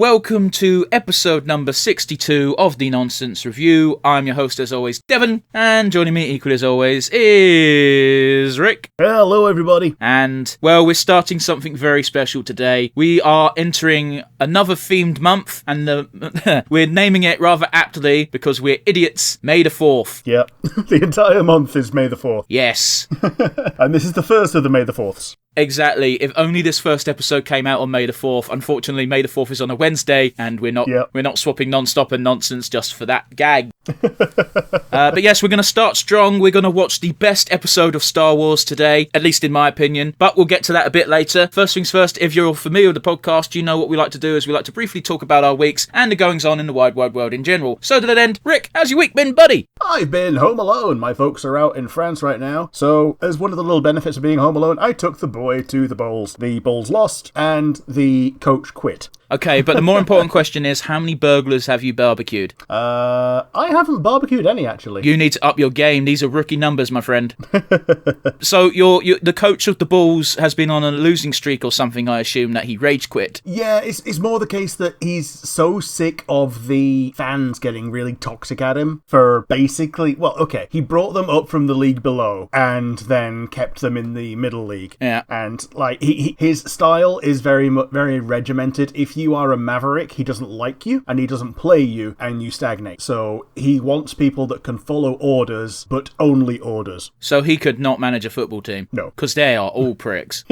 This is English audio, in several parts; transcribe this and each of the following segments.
welcome to episode number 62 of The Nonsense Review. I'm your host, as always, Devon, and joining me equally as always is Rick. Hello, everybody. And, well, we're starting something very special today. We are entering another themed month, and we're naming it rather aptly because we're idiots. May the 4th. Yep, the entire month is May the 4th. Yes. And this is the first of the May the 4ths. Exactly. If only this first episode came out on May the 4th. Unfortunately, May the 4th is on a Wednesday, and we're not swapping non-stop and nonsense just for that gag. But yes, we're going to start strong. We're going to watch the best episode of Star Wars today, at least in my opinion, but we'll get to that a bit later. First things first, if you're familiar with the podcast, you know what we like to do is we like to briefly talk about our weeks and the goings-on in the wide world in general. So to that end, Rick, how's your week been, buddy? I've been home alone. My folks are out in France right now, so as one of the little benefits of being home alone, I took the boy to the bowls. The bowls lost, and the coach quit. Okay, but the more important question is, how many burglars have you barbecued? I haven't barbecued any, actually. You need to up your game. These are rookie numbers, my friend. So the coach of the Bulls has been on a losing streak or something, I assume, that he rage quit. Yeah, it's more the case that he's so sick of the fans getting really toxic at him for basically, well, okay, he brought them up from the league below and then kept them in the middle league. Yeah. And, like, his style is very regimented. If you are a maverick, he doesn't like you, and he doesn't play you, and you stagnate. So he wants people that can follow orders, but only orders. So he could not manage a football team? No. Because they are all pricks.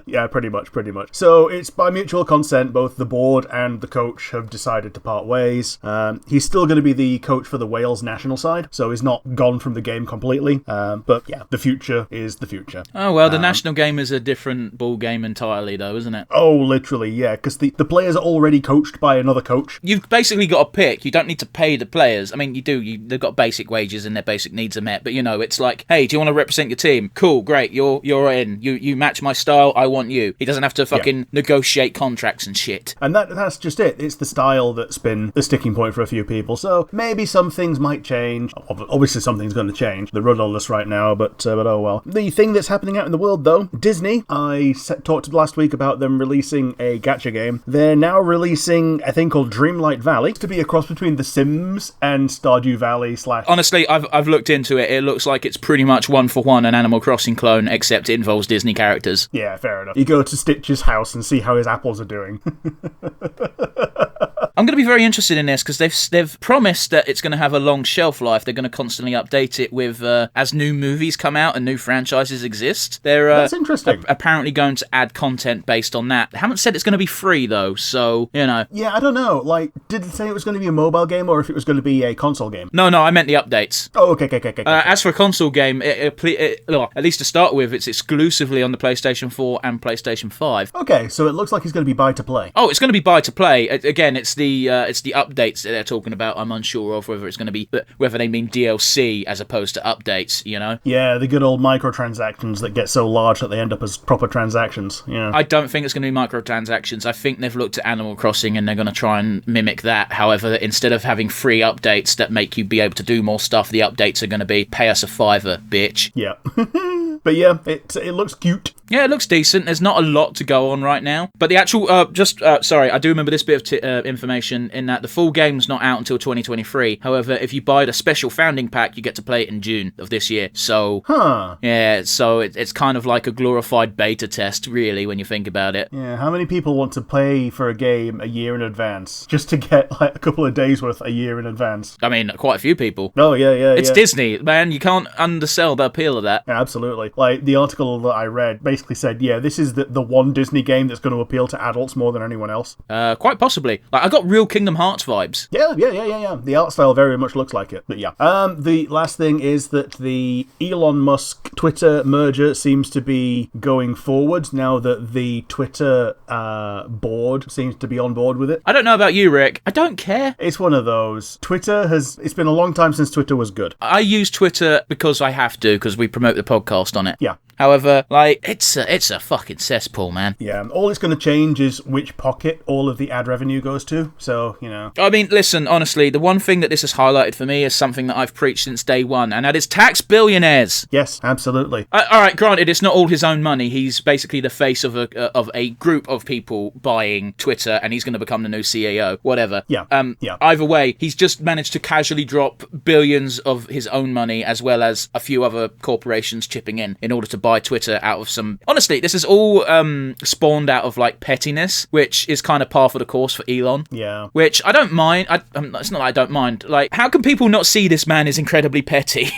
Yeah, pretty much. So it's by mutual consent, both the board and the coach have decided to part ways. He's still going to be the coach for the Wales national side, so he's not gone from the game completely. But yeah, the future is the future. Oh, well, the national game is a different ball game entirely, though, isn't it? Oh, literally, yeah, because the players are already coached by another coach. You've basically got to pick. You don't need to pay the players. I mean, you do. They've got basic wages and their basic needs are met. But, you know, it's like, hey, do you want to represent your team? Cool, great, you're in. You match my style, I want you. He doesn't have to fucking negotiate contracts and shit. And that's just it. It's the style that's been the sticking point for a few people. So maybe some things might change. Obviously, something's going to change. They're rudderless right now, but oh well. The thing that's happening out in the world, though, Disney, I talked last week about them releasing a gacha game. They're now releasing a thing called Dreamlight Valley to be a cross between The Sims and Stardew Valley / Honestly, I've looked into it. It looks like it's pretty much one for one an Animal Crossing clone, except it involves Disney characters. Yeah, fair enough. You go to Stitch's house and see how his apples are doing. I'm going to be very interested in this because they've promised that it's going to have a long shelf life. They're going to constantly update it with as new movies come out and new franchises exist. They're that's interesting. Apparently going to add content based on that. They haven't said it's going to be free though, so you know. Yeah, I don't know. Like, did it say it was going to be a mobile game or if it was going to be a console game? No, I meant the updates. Oh, okay. As for a console game, at least to start with, it's exclusively on the PlayStation 4 and PlayStation 5. Okay, so it looks like it's going to be buy to play. Oh, it's going to be buy to play. Again, it's the updates that they're talking about. I'm unsure of whether they mean DLC as opposed to updates, you know? Yeah, the good old microtransactions that get so large that they end up as proper transactions. Yeah. I don't think it's going to be microtransactions. I think they've looked at Animal Crossing and they're going to try and mimic that. However, instead of having free updates that make you be able to do more stuff, the updates are going to be pay us a $5, bitch. Yeah. But yeah, it looks cute. Yeah, it looks decent. There's not a lot to go on right now. But the actual, sorry, I do remember this bit of information in that the full game's not out until 2023. However, if you buy the special founding pack, you get to play it in June of this year. So, yeah, so it's kind of like a glorified beta test, really, when you think about it. Yeah, how many people want to play for a game a year in advance just to get like a couple of days worth a year in advance? I mean, quite a few people. Oh, yeah. It's Disney, man. You can't undersell the appeal of that. Yeah, absolutely. Like, the article that I read basically said, yeah, this is the one Disney game that's going to appeal to adults more than anyone else. Quite possibly. Like, I got real Kingdom Hearts vibes. Yeah. The art style very much looks like it. But yeah. The last thing is that the Elon Musk Twitter merger seems to be going forward now that the Twitter board seems to be on board with it. I don't know about you, Rick. I don't care. It's one of those. It's been a long time since Twitter was good. I use Twitter because I have to, because we promote the podcast on it. Yeah. However, like, it's a fucking cesspool, man. Yeah, all it's going to change is which pocket all of the ad revenue goes to, so, you know. I mean, listen, honestly, the one thing that this has highlighted for me is something that I've preached since day one, and that is tax billionaires. Yes, absolutely. Alright, granted, it's not all his own money. He's basically the face of a group of people buying Twitter, and he's going to become the new CEO, whatever. Yeah. Either way, he's just managed to casually drop billions of his own money, as well as a few other corporations chipping in order to buy Twitter out of some... Honestly, this is all spawned out of, like, pettiness, which is kind of par for the course for Elon. Yeah. Which I don't mind. It's not that I don't mind. Like, how can people not see this man is incredibly petty?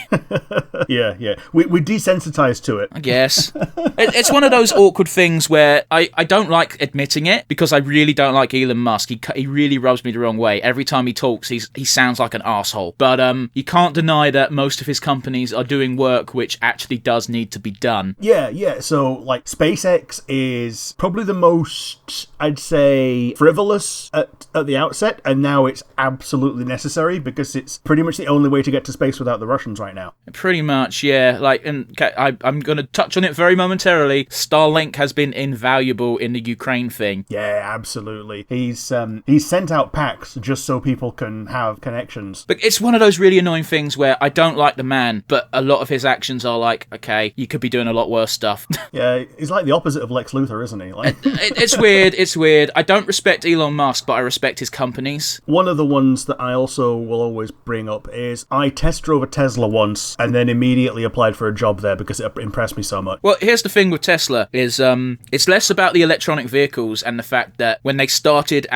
Yeah. We're desensitized to it. I guess. It's one of those awkward things where I don't like admitting it, because I really don't like Elon Musk. He really rubs me the wrong way. Every time he talks, he sounds like an asshole. But you can't deny that most of his companies are doing work which actually does need to be done. Yeah. So, like, SpaceX is probably the most, I'd say, frivolous at the outset, and now it's absolutely necessary because it's pretty much the only way to get to space without the Russians right now. Pretty much, yeah. Like, and I'm going to touch on it very momentarily. Starlink has been invaluable in the Ukraine thing. Yeah, absolutely. He's sent out packs just so people can have connections. But it's one of those really annoying things where I don't like the man, but a lot of his actions are like, okay, you could be doing a lot worse stuff. Yeah, he's like the opposite of Lex Luthor, isn't he? Like... It's weird. I don't respect Elon Musk, but I respect his companies. One of the ones that I also will always bring up is I test drove a Tesla once and then immediately applied for a job there because it impressed me so much. Well, here's the thing with Tesla is it's less about the electronic vehicles and the fact that when they started,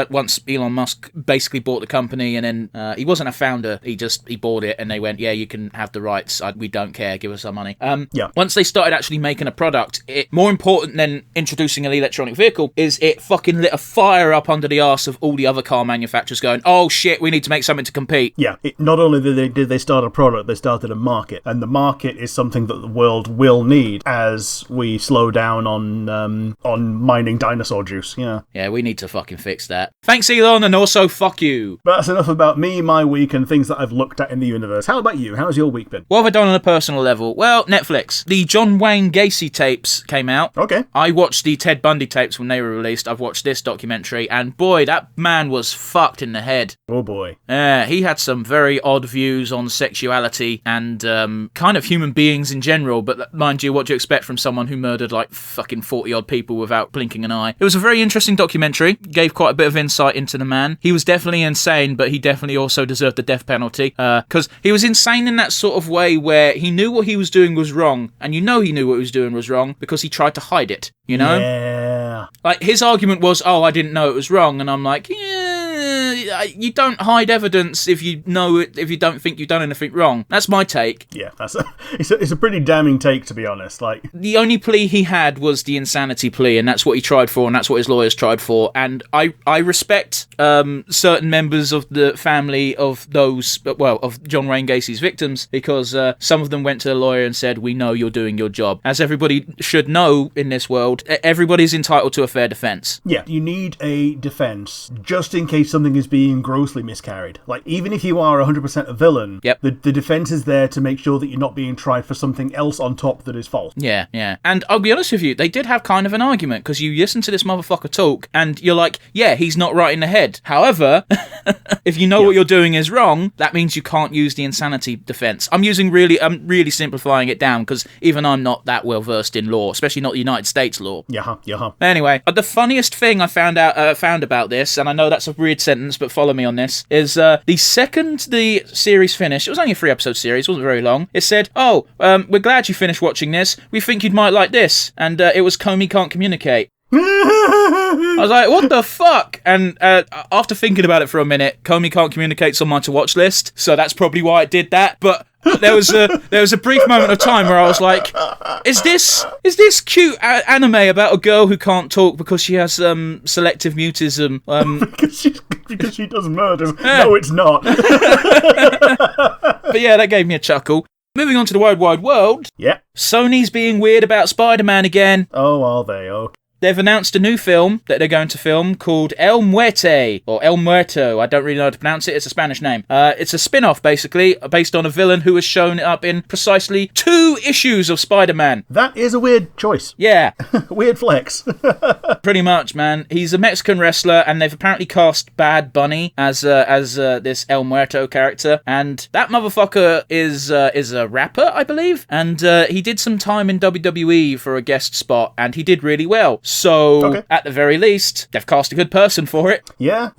once Elon Musk basically bought the company, and then he wasn't a founder, he bought it and they went, yeah, you can have the rights, we don't care, give us our money. Once they started actually making a product, more important than introducing an electronic vehicle is it fucking lit a fire up under the arse of all the other car manufacturers going, oh shit, we need to make something to compete. Yeah, not only did they start a product, they started a market, and the market is something that the world will need as we slow down on mining dinosaur juice. Yeah, we need to fucking fix that. Thanks, Elon, and also fuck you. But that's enough about me, my week, and things that I've looked at in the universe. How about you? How's your week been? What have I done on a personal level? Well, Netflix. The John Wayne Gacy tapes came out. Okay. I watched the Ted Bundy tapes when they were released. I've watched this documentary, and boy, that man was fucked in the head. Oh boy. He had some very odd views on sexuality and kind of human beings in general, but mind you, what do you expect from someone who murdered like fucking 40 odd people without blinking an eye? It was a very interesting documentary, gave quite a bit of insight into the man. He was definitely insane, but he definitely also deserved the death penalty, because he was insane in that sort of way where he knew what he was doing was wrong, and you know he knew what he was doing was wrong because he tried to hide it, you know? Yeah. Like, his argument was, oh, I didn't know it was wrong, and I'm like, yeah, you don't hide evidence if you know it, if you don't think you've done anything wrong. That's my take. Yeah, it's a pretty damning take, to be honest. Like, the only plea he had was the insanity plea, and that's what he tried for, and that's what his lawyers tried for. And I respect certain members of the family of those, of John Wayne Gacy's victims, because some of them went to the lawyer and said, we know you're doing your job. As everybody should know in this world, everybody's entitled to a fair defense. Yeah, you need a defense just in case something is being grossly miscarried. Like, even if you are 100% a villain, yep, the defense is there to make sure that you're not being tried for something else on top that is false. Yeah. And I'll be honest with you, they did have kind of an argument, because you listen to this motherfucker talk, and you're like, yeah, he's not right in the head. However, if you know what you're doing is wrong, that means you can't use the insanity defense. I'm really simplifying it down, because even I'm not that well versed in law, especially not the United States law. Yeah. Anyway, the funniest thing I found about this, and I know that's a weird sentence, but follow me on this, is the second the series finished, it was only a 3-episode series, it wasn't very long, it said, oh, we're glad you finished watching this, we think you'd might like this, and it was Comey Can't Communicate. I was like, what the fuck? And after thinking about it for a minute, Comey Can't Communicate's on my to-watch list, so that's probably why it did that, but there was a brief moment of time where I was like, is this cute anime about a girl who can't talk because she has selective mutism? Because she does murder. No, it's not. But yeah, that gave me a chuckle. Moving on to the wide world. Yeah. Sony's being weird about Spider-Man again. Oh, are they? Okay. they've announced a new film that they're going to film called El Muerte, or El Muerto. I don't really know how to pronounce it. It's a Spanish name. It's a spin-off, basically, based on a villain who has shown up in precisely 2 issues of Spider-Man. That is a weird choice. Yeah. Weird flex. Pretty much, man. He's a Mexican wrestler, and they've apparently cast Bad Bunny as this El Muerto character, and that motherfucker is a rapper, I believe, and he did some time in WWE for a guest spot, and he did really well. So, At the very least, they've cast a good person for it. Yeah.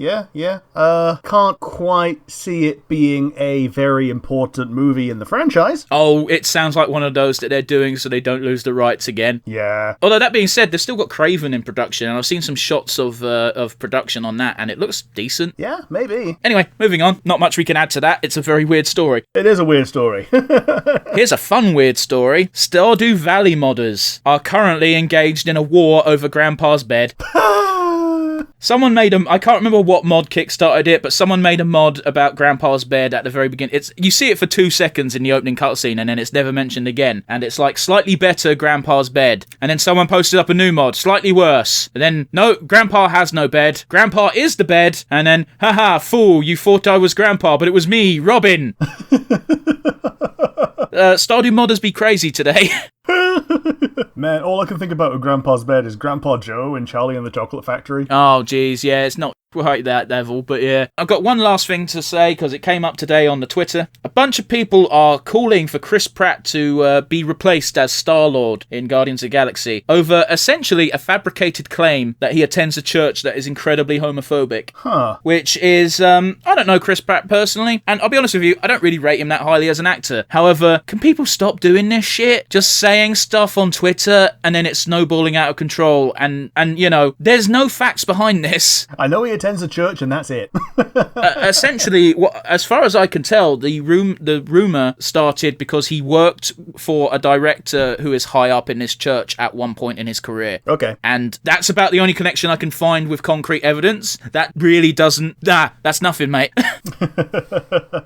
Can't quite see it being a very important movie in the franchise. Oh, it sounds like one of those that they're doing so they don't lose the rights again. Yeah. Although that being said, they've still got Craven in production, and I've seen some shots of production on that, and it looks decent. Yeah, maybe. Anyway, moving on. Not much we can add to that. It's a very weird story. It is a weird story. Here's a fun weird story. Stardew Valley modders are currently engaged in a war over Grandpa's bed. Someone made I can't remember what mod kickstarted it, but someone made a mod about Grandpa's bed at the very beginning. You see it for 2 seconds in the opening cutscene, and then it's never mentioned again. And it's like, slightly better Grandpa's bed. And then someone posted up a new mod, slightly worse. And then, no, Grandpa has no bed. Grandpa is the bed. And then, haha, fool, you thought I was Grandpa, but it was me, Robin. Stardew modders be crazy today. Man, all I can think about with Grandpa's bed is Grandpa Joe and Charlie and the Chocolate Factory. Oh, geez, yeah, it's not quite that level, but yeah. I've got one last thing to say, because it came up today on the Twitter. A bunch of people are calling for Chris Pratt to be replaced as Star-Lord in Guardians of the Galaxy, over essentially a fabricated claim that he attends a church that is incredibly homophobic. Huh. Which is, I don't know Chris Pratt personally, and I'll be honest with you, I don't really rate him that highly as an actor. However, can people stop doing this shit? Just saying stuff on Twitter, and then it's snowballing out of control, and you know, there's no facts behind this. I know he attends a church, and that's it. Essentially, as far as I can tell, the rumour started because he worked for a director who is high up in this church at one point in his career. Okay. And that's about the only connection I can find with concrete evidence. That really doesn't... that's nothing, mate.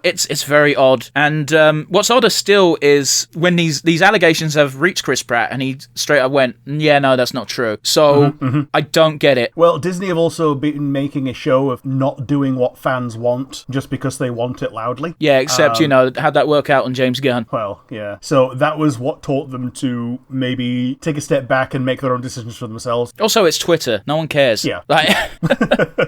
It's very odd. And what's odder still is when these allegations have reached Chris Pratt, and he straight up went, yeah, no, that's not true. So, I don't get it. Well, Disney have also been making a show of not doing what fans want just because they want it loudly. Yeah, except, how'd that work out on James Gunn? Well, yeah. So that was what taught them to maybe take a step back and make their own decisions for themselves. Also, it's Twitter. No one cares. Yeah.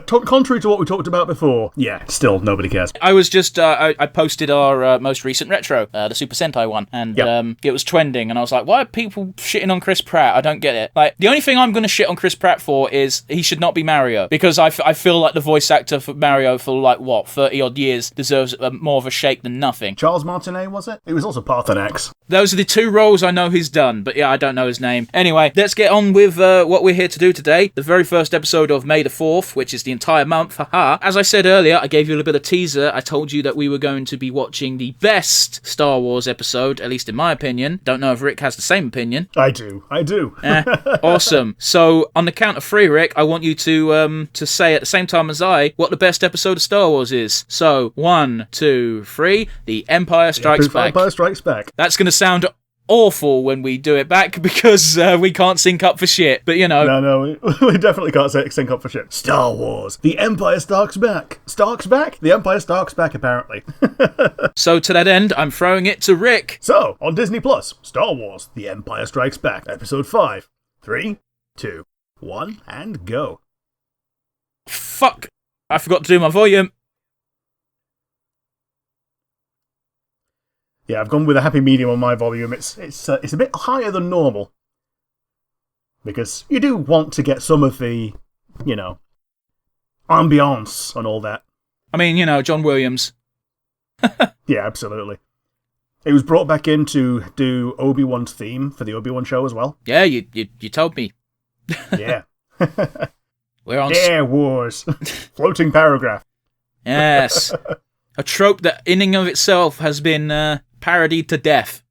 Contrary to what we talked about before, yeah, still nobody cares. I was just, I posted our most recent retro, the Super Sentai one, and it was trending, and I was like, why are people shitting on Chris Pratt? I don't get it. Like, the only thing I'm going to shit on Chris Pratt for is he should not be Mario, because I feel like the voice actor for Mario for, 30-odd years deserves more of a shake than nothing. Charles Martinet, was it? It was also Parthenax. Those are the 2 roles I know he's done, but yeah, I don't know his name. Anyway, let's get on with what we're here to do today. The very first episode of May the 4th, which is the entire month. Haha. As I said earlier, I gave you a little bit of teaser. I told you that we were going to be watching the best Star Wars episode, at least in my opinion. Don't know if Rick has the same opinion. I do. Awesome. So, on the count of 3, Rick, I want you to say at the same time as I what the best episode of Star Wars is. So, 1, 2, 3, The Empire Strikes Back. Empire Strikes Back. That's going to sound awful when we do it back because we can't sync up for shit, but you know. No, we definitely can't sync up for shit. Star Wars, The Empire Starks Back. Starks Back? The Empire Starks Back, apparently. So to that end, I'm throwing it to Rick. So, on Disney Plus, Star Wars, The Empire Strikes Back, Episode 5. 3, 2, 1, and go. Fuck. I forgot to do my volume. Yeah, I've gone with a happy medium on my volume. It's a bit higher than normal. Because you do want to get some of the, ambiance and all that. I mean, John Williams. Yeah, absolutely. It was brought back in to do Obi-Wan's theme for the Obi-Wan show as well. Yeah, you told me. Yeah. We're on... Air Wars. Floating paragraph. Yes. A trope that in and of itself has been parodied to death.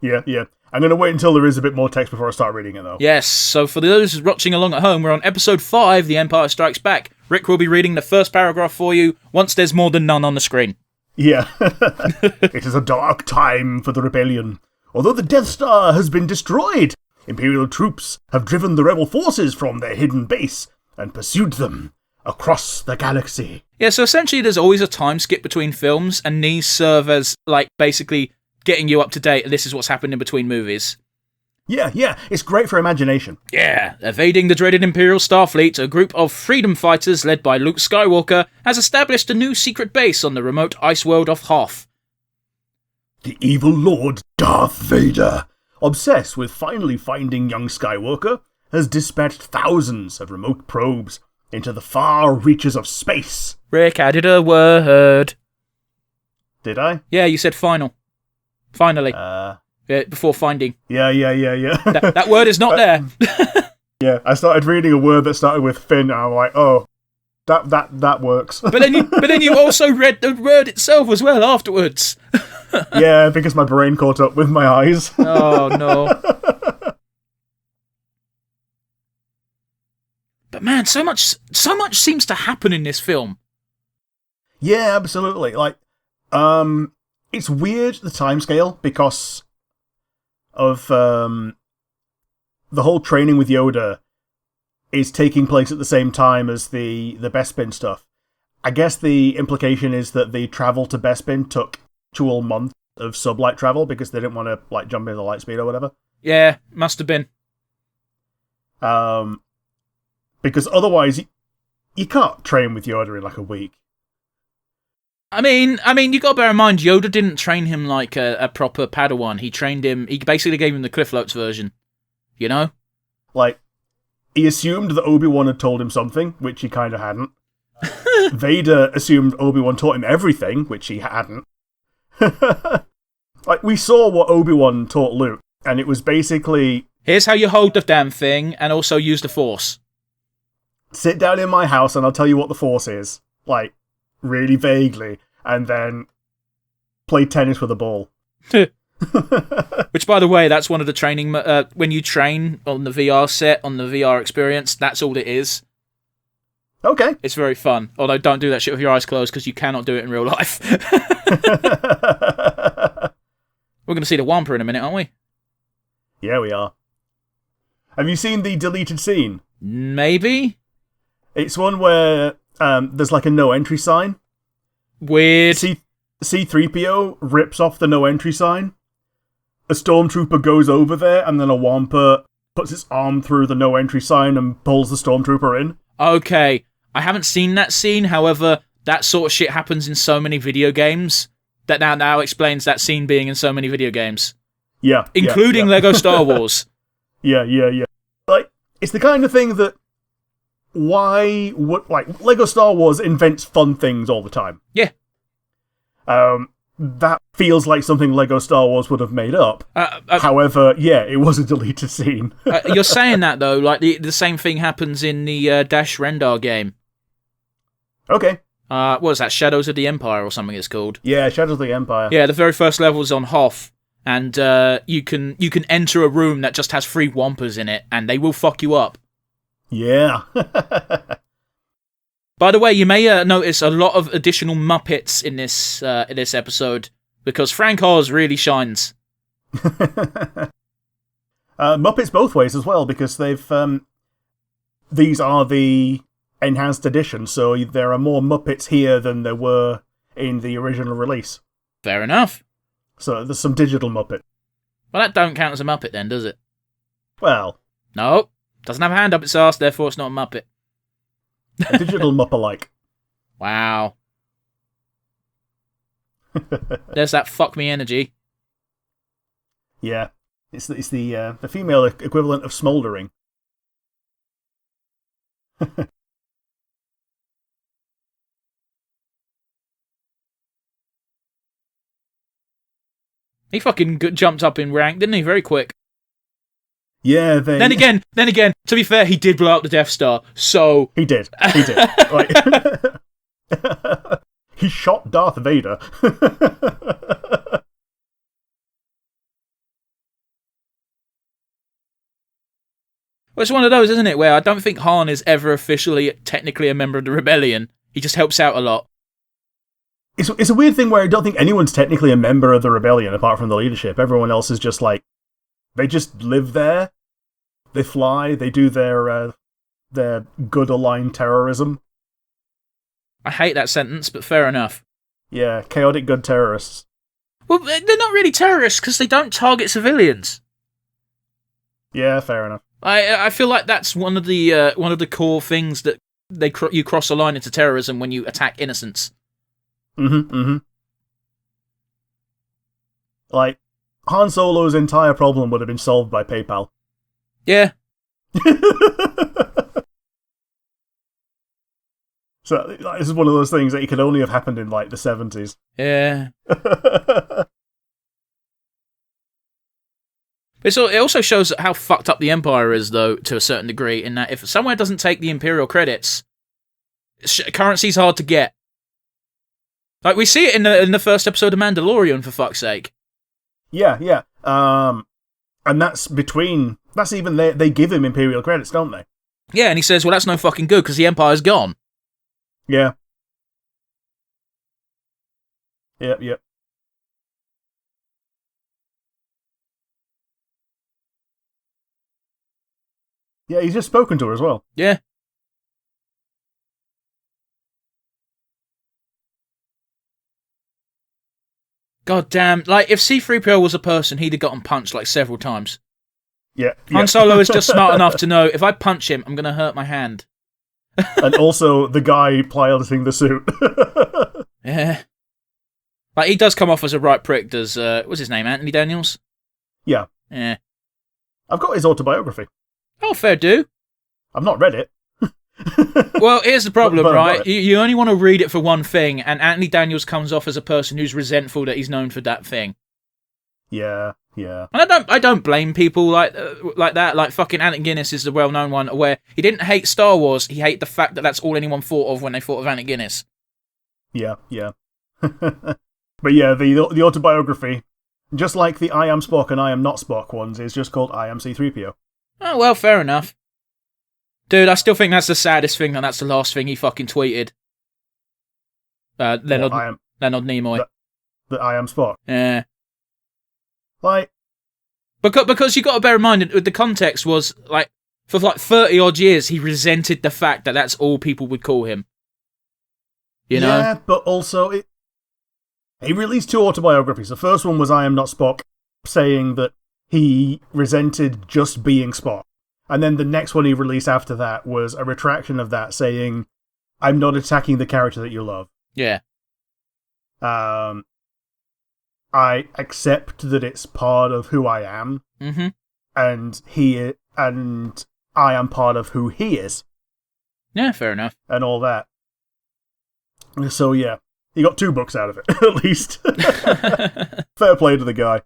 Yeah. I'm going to wait until there is a bit more text before I start reading it, though. Yes, so for those watching along at home, we're on episode 5, The Empire Strikes Back. Rick will be reading the first paragraph for you once there's more than none on the screen. Yeah. It is a dark time for the rebellion. Although the Death Star has been destroyed, Imperial troops have driven the rebel forces from their hidden base and pursued them across the galaxy. Yeah, so essentially there's always a time skip between films, and these serve as, like, basically getting you up to date, and this is what's happened in between movies. Yeah, it's great for imagination. Yeah, evading the dreaded Imperial Starfleet, a group of freedom fighters led by Luke Skywalker has established a new secret base on the remote ice world of Hoth. The evil Lord Darth Vader, obsessed with finally finding young Skywalker, has dispatched thousands of remote probes into the far reaches of space. Rick added a word. Did I? Yeah, you said final. Finally. Before finding. Yeah. That word is not there. Yeah, I started reading a word that started with Finn, and I'm like, oh, that works. But then you also read the word itself as well afterwards. Yeah, because my brain caught up with my eyes. Oh no. But man, so much seems to happen in this film. Yeah, absolutely. Like, it's weird, the timescale, because of the whole training with Yoda is taking place at the same time as the Bespin stuff. I guess the implication is that the travel to Bespin took actual month of sublight travel because they didn't want to like jump into the light speed or whatever. Yeah, must have been. Because otherwise you can't train with Yoda in like a week. I mean, you got to bear in mind, Yoda didn't train him like a proper Padawan. He trained him. He basically gave him the Cliff Notes version. You know, like he assumed that Obi-Wan had told him something, which he kind of hadn't. Vader assumed Obi-Wan taught him everything, which he hadn't. Like, we saw what Obi-Wan taught Luke, and it was basically... Here's how you hold the damn thing, and also use the Force. Sit down in my house, and I'll tell you what the Force is. Like, really vaguely, and then play tennis with a ball. Which, by the way, that's one of the training... when you train on the VR set, on the VR experience, that's all it is. Okay. It's very fun. Although, don't do that shit with your eyes closed, because you cannot do it in real life. We're going to see the Wampa in a minute, aren't we? Yeah, we are. Have you seen the deleted scene? Maybe? It's one where there's like a no entry sign. Weird. C-3PO rips off the no entry sign. A stormtrooper goes over there, and then a Wampa puts its arm through the no entry sign and pulls the stormtrooper in. Okay. I haven't seen that scene, however, that sort of shit happens in so many video games that now explains that scene being in so many video games. Yeah. Including Lego Star Wars. Yeah. Like, it's the kind of thing that Lego Star Wars invents fun things all the time. Yeah. That feels like something Lego Star Wars would have made up. However, yeah, it was a deleted scene. You're saying that, though, like the same thing happens in the Dash Rendar game. Okay. What was that? Shadows of the Empire or something it's called? Yeah, Shadows of the Empire. Yeah, the very first level's on Hoth, and you can enter a room that just has 3 Wampas in it, and they will fuck you up. Yeah. By the way, you may notice a lot of additional Muppets in this episode, because Frank Oz really shines. Muppets both ways as well, because they've these are the enhanced edition, so there are more Muppets here than there were in the original release. Fair enough. So there's some digital Muppet. Well, that don't count as a Muppet then, does it? Well... No. Doesn't have a hand up its arse, therefore it's not a Muppet. A digital Mupp-alike. Wow. There's that fuck me energy. Yeah. It's the female equivalent of smouldering. He fucking jumped up in rank, didn't he? Very quick. Yeah, Then again, to be fair, he did blow up the Death Star, so... He did. Like, he shot Darth Vader. Well, it's one of those, isn't it, where I don't think Han is ever officially, technically a member of the Rebellion. He just helps out a lot. It's a weird thing where I don't think anyone's technically a member of the Rebellion apart from the leadership. Everyone else is just like... They just live there, They fly. They do their good aligned terrorism. I hate that sentence, but fair enough. Yeah, chaotic good terrorists. Well, they're not really terrorists because they don't target civilians. Yeah, fair enough. I feel like that's one of the core things that you cross a line into terrorism when you attack innocents. Like, Han Solo's entire problem would have been solved by PayPal. Yeah. So, this is one of those things that it could only have happened in, like, the 70s. Yeah. It also shows how fucked up the Empire is, though, to a certain degree, in that if somewhere doesn't take the Imperial credits, currency's hard to get. Like, we see it in the first episode of Mandalorian, for fuck's sake. Yeah. And that's even, they give him Imperial credits, don't they? Yeah, and he says, well, that's no fucking good, because the Empire's gone. Yeah. Yep. Yeah, he's just spoken to her as well. Yeah. God damn. Like, if C-3PO was a person, he'd have gotten punched, like, several times. Yeah. Han Solo is just smart enough to know, if I punch him, I'm going to hurt my hand. And also the guy piloting the suit. Yeah. Like, he does come off as a right prick, does, what's his name, Anthony Daniels? Yeah. Yeah. I've got his autobiography. Oh, fair do. I've not read it. Well, here's the problem, right? You only want to read it for one thing, and Anthony Daniels comes off as a person who's resentful that he's known for that thing. Yeah. And I don't blame people like that. Like, fucking Alec Guinness is the well-known one, where he didn't hate Star Wars, he hated the fact that that's all anyone thought of when they thought of Alec Guinness. Yeah. But yeah, the autobiography, just like the I Am Spock and I Am Not Spock ones, is just called I Am C-3PO. Oh, well, fair enough. Dude, I still think that's the saddest thing, and that's the last thing he fucking tweeted. Leonard Nimoy. That I Am Spock. Yeah. Like... Because you got to bear in mind, the context was, like, for like 30 odd years, he resented the fact that that's all people would call him. You know? Yeah, but also, he released 2 autobiographies. The first one was I Am Not Spock, saying that he resented just being Spock. And then the next one he released after that was a retraction of that, saying, I'm not attacking the character that you love. Yeah. I accept that it's part of who I am, and I am part of who he is. Yeah, fair enough. And all that. So yeah, he got 2 books out of it, at least. Fair play to the guy.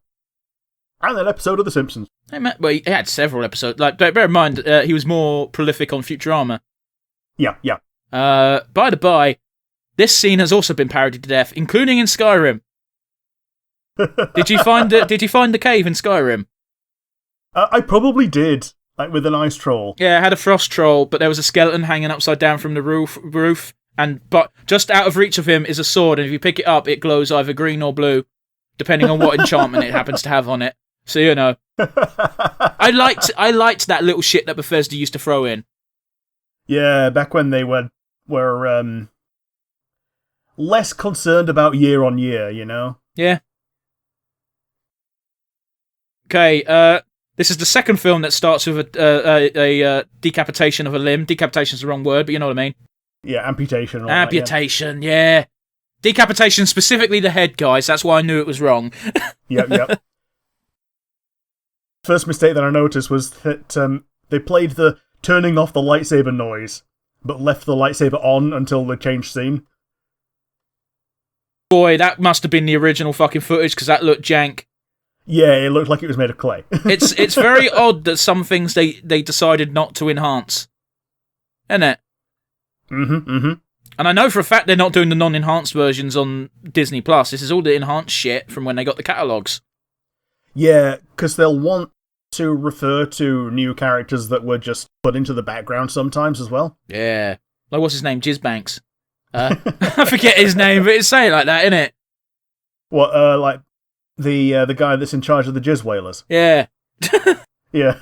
And an episode of The Simpsons. Well, he had several episodes. Like, bear in mind, he was more prolific on Futurama. Yeah. By the by, this scene has also been parodied to death, including in Skyrim. Did you find the cave in Skyrim? I probably did, like with an ice troll. Yeah, it had a frost troll, but there was a skeleton hanging upside down from the roof, but just out of reach of him is a sword, and if you pick it up, it glows either green or blue, depending on what enchantment it happens to have on it. So you know, I liked that little shit that Bethesda used to throw in. Yeah, back when they were less concerned about year on year, you know. Yeah. Okay, this is the second film that starts with a decapitation of a limb. Decapitation's the wrong word, but you know what I mean. Yeah, amputation. Amputation, yeah. Decapitation, specifically the head, guys. That's why I knew it was wrong. Yep. First mistake that I noticed was that they played the turning off the lightsaber noise, but left the lightsaber on until the changed scene. Boy, that must have been the original fucking footage, because that looked jank. Yeah, it looked like it was made of clay. It's very odd that some things they decided not to enhance. Isn't it? Mm-hmm. And I know for a fact they're not doing the non-enhanced versions on Disney+. This is all the enhanced shit from when they got the catalogues. Yeah, because they'll want to refer to new characters that were just put into the background sometimes as well. Yeah. Like, what's his name? Jizbanks. I forget his name, but it's saying like that, innit? What, like... The guy that's in charge of the Jizz Whalers. Yeah. Yeah.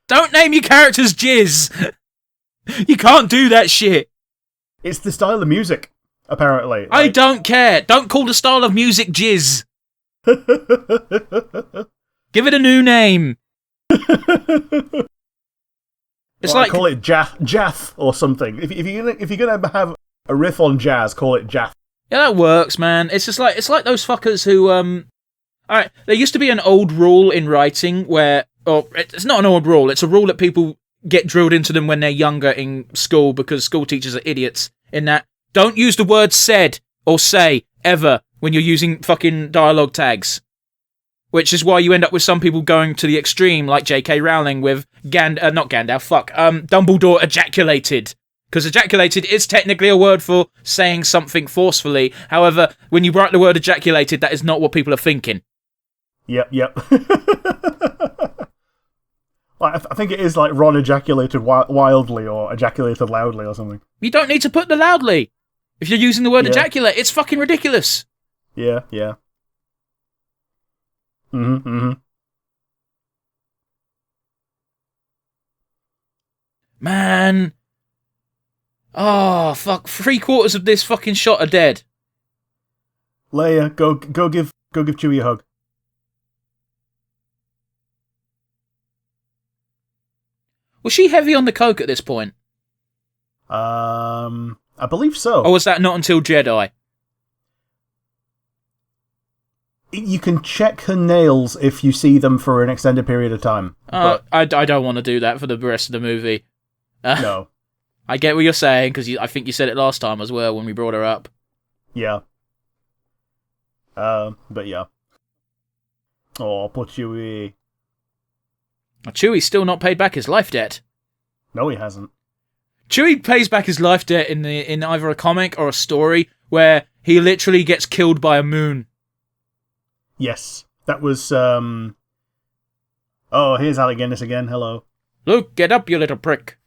Don't name your characters Jizz. You can't do that shit. It's the style of music, apparently. I don't care. Don't call the style of music Jizz. Give it a new name. It's like call it Jaff or something. If you're gonna have a riff on jazz, call it Jaff. Yeah, that works, man. It's just like those fuckers who Alright, there used to be an old rule in writing where it's not an old rule, it's a rule that people get drilled into them when they're younger in school because school teachers are idiots, in that don't use the word said or say ever when you're using fucking dialogue tags. Which is why you end up with some people going to the extreme, like J.K. Rowling with Dumbledore ejaculated. Because ejaculated is technically a word for saying something forcefully. However, when you write the word ejaculated, that is not what people are thinking. Yep. I think it is like Ron ejaculated wildly or ejaculated loudly or something. You don't need to put the loudly. If you're using the word ejaculate, it's fucking ridiculous. Yeah. Man. Oh, fuck. 3/4 of this fucking shot are dead. Leia, go give Chewie a hug. Was she heavy on the coke at this point? I believe so. Or was that not until Jedi? You can check her nails if you see them for an extended period of time. I don't want to do that for the rest of the movie. No. I get what you're saying, because I think you said it last time as well when we brought her up. Yeah. But yeah. Oh, poor Chewie. Chewie's still not paid back his life debt. No, he hasn't. Chewie pays back his life debt in either a comic or a story where he literally gets killed by a moon. Yes. That was, Oh, here's Alec Guinness again. Hello. Luke, get up, you little prick.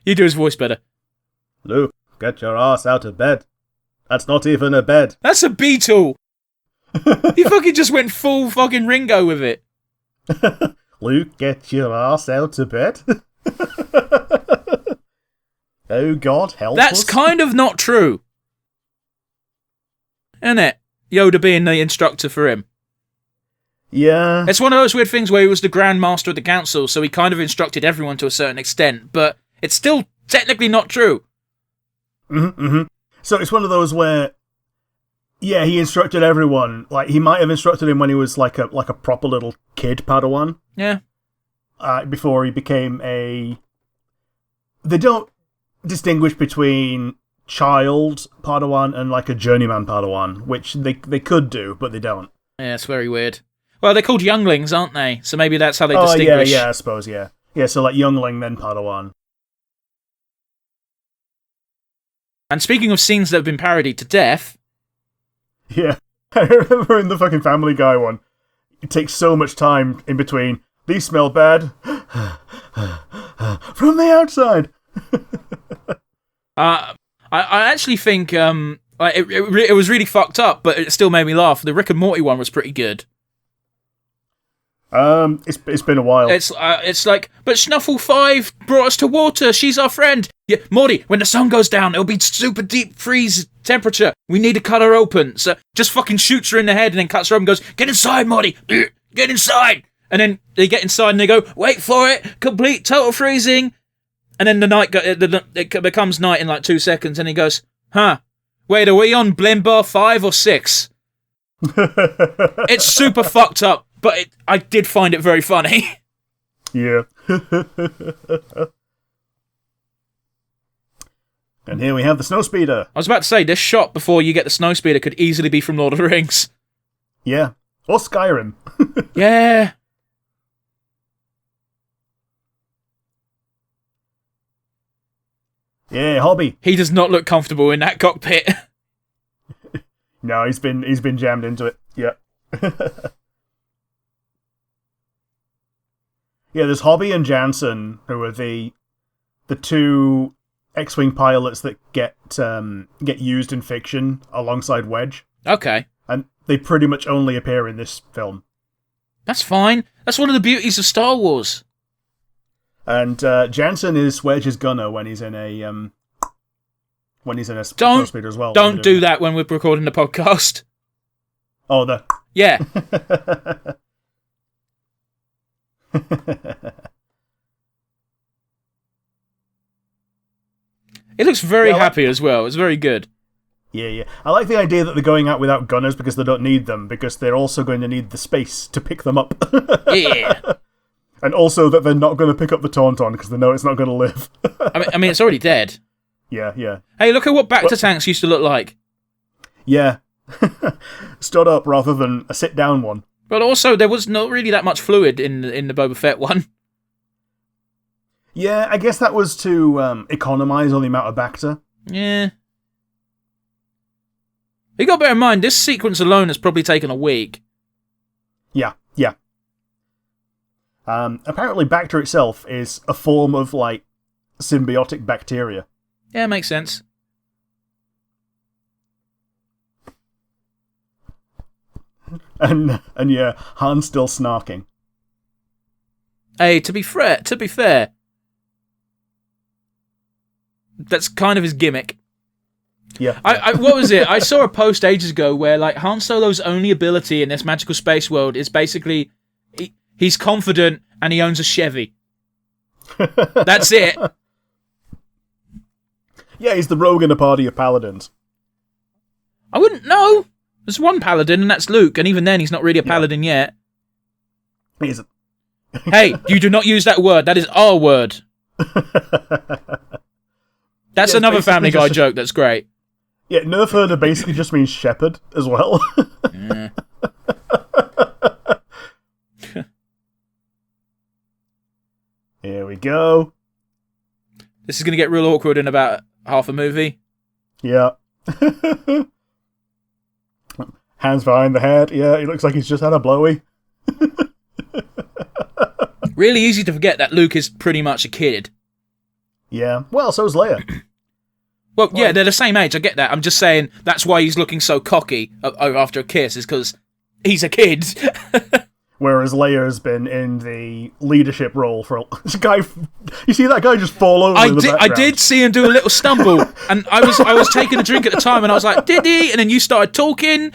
You do his voice better. Luke, get your ass out of bed. That's not even a bed. That's a beetle. He fucking just went full fucking Ringo with it. Luke, get your ass out of bed. Oh God, help us. That's kind of not true. Isn't it? Yoda being the instructor for him. Yeah. It's one of those weird things where he was the Grand Master of the Council, so he kind of instructed everyone to a certain extent, but it's still technically not true. So it's one of those where, yeah, he instructed everyone. Like, he might have instructed him when he was like a proper little kid Padawan. Yeah. Before he became a... They don't distinguish between child Padawan and like a journeyman Padawan, which they could do, but they don't. Yeah, it's very weird. Well, they're called younglings, aren't they? So maybe that's how they distinguish. Yeah, I suppose, yeah. Yeah, so like youngling, then Padawan. And speaking of scenes that have been parodied to death... Yeah, I remember in the fucking Family Guy one, it takes so much time in between, these smell bad, from the outside. I actually think it was really fucked up, but it still made me laugh. The Rick and Morty one was pretty good. It's been a while. It's like, but Snuffle 5 brought us to water. She's our friend. Yeah, Morty, when the sun goes down, it'll be super deep freeze temperature. We need to cut her open. So just fucking shoots her in the head and then cuts her open and goes, get inside, Morty. Get inside. And then they get inside and they go, wait for it. Complete total freezing. And then it becomes night in like 2 seconds and he goes, huh, wait, are we on Blimbar 5 or 6? It's super fucked up. But I did find it very funny. Yeah. And here we have the snowspeeder. I was about to say, this shot before you get the snowspeeder could easily be from Lord of the Rings. Yeah. Or Skyrim. Yeah. Yeah, Hobby. He does not look comfortable in that cockpit. No, he's been jammed into it. Yeah. Yeah, there's Hobby and Jansen, who are the two X-Wing pilots that get used in fiction alongside Wedge. Okay. And they pretty much only appear in this film. That's fine. That's one of the beauties of Star Wars. And Jansen is Wedge's gunner when he's in a Don't speeder as well. Don't do that when we're recording the podcast. Oh, the yeah. It looks very happy as well. It's very good. Yeah. I like the idea that they're going out without gunners because they don't need them, because they're also going to need the space to pick them up. Yeah. And also that they're not going to pick up the Tauntaun because they know it's not going to live. I mean, it's already dead. Yeah. Hey, look at what Bacta tanks used to look like. Yeah. Stood up rather than a sit-down one. But also, there was not really that much fluid in the Boba Fett one. Yeah, I guess that was to economise on the amount of Bacta. Yeah. You got to bear in mind, this sequence alone has probably taken a week. Yeah. Apparently Bacta itself is a form of, symbiotic bacteria. Yeah, makes sense. And yeah, Han's still snarking. Hey, to be fair, that's kind of his gimmick. Yeah. What was it? I saw a post ages ago where Han Solo's only ability in this magical space world is basically he's confident and he owns a Chevy. That's it. Yeah, he's the rogue in a party of paladins. I wouldn't know. There's one paladin, and that's Luke, and even then he's not really a paladin yet. Hey, you do not use that word. That is our word. That's another Family Guy joke that's great. Yeah, Nerf Herder basically just means shepherd as well. Yeah. Here we go. This is going to get real awkward in about half a movie. Yeah. Hands behind the head. Yeah, he looks like he's just had a blowy. Really easy to forget that Luke is pretty much a kid. Yeah. Well, so's Leia. Well, yeah, they're the same age, I get that. I'm just saying that's why he's looking so cocky after a kiss, is because he's a kid. Whereas Leia's been in the leadership role for a guy. You see that guy just fall over in the background? I did see him do a little stumble, and I was taking a drink at the time, and I was like, did he? And then you started talking.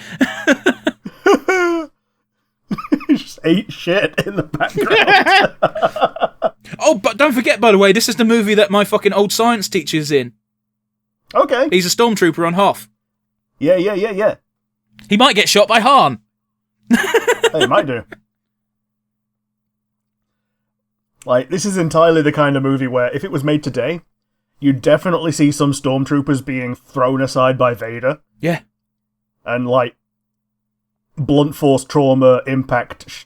He just ate shit in the background. Oh, but don't forget, by the way, this is the movie that my fucking old science teacher's in. Okay. He's a stormtrooper on Hoth. Yeah. He might get shot by Han. He might do. This is entirely the kind of movie where, if it was made today, you'd definitely see some stormtroopers being thrown aside by Vader. Yeah. And, blunt force trauma impact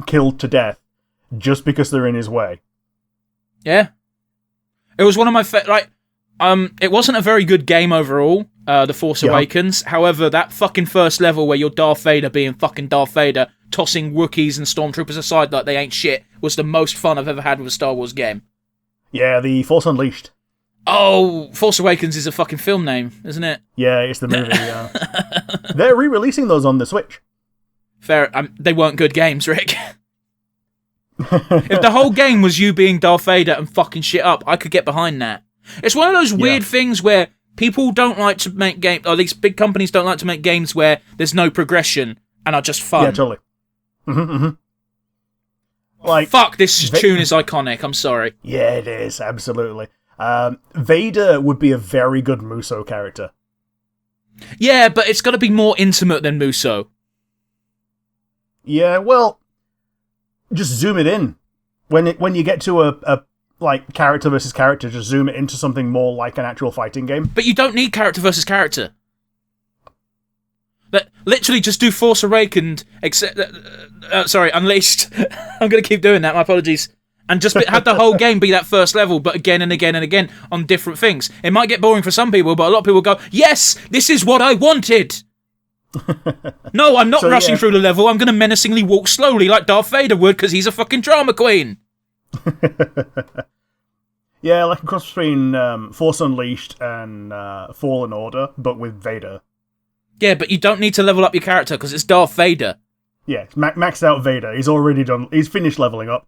killed to death just because they're in his way. Yeah. It was one of my it wasn't a very good game overall, The Force Awakens. However, that fucking first level where you're Darth Vader being fucking Darth Vader, tossing Wookiees and Stormtroopers aside like they ain't shit, was the most fun I've ever had with a Star Wars game. Yeah, the Force Unleashed. Oh, Force Awakens is a fucking film name, isn't it? Yeah, it's the movie, yeah. They're re-releasing those on the Switch. Fair, they weren't good games, Rick. If the whole game was you being Darth Vader and fucking shit up, I could get behind that. It's one of those weird things where people don't like to make games, or these big companies don't like to make games where there's no progression and are just fun. Yeah, totally. Fuck, this tune is iconic, I'm sorry. Yeah, it is, absolutely. Vader would be a very good Muso character. Yeah, but it's got to be more intimate than Muso. Yeah, well, just zoom it in. When you get to a character versus character, just zoom it into something more like an actual fighting game. But you don't need character versus character. Literally just do Force Awakens, Unleashed. I'm going to keep doing that, my apologies. And just have the whole game be that first level, but again and again and again on different things. It might get boring for some people, but a lot of people go, yes, this is what I wanted. No, I'm not rushing through the level. I'm going to menacingly walk slowly like Darth Vader would, because he's a fucking drama queen. Yeah, like a cross between Force Unleashed and Fallen Order, but with Vader. Yeah, but you don't need to level up your character, because it's Darth Vader. Yeah, maxed out Vader. He's already done. He's finished leveling up.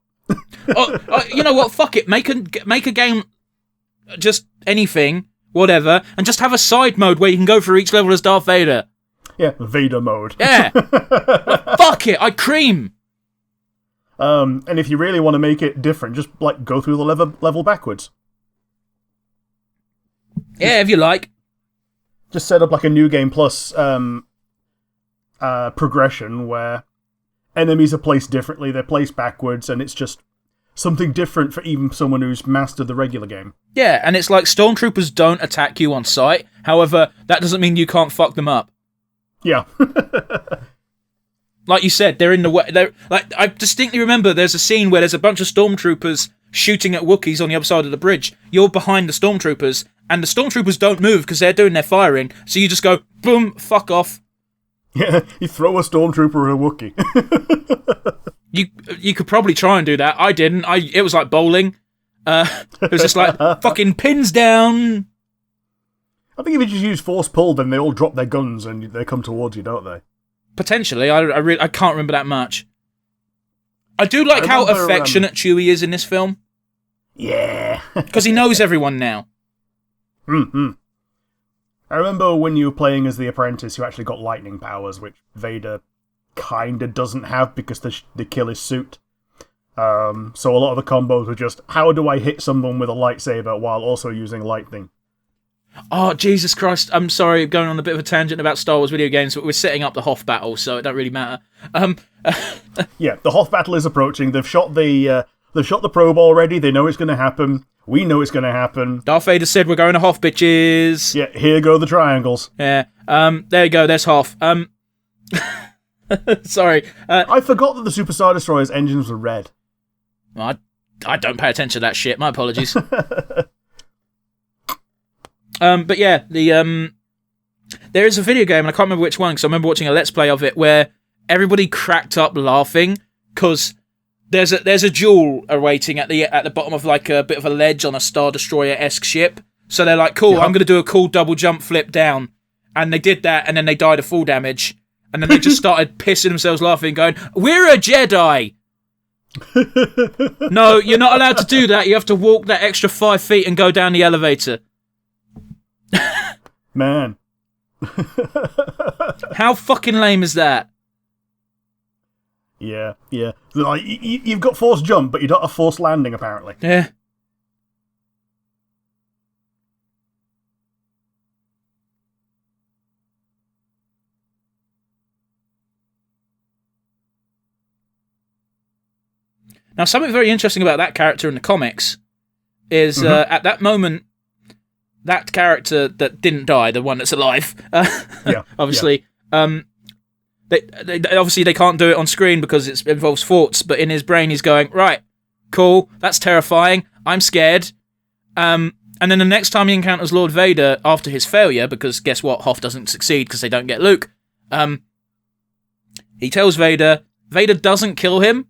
You know what? Fuck it. Make a game, just anything, whatever, and just have a side mode where you can go through each level as Darth Vader. Yeah, Vader mode. Yeah. Fuck it. I cream. And if you really want to make it different, just like go through the level backwards. Yeah, if you like. Just set up like a New Game Plus progression where enemies are placed differently, they're placed backwards, and it's just something different for even someone who's mastered the regular game. Yeah, and it's like stormtroopers don't attack you on sight. However, that doesn't mean you can't fuck them up. Yeah. Like you said, they're in the way. Like, I distinctly remember there's a scene where there's a bunch of stormtroopers shooting at Wookiees on the other side of the bridge. You're behind the stormtroopers, and the stormtroopers don't move because they're doing their firing, so you just go, boom, fuck off. Yeah, you throw a stormtrooper at a Wookiee. You could probably try and do that. I didn't. It was like bowling. It was just like, fucking pins down. I think if you just use force pull, then they all drop their guns and they come towards you, don't they? Potentially. I can't remember that much. I do like how affectionate Chewie is in this film. Yeah. Because he knows everyone now. Mm-hmm. I remember when you were playing as the apprentice, you actually got lightning powers, which Vader kinda doesn't have because they kill his suit. So a lot of the combos were just, how do I hit someone with a lightsaber while also using lightning? Oh, Jesus Christ. I'm sorry, going on a bit of a tangent about Star Wars video games, but we're setting up the Hoth battle, so it don't really matter. Yeah, the Hoth battle is approaching. They've shot the probe already. They know it's going to happen. We know it's going to happen. Darth Vader said we're going to Hoth, bitches. Yeah, here go the triangles. Yeah. There you go, there's Hoth. Sorry. I forgot that the Super Star Destroyer's engines were red. I don't pay attention to that shit. My apologies. But yeah, there is a video game, and I can't remember which one, because I remember watching a Let's Play of it, where everybody cracked up laughing, because there's a duel awaiting at the bottom of like a bit of a ledge on a Star Destroyer-esque ship. So they're like, cool, I'm going to do a cool double jump flip down. And they did that, and then they died of full damage. And then they just started pissing themselves laughing, going, we're a Jedi! No, you're not allowed to do that. You have to walk that extra 5 feet and go down the elevator. Man. How fucking lame is that? Yeah. Like, you've got forced jump, but you don't have forced landing, apparently. Yeah. Now, something very interesting about that character in the comics is, at that moment, that character that didn't die, the one that's alive, obviously, they can't do it on screen because it involves thoughts, but in his brain he's going, right, cool, that's terrifying, I'm scared. And then the next time he encounters Lord Vader after his failure, because guess what, Hoth doesn't succeed because they don't get Luke, he tells Vader doesn't kill him,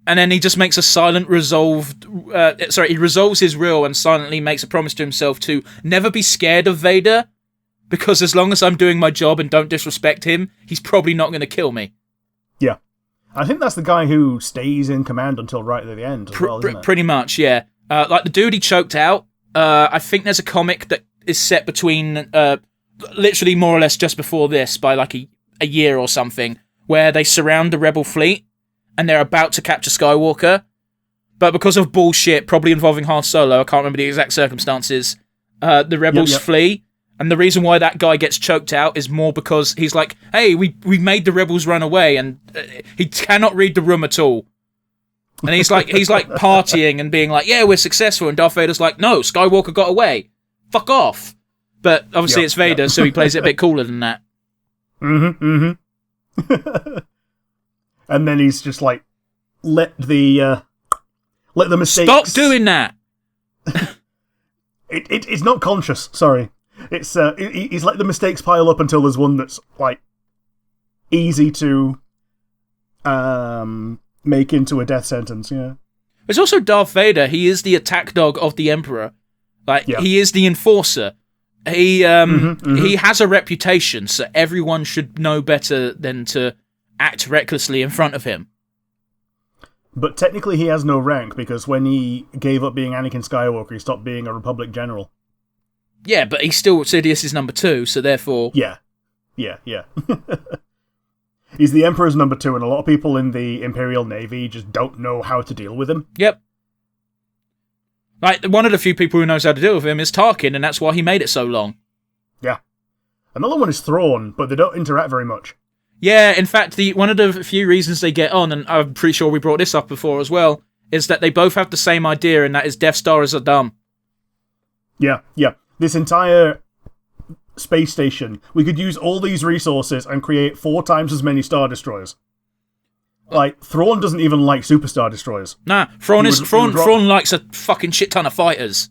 and then he just makes a silent he resolves his will and silently makes a promise to himself to never be scared of Vader, because as long as I'm doing my job and don't disrespect him, he's probably not going to kill me. Yeah. I think that's the guy who stays in command until right at the end as well, isn't it? Pretty much, yeah. Like the dude he choked out, I think there's a comic that is set between, literally more or less just before this, by like a year or something, where they surround the Rebel fleet, and they're about to capture Skywalker, but because of bullshit, probably involving Han Solo, I can't remember the exact circumstances, the Rebels flee, and the reason why that guy gets choked out is more because he's like, hey, we made the Rebels run away, and he cannot read the room at all. And he's like partying and being like, yeah, we're successful, and Darth Vader's like, no, Skywalker got away. Fuck off. But obviously it's Vader, so he plays it a bit cooler than that. And then he's just like, let the mistakes... Stop doing that! It's not conscious, sorry. It's he's let the mistakes pile up until there's one that's, like, easy to make into a death sentence, yeah. There's also Darth Vader. He is the attack dog of the Emperor. Like, he is the enforcer. He has a reputation, so everyone should know better than to act recklessly in front of him. But technically he has no rank, because when he gave up being Anakin Skywalker, he stopped being a Republic general. Yeah, but he's still Sidious's number 2, so therefore... Yeah. He's the Emperor's number 2, and a lot of people in the Imperial Navy just don't know how to deal with him. Yep. Like, one of the few people who knows how to deal with him is Tarkin, and that's why he made it so long. Yeah. Another one is Thrawn, but they don't interact very much. Yeah, in fact, one of the few reasons they get on, and I'm pretty sure we brought this up before as well, is that they both have the same idea, and that is Death Stars are dumb. Yeah. This entire space station, we could use all these resources and create 4 times as many Star Destroyers. Like, Thrawn doesn't even like Super Star Destroyers. Nah, Thrawn likes a fucking shit ton of fighters.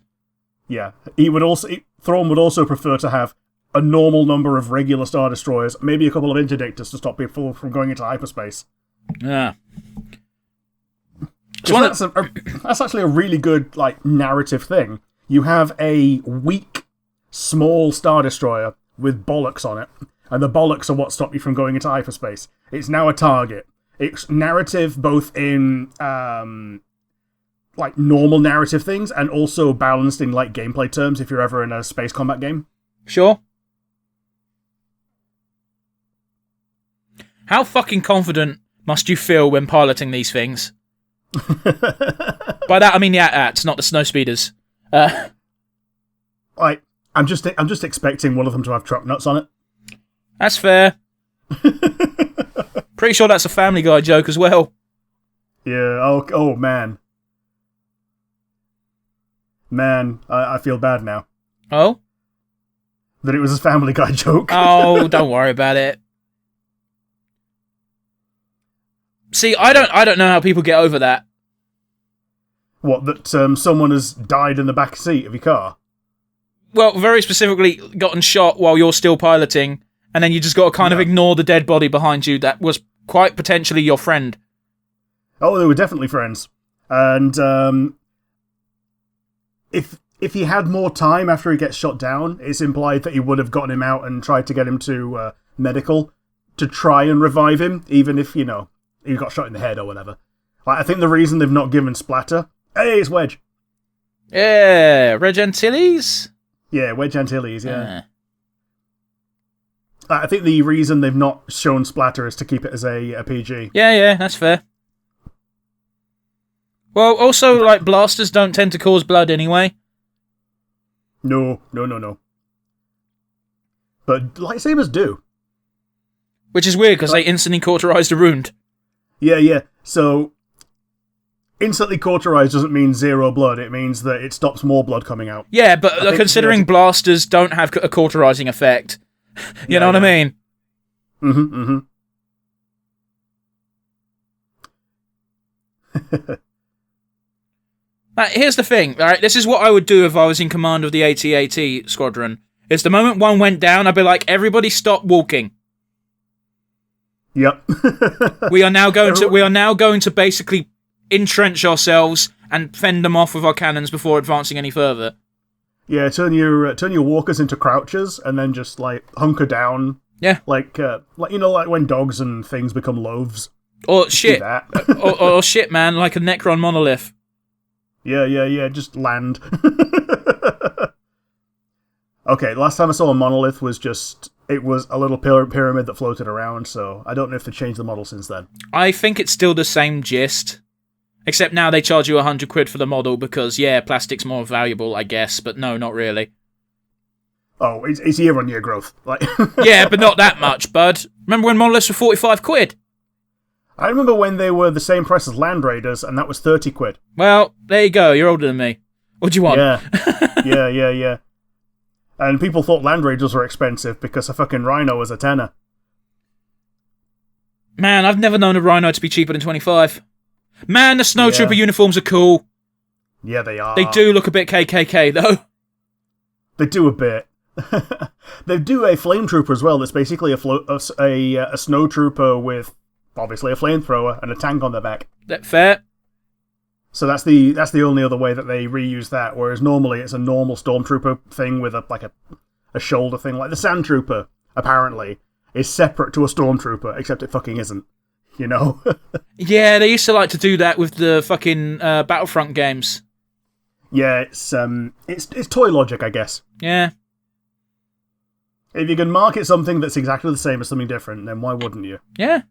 Yeah, Thrawn would also prefer to have a normal number of regular Star Destroyers, maybe a couple of interdictors to stop people from going into hyperspace. Yeah. That's actually a really good, like, narrative thing. You have a weak, small Star Destroyer with bollocks on it, and the bollocks are what stop you from going into hyperspace. It's now a target. It's narrative both in, like, normal narrative things, and also balanced in, like, gameplay terms if you're ever in a space combat game. Sure. How fucking confident must you feel when piloting these things? By that, I mean the AT-ATs, not the snowspeeders. I'm just expecting one of them to have truck nuts on it. That's fair. Pretty sure that's a Family Guy joke as well. Yeah, oh man. Man, I feel bad now. Oh? That it was a Family Guy joke. Oh, don't worry about it. See, I don't know how people get over that. What, that someone has died in the back seat of your car? Well, very specifically, gotten shot while you're still piloting, and then you just got to kind of ignore the dead body behind you that was quite potentially your friend. Oh, they were definitely friends. And if he had more time after he gets shot down, it's implied that he would have gotten him out and tried to get him to medical to try and revive him, even if, you know, he got shot in the head or whatever. Like, I think the reason they've not given Splatter... Hey, it's Wedge. Yeah, Reg Antilles? Yeah, Wedge Antilles, yeah. I think the reason they've not shown Splatter is to keep it as a PG. Yeah, that's fair. Well, also, like, blasters don't tend to cause blood anyway. No. But lightsabers do. Which is weird, because they instantly cauterized a wound. Yeah. So, instantly cauterized doesn't mean 0 blood. It means that it stops more blood coming out. Yeah, but considering blasters don't have a cauterizing effect, you know what I mean? Mm-hmm. Here's the thing, alright? This is what I would do if I was in command of the AT-AT squadron. Is the moment one went down, I'd be like, everybody stop walking. Yep. We are now going to basically entrench ourselves and fend them off with our cannons before advancing any further. Yeah, turn your walkers into crouchers and then just like hunker down. Yeah. Like you know, like when dogs and things become loaves. Or shit. Do that. or shit, man, like a Necron monolith. Yeah, just land. Okay, last time I saw a monolith it was a little pyramid that floated around, so I don't know if they changed the model since then. I think it's still the same gist. Except now they charge you £100 for the model because, yeah, plastic's more valuable, I guess, but no, not really. Oh, it's year-on-year growth. Like, yeah, but not that much, bud. Remember when monoliths were £45? I remember when they were the same price as Land Raiders, and that was £30. Well, there you go, you're older than me. What do you want? Yeah. And people thought Land Raiders were expensive because a fucking Rhino was a tenner. Man, I've never known a Rhino to be cheaper than 25. Man, the Snowtrooper uniforms are cool. Yeah, they are. They do look a bit KKK, though. They do a bit. They do a Flame Trooper as well that's basically a Snowtrooper with, obviously, a flamethrower and a tank on their back. That fair. So that's the only other way that they reuse that, whereas normally it's a normal Stormtrooper thing with a shoulder thing. Like the Sand Trooper, apparently, is separate to a Stormtrooper, except it fucking isn't. you know? Yeah, they used to like to do that with the fucking Battlefront games. Yeah, it's toy logic, I guess. Yeah. If you can market something that's exactly the same as something different, then why wouldn't you? Yeah.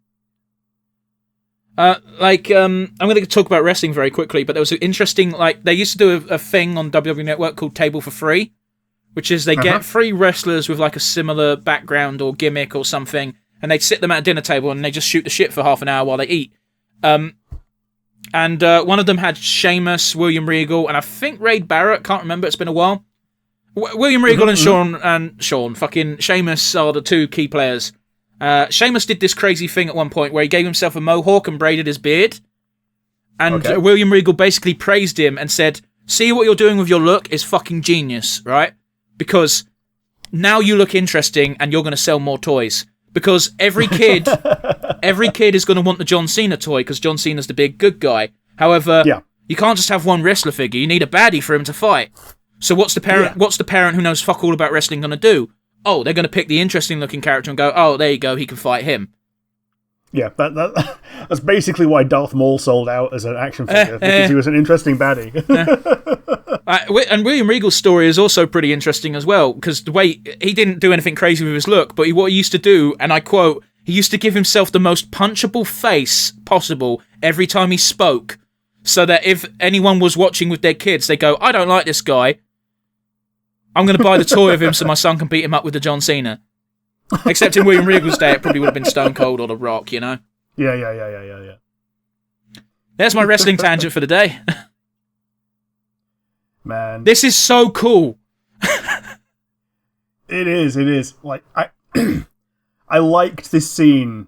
I'm going to talk about wrestling very quickly, but there was an interesting, they used to do a thing on WWE Network called Table for Free, which is they get 3 wrestlers with a similar background or gimmick or something, and they'd sit them at a dinner table and they just shoot the shit for half an hour while they eat. And one of them had Sheamus, William Regal, and I think Ray Barrett, can't remember, it's been a while. William Regal and Sheamus are the 2 key players. Sheamus did this crazy thing at one point where he gave himself a mohawk and braided his beard. And William Regal basically praised him and said, see what you're doing with your look is fucking genius, right? Because now you look interesting and you're going to sell more toys. Because every kid is going to want the John Cena toy because John Cena's the big good guy. However, you can't just have one wrestler figure. You need a baddie for him to fight. So what's the parent? What's the parent who knows fuck all about wrestling going to do? Oh, they're going to pick the interesting-looking character and go, oh, there you go, he can fight him. Yeah, that's basically why Darth Maul sold out as an action figure, because he was an interesting baddie. And William Regal's story is also pretty interesting as well, because the way he didn't do anything crazy with his look, but what he used to do, and I quote, he used to give himself the most punchable face possible every time he spoke, so that if anyone was watching with their kids, they go, I don't like this guy. I'm going to buy the toy of him so my son can beat him up with the John Cena. Except in William Regal's day, it probably would have been Stone Cold or The Rock, you know? Yeah. There's my wrestling tangent for the day. Man. This is so cool. It is. Like, I liked this scene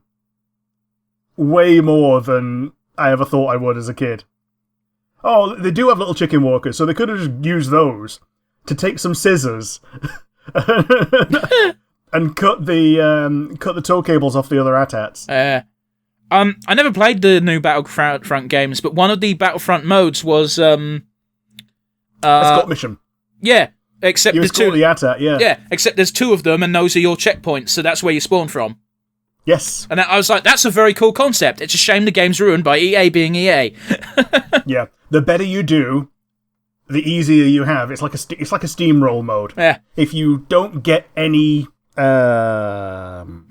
way more than I ever thought I would as a kid. Oh, they do have little chicken walkers, so they could have just used those to take some scissors and cut the tow cables off the other AT-ATs. I never played the new Battlefront games, but one of the Battlefront modes was Escort mission. Yeah, except you there's 2. The AT-AT, yeah. Yeah, except there's 2 of them, and those are your checkpoints, so that's where you spawn from. Yes. And I was like, that's a very cool concept. It's a shame the game's ruined by EA being EA. Yeah, the better you do, the easier you have. It's like a steamroll mode. Yeah. If you don't get any momentum,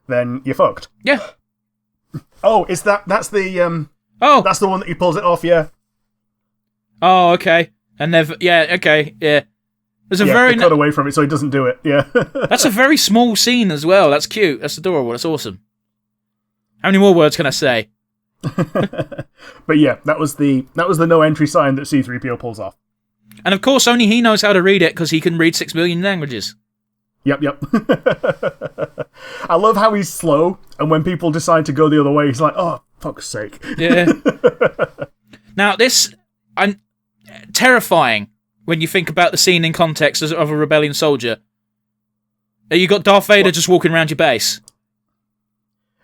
then you're fucked. Yeah. Oh, that's the that's the one that he pulls it off. Yeah. Oh, okay. And they've okay. There's a very cut away from it so he doesn't do it. Yeah. That's a very small scene as well. That's cute. That's adorable. That's awesome. How many more words can I say? But yeah, that was the no entry sign that C-3PO pulls off. And of course, only he knows how to read it because he can read 6 million languages. Yep. I love how he's slow, and when people decide to go the other way, he's like, "Oh, fuck's sake!" Yeah. Now I'm terrifying when you think about the scene in context of a rebellion soldier. You got Darth Vader just walking around your base.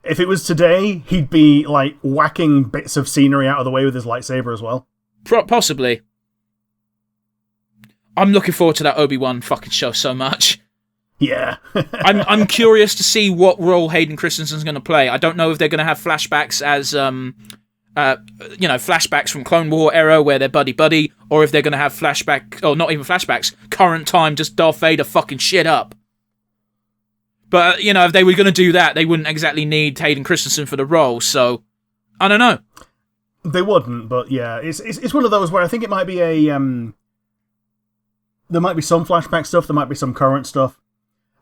If it was today, he'd be, like, whacking bits of scenery out of the way with his lightsaber as well. Possibly. I'm looking forward to that Obi-Wan fucking show so much. Yeah. I'm curious to see what role Hayden Christensen's going to play. I don't know if they're going to have flashbacks as, flashbacks from Clone War era where they're buddy-buddy, or if they're going to have not even flashbacks, current time, just Darth Vader fucking shit up. But, if they were going to do that, they wouldn't exactly need Hayden Christensen for the role, so I don't know. They wouldn't, but yeah, it's one of those where I think it might be there might be some flashback stuff, there might be some current stuff.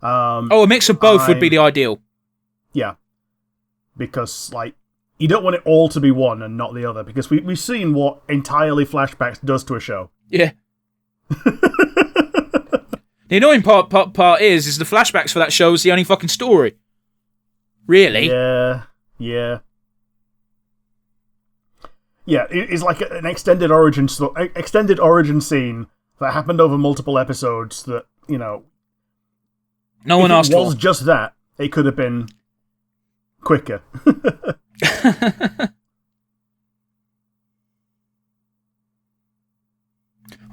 A mix of both would be the ideal. Yeah. Because, you don't want it all to be one and not the other, because we've seen what entirely flashbacks does to a show. Yeah. The annoying part is the flashbacks for that show is the only fucking story. Really? Yeah. Yeah, it's like an extended origin scene that happened over multiple episodes that, no one asked for. If it was just that, it could have been quicker.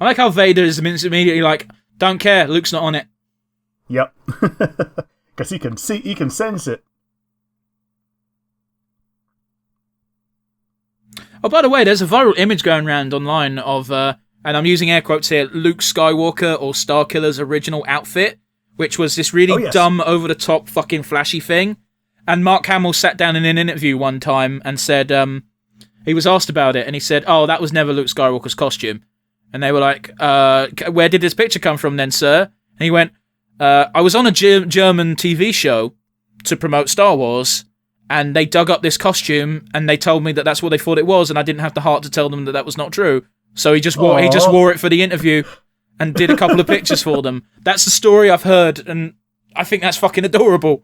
I like how Vader is immediately like, don't care, Luke's not on it. Yep. Because he can sense it. Oh, by the way, there's a viral image going around online of, and I'm using air quotes here, Luke Skywalker or Starkiller's original outfit, which was this really dumb, over-the-top, fucking flashy thing. And Mark Hamill sat down in an interview one time and said, he was asked about it, and he said, oh, that was never Luke Skywalker's costume. And they were like, where did this picture come from then, sir? And he went, I was on a German TV show to promote Star Wars, and they dug up this costume, and they told me that that's what they thought it was, and I didn't have the heart to tell them that that was not true. So he just wore it for the interview and did a couple of pictures for them. That's the story I've heard, and I think that's fucking adorable.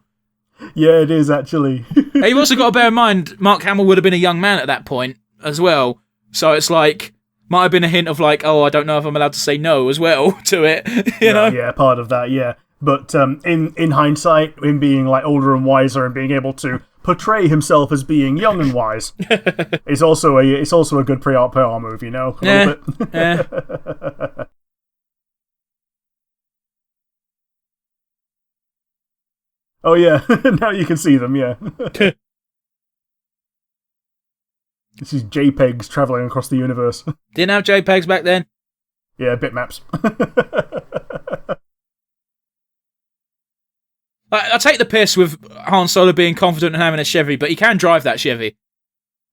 Yeah, it is, actually. You've also got to bear in mind, Mark Hamill would have been a young man at that point as well. So it's like, might have been a hint of like, oh, I don't know if I'm allowed to say no as well to it, you know? Yeah, part of that, yeah. But in hindsight, him being like older and wiser and being able to portray himself as being young and wise is also a good PR move, you know? Yeah. Oh yeah, now you can see them, yeah. This is JPEGs travelling across the universe. Didn't have JPEGs back then? Yeah, bitmaps. I take the piss with Han Solo being confident in having a Chevy, but he can drive that Chevy.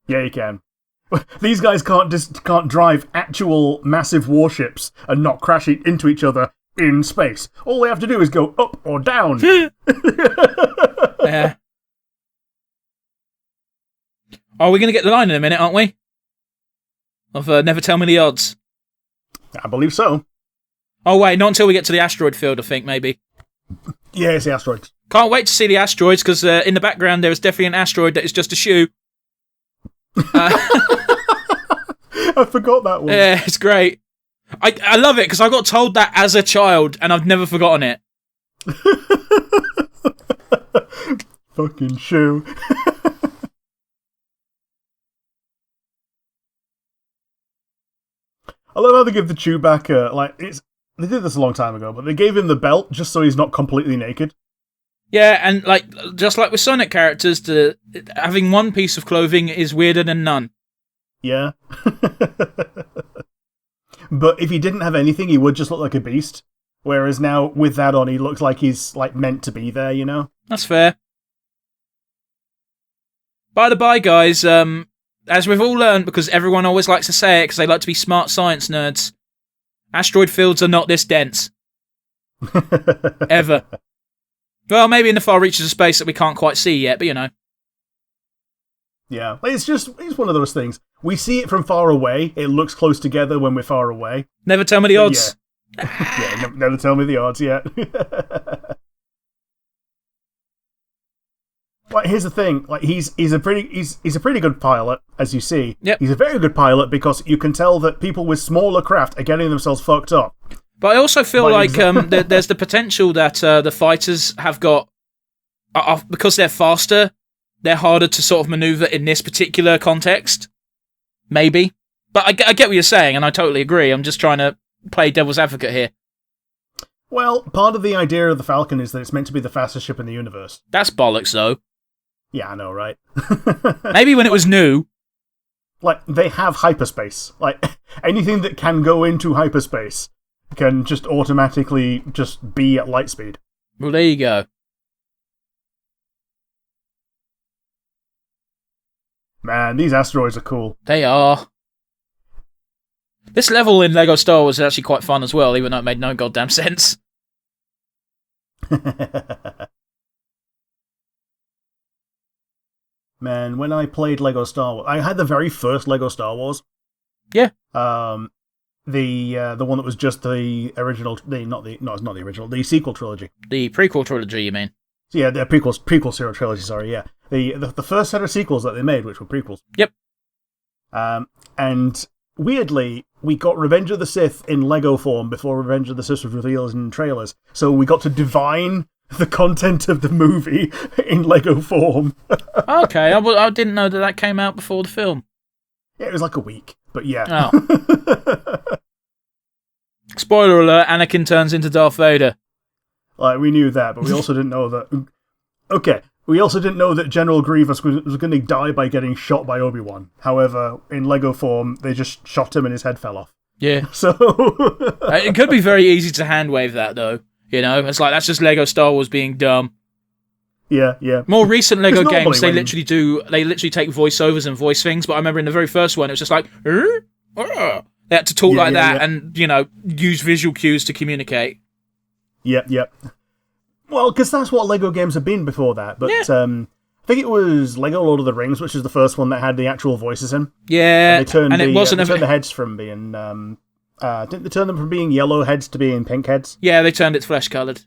Yeah, he can. These guys can't drive actual massive warships and not crash into each other in space. All they have to do is go up or down. Yeah. Oh, we're going to get the line in a minute, aren't we? Of Never Tell Me the Odds. I believe so. Oh, wait, not until we get to the asteroid field, I think, maybe. Yeah, it's the asteroids. Can't wait to see the asteroids, because in the background there is definitely an asteroid that is just a shoe. I forgot that one. Yeah, it's great. I love it, because I got told that as a child, and I've never forgotten it. Fucking shoe. I love how they give the Chewbacca, they did this a long time ago, but they gave him the belt just so he's not completely naked. Yeah, and just like with Sonic characters, having one piece of clothing is weirder than none. Yeah. But if he didn't have anything, he would just look like a beast. Whereas now, with that on, he looks like he's meant to be there, you know? That's fair. By the by, guys, as we've all learned, because everyone always likes to say it, because they like to be smart science nerds, asteroid fields are not this dense. Ever. Well, maybe in the far reaches of space that we can't quite see yet, but you know. Yeah, it's one of those things. We see it from far away. It looks close together when we're far away. Never tell me the odds. Yeah, never tell me the odds yet. Here's the thing. He's a pretty good pilot, as you see. Yep. He's a very good pilot because you can tell that people with smaller craft are getting themselves fucked up. But I also feel there's the potential that the fighters have got, because they're faster, they're harder to sort of maneuver in this particular context. Maybe. But I get what you're saying, and I totally agree. I'm just trying to play devil's advocate here. Well, part of the idea of the Falcon is that it's meant to be the fastest ship in the universe. That's bollocks, though. Yeah, I know, right? Maybe when it was new. They have hyperspace. Anything that can go into hyperspace can just automatically just be at light speed. Well, there you go. Man, these asteroids are cool. They are. This level in LEGO Star Wars is actually quite fun as well, even though it made no goddamn sense. Man, when I played LEGO Star Wars, I had the very first LEGO Star Wars. Yeah. The one that was just the original, not the original, the sequel trilogy. The prequel trilogy, you mean? Yeah, the prequel serial trilogy. Sorry, yeah, the first set of sequels that they made, which were prequels. Yep. And weirdly, we got Revenge of the Sith in Lego form before Revenge of the Sith was revealed in trailers, so we got to divine the content of the movie in Lego form. Okay, I didn't know that came out before the film. Yeah, it was like a week, but yeah. Oh. Spoiler alert, Anakin turns into Darth Vader. We knew that, but we also didn't know that... Okay, We also didn't know that General Grievous was going to die by getting shot by Obi-Wan. However, in Lego form, they just shot him and his head fell off. Yeah. So it could be very easy to handwave that, though. You know, it's like, that's just Lego Star Wars being dumb. Yeah, yeah. More recent Lego games, they literally take voiceovers and voice things, but I remember in the very first one, it was just like, they had to talk that and, you know, use visual cues to communicate. Yep. Well, because that's what Lego games have been before that, but I think it was Lego Lord of the Rings, which is the first one that had the actual voices in. Yeah, and they turned the heads from being... didn't they turn them from being yellow heads to being pink heads? Yeah, they turned it flesh-coloured.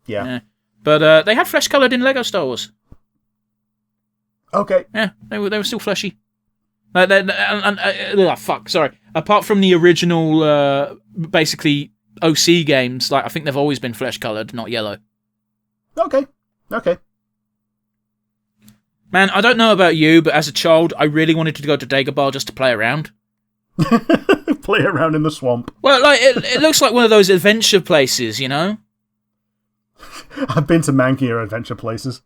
Yeah. But they had flesh-coloured in Lego Star Wars. Okay. Yeah, they were still fleshy. Sorry. Apart from the original, basically, OC games, like I think they've always been flesh-coloured, not yellow. Okay. Man, I don't know about you, but as a child, I really wanted to go to Dagobah just to play around. Play around in the swamp. Well, like it looks like one of those adventure places, you know? I've been to mankier adventure places.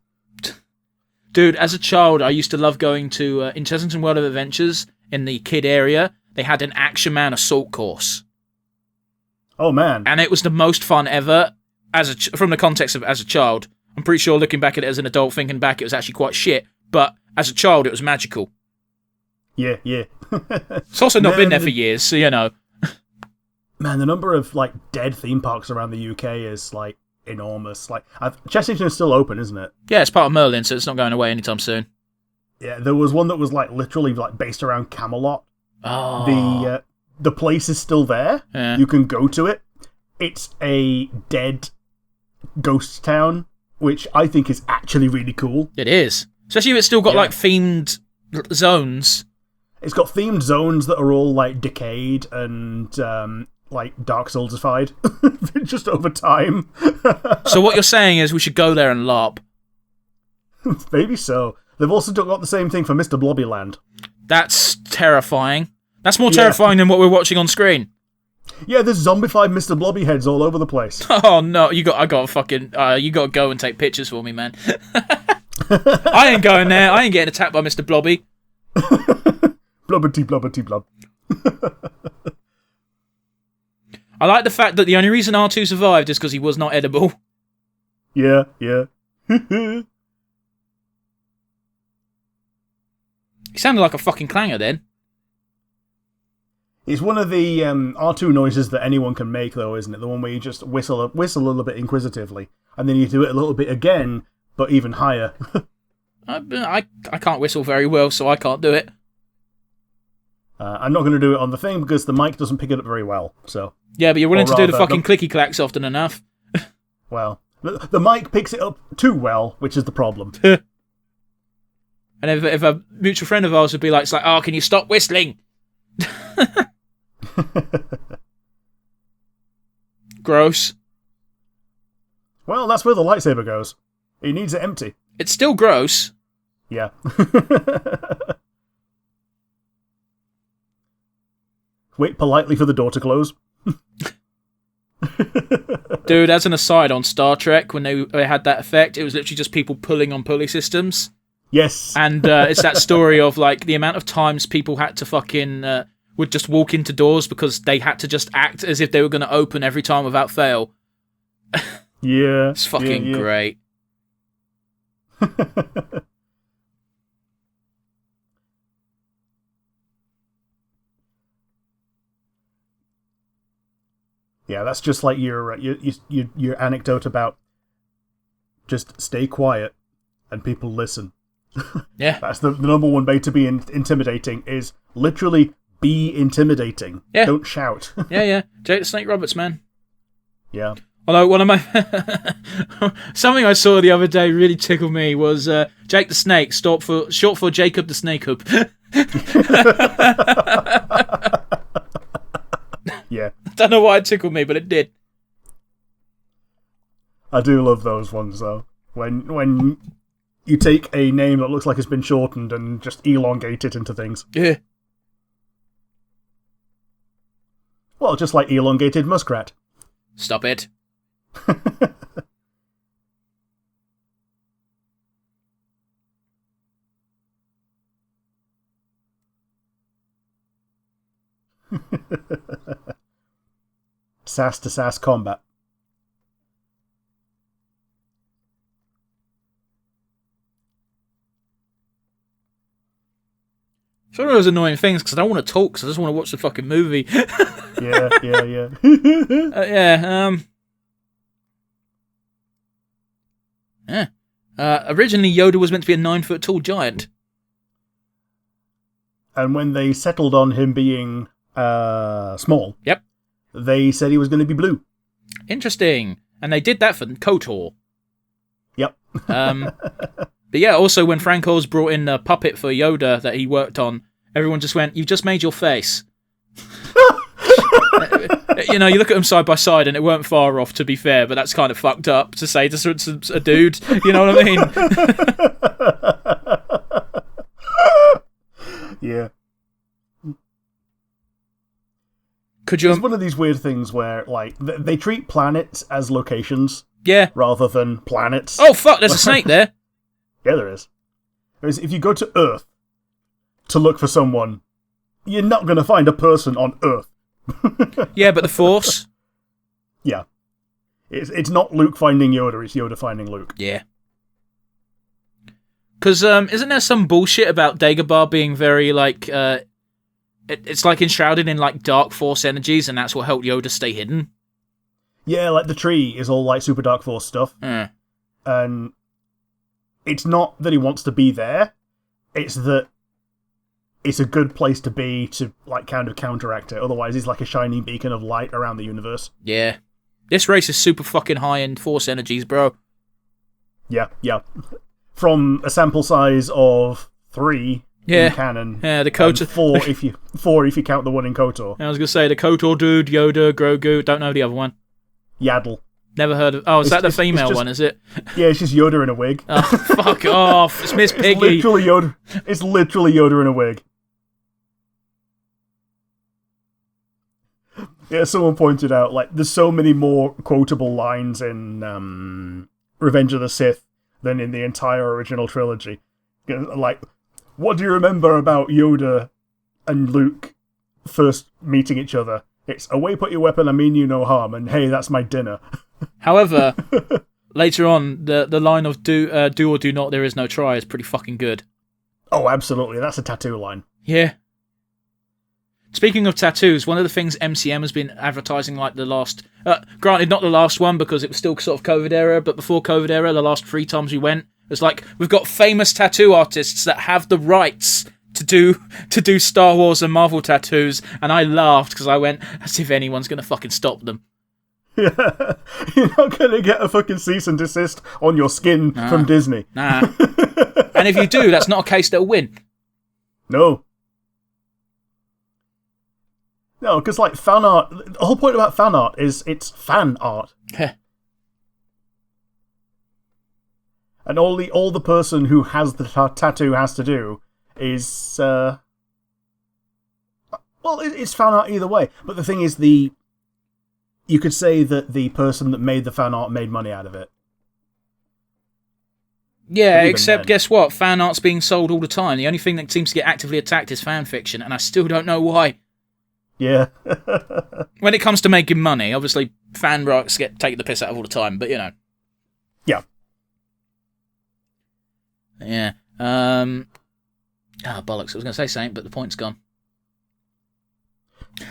Dude, as a child, I used to love going to, in Chessington World of Adventures, in the kid area, they had an Action Man assault course. Oh, man. And it was the most fun ever, from the context of as a child. I'm pretty sure looking back at it as an adult, thinking back, it was actually quite shit. But as a child, it was magical. Yeah. It's also not been there for years, so you know. Man, the number of like dead theme parks around the UK is like enormous. Like Chessington is still open, isn't it? Yeah, it's part of Merlin, so it's not going away anytime soon. Yeah, there was one that was like literally like based around Camelot. Oh. The place is still there. Yeah. You can go to it. It's a dead ghost town, which I think is actually really cool. It is. Especially if it's still got like themed zones. It's got themed zones that are all like decayed and like Dark Soulsified just over time. So what you're saying is we should go there and LARP. Maybe so. They've also got the same thing for Mr. Blobbyland. That's terrifying. That's more terrifying than what we're watching on screen. Yeah, there's zombified Mr. Blobby heads all over the place. Oh no, you got to go and take pictures for me, man. I ain't going there. I ain't getting attacked by Mr. Blobby. Blubberty, blubberty, blub. I like the fact that the only reason R2 survived is because he was not edible. Yeah. He sounded like a fucking clanger then. It's one of the R2 noises that anyone can make, though, isn't it? The one where you just whistle a little bit inquisitively, and then you do it a little bit again, but even higher. I can't whistle very well, so I can't do it. I'm not going to do it on the thing because the mic doesn't pick it up very well. So yeah, but you're willing to do the fucking clicky clacks often enough. Well, the mic picks it up too well, which is the problem. And if a mutual friend of ours would be like, it's like, oh, can you stop whistling? Gross. Well, that's where the lightsaber goes. He needs it empty. It's still gross. Yeah. Wait politely for the door to close. Dude, as an aside, on Star Trek, when they had that effect, it was literally just people pulling on pulley systems. Yes. And it's that story of, like, the amount of times people had to fucking... would just walk into doors because they had to just act as if they were going to open every time without fail. Yeah. It's fucking great. Yeah, that's just like your anecdote about just stay quiet and people listen. Yeah. That's the number one way to be intimidating is literally be intimidating. Yeah. Don't shout. Yeah. Jake the Snake Roberts, man. Yeah. Although one of my... something I saw the other day really tickled me was Jake the Snake, short for Jacob the Snake Hoop. Yeah. I don't know why it tickled me, but it did. I do love those ones, though. When you take a name that looks like it's been shortened and just elongate it into things. Yeah. Well, just like elongated muskrat. Stop it. Sass to sass combat. It's one of those annoying things because I don't want to talk because I just want to watch the fucking movie. Yeah. Yeah. Originally, Yoda was meant to be a 9-foot tall giant. And when they settled on him being small, Yep. They said he was going to be blue. Interesting. And they did that for KOTOR. Yep. But yeah, also when Frank Oz brought in a puppet for Yoda that he worked on, everyone just went, "You've just made your face." You know, you look at them side by side and it weren't far off, to be fair, but that's kind of fucked up to say to a dude. You know what I mean? Yeah. Could you? It's one of these weird things where, like, they treat planets as locations. Yeah. Rather than planets. Oh, fuck, there's a snake there. Yeah, there is. Whereas if you go to Earth to look for someone, you're not going to find a person on Earth. Yeah, but the Force? Yeah. It's not Luke finding Yoda, it's Yoda finding Luke. Yeah. Because isn't there some bullshit about Dagobah being very, like, it's like enshrouded in, like, dark Force energies, and that's what helped Yoda stay hidden? Yeah, like the tree is all, like, super dark Force stuff. And it's not that he wants to be there, it's that it's a good place to be to, like, kind of counteract it. Otherwise, he's like a shining beacon of light around the universe. Yeah. This race is super fucking high in Force energies, bro. Yeah. From a sample size of 3 in canon. Yeah, the KOTOR... 4 if you count the one in KOTOR. I was going to say, the KOTOR dude, Yoda, Grogu, don't know the other one. Yaddle. Never heard of... Oh, is that the female one, is it? Yeah, it's just Yoda in a wig. Oh, fuck off. It's Miss Piggy. It's literally Yoda in a wig. Yeah, someone pointed out, like, there's so many more quotable lines in Revenge of the Sith than in the entire original trilogy. Like, what do you remember about Yoda and Luke first meeting each other? It's, away put your weapon, I mean you no harm, and hey, that's my dinner. However, later on, the line of do or do not, there is no try is pretty fucking good. Oh, absolutely. That's a tattoo line. Yeah. Speaking of tattoos, one of the things MCM has been advertising, like the last... granted, not the last one, because it was still sort of COVID era, but before COVID era, the last 3 times we went, it's like, we've got famous tattoo artists that have the rights to do Star Wars and Marvel tattoos, and I laughed, because I went, as if anyone's going to fucking stop them. Yeah, you're not going to get a fucking cease and desist on your skin from Disney. Nah. And if you do, that's not a case that'll win. No. No, because, like, fan art... The whole point about fan art is it's fan art. And all the person who has the tattoo has to do is... well, it's fan art either way. But the thing is, you could say that the person that made the fan art made money out of it. Yeah, except guess what? Fan art's being sold all the time. The only thing that seems to get actively attacked is fan fiction, and I still don't know why. Yeah. When it comes to making money, obviously fan rights get taken the piss out of all the time, but you know. Yeah. Yeah. Bollocks, I was going to say something, but the point's gone.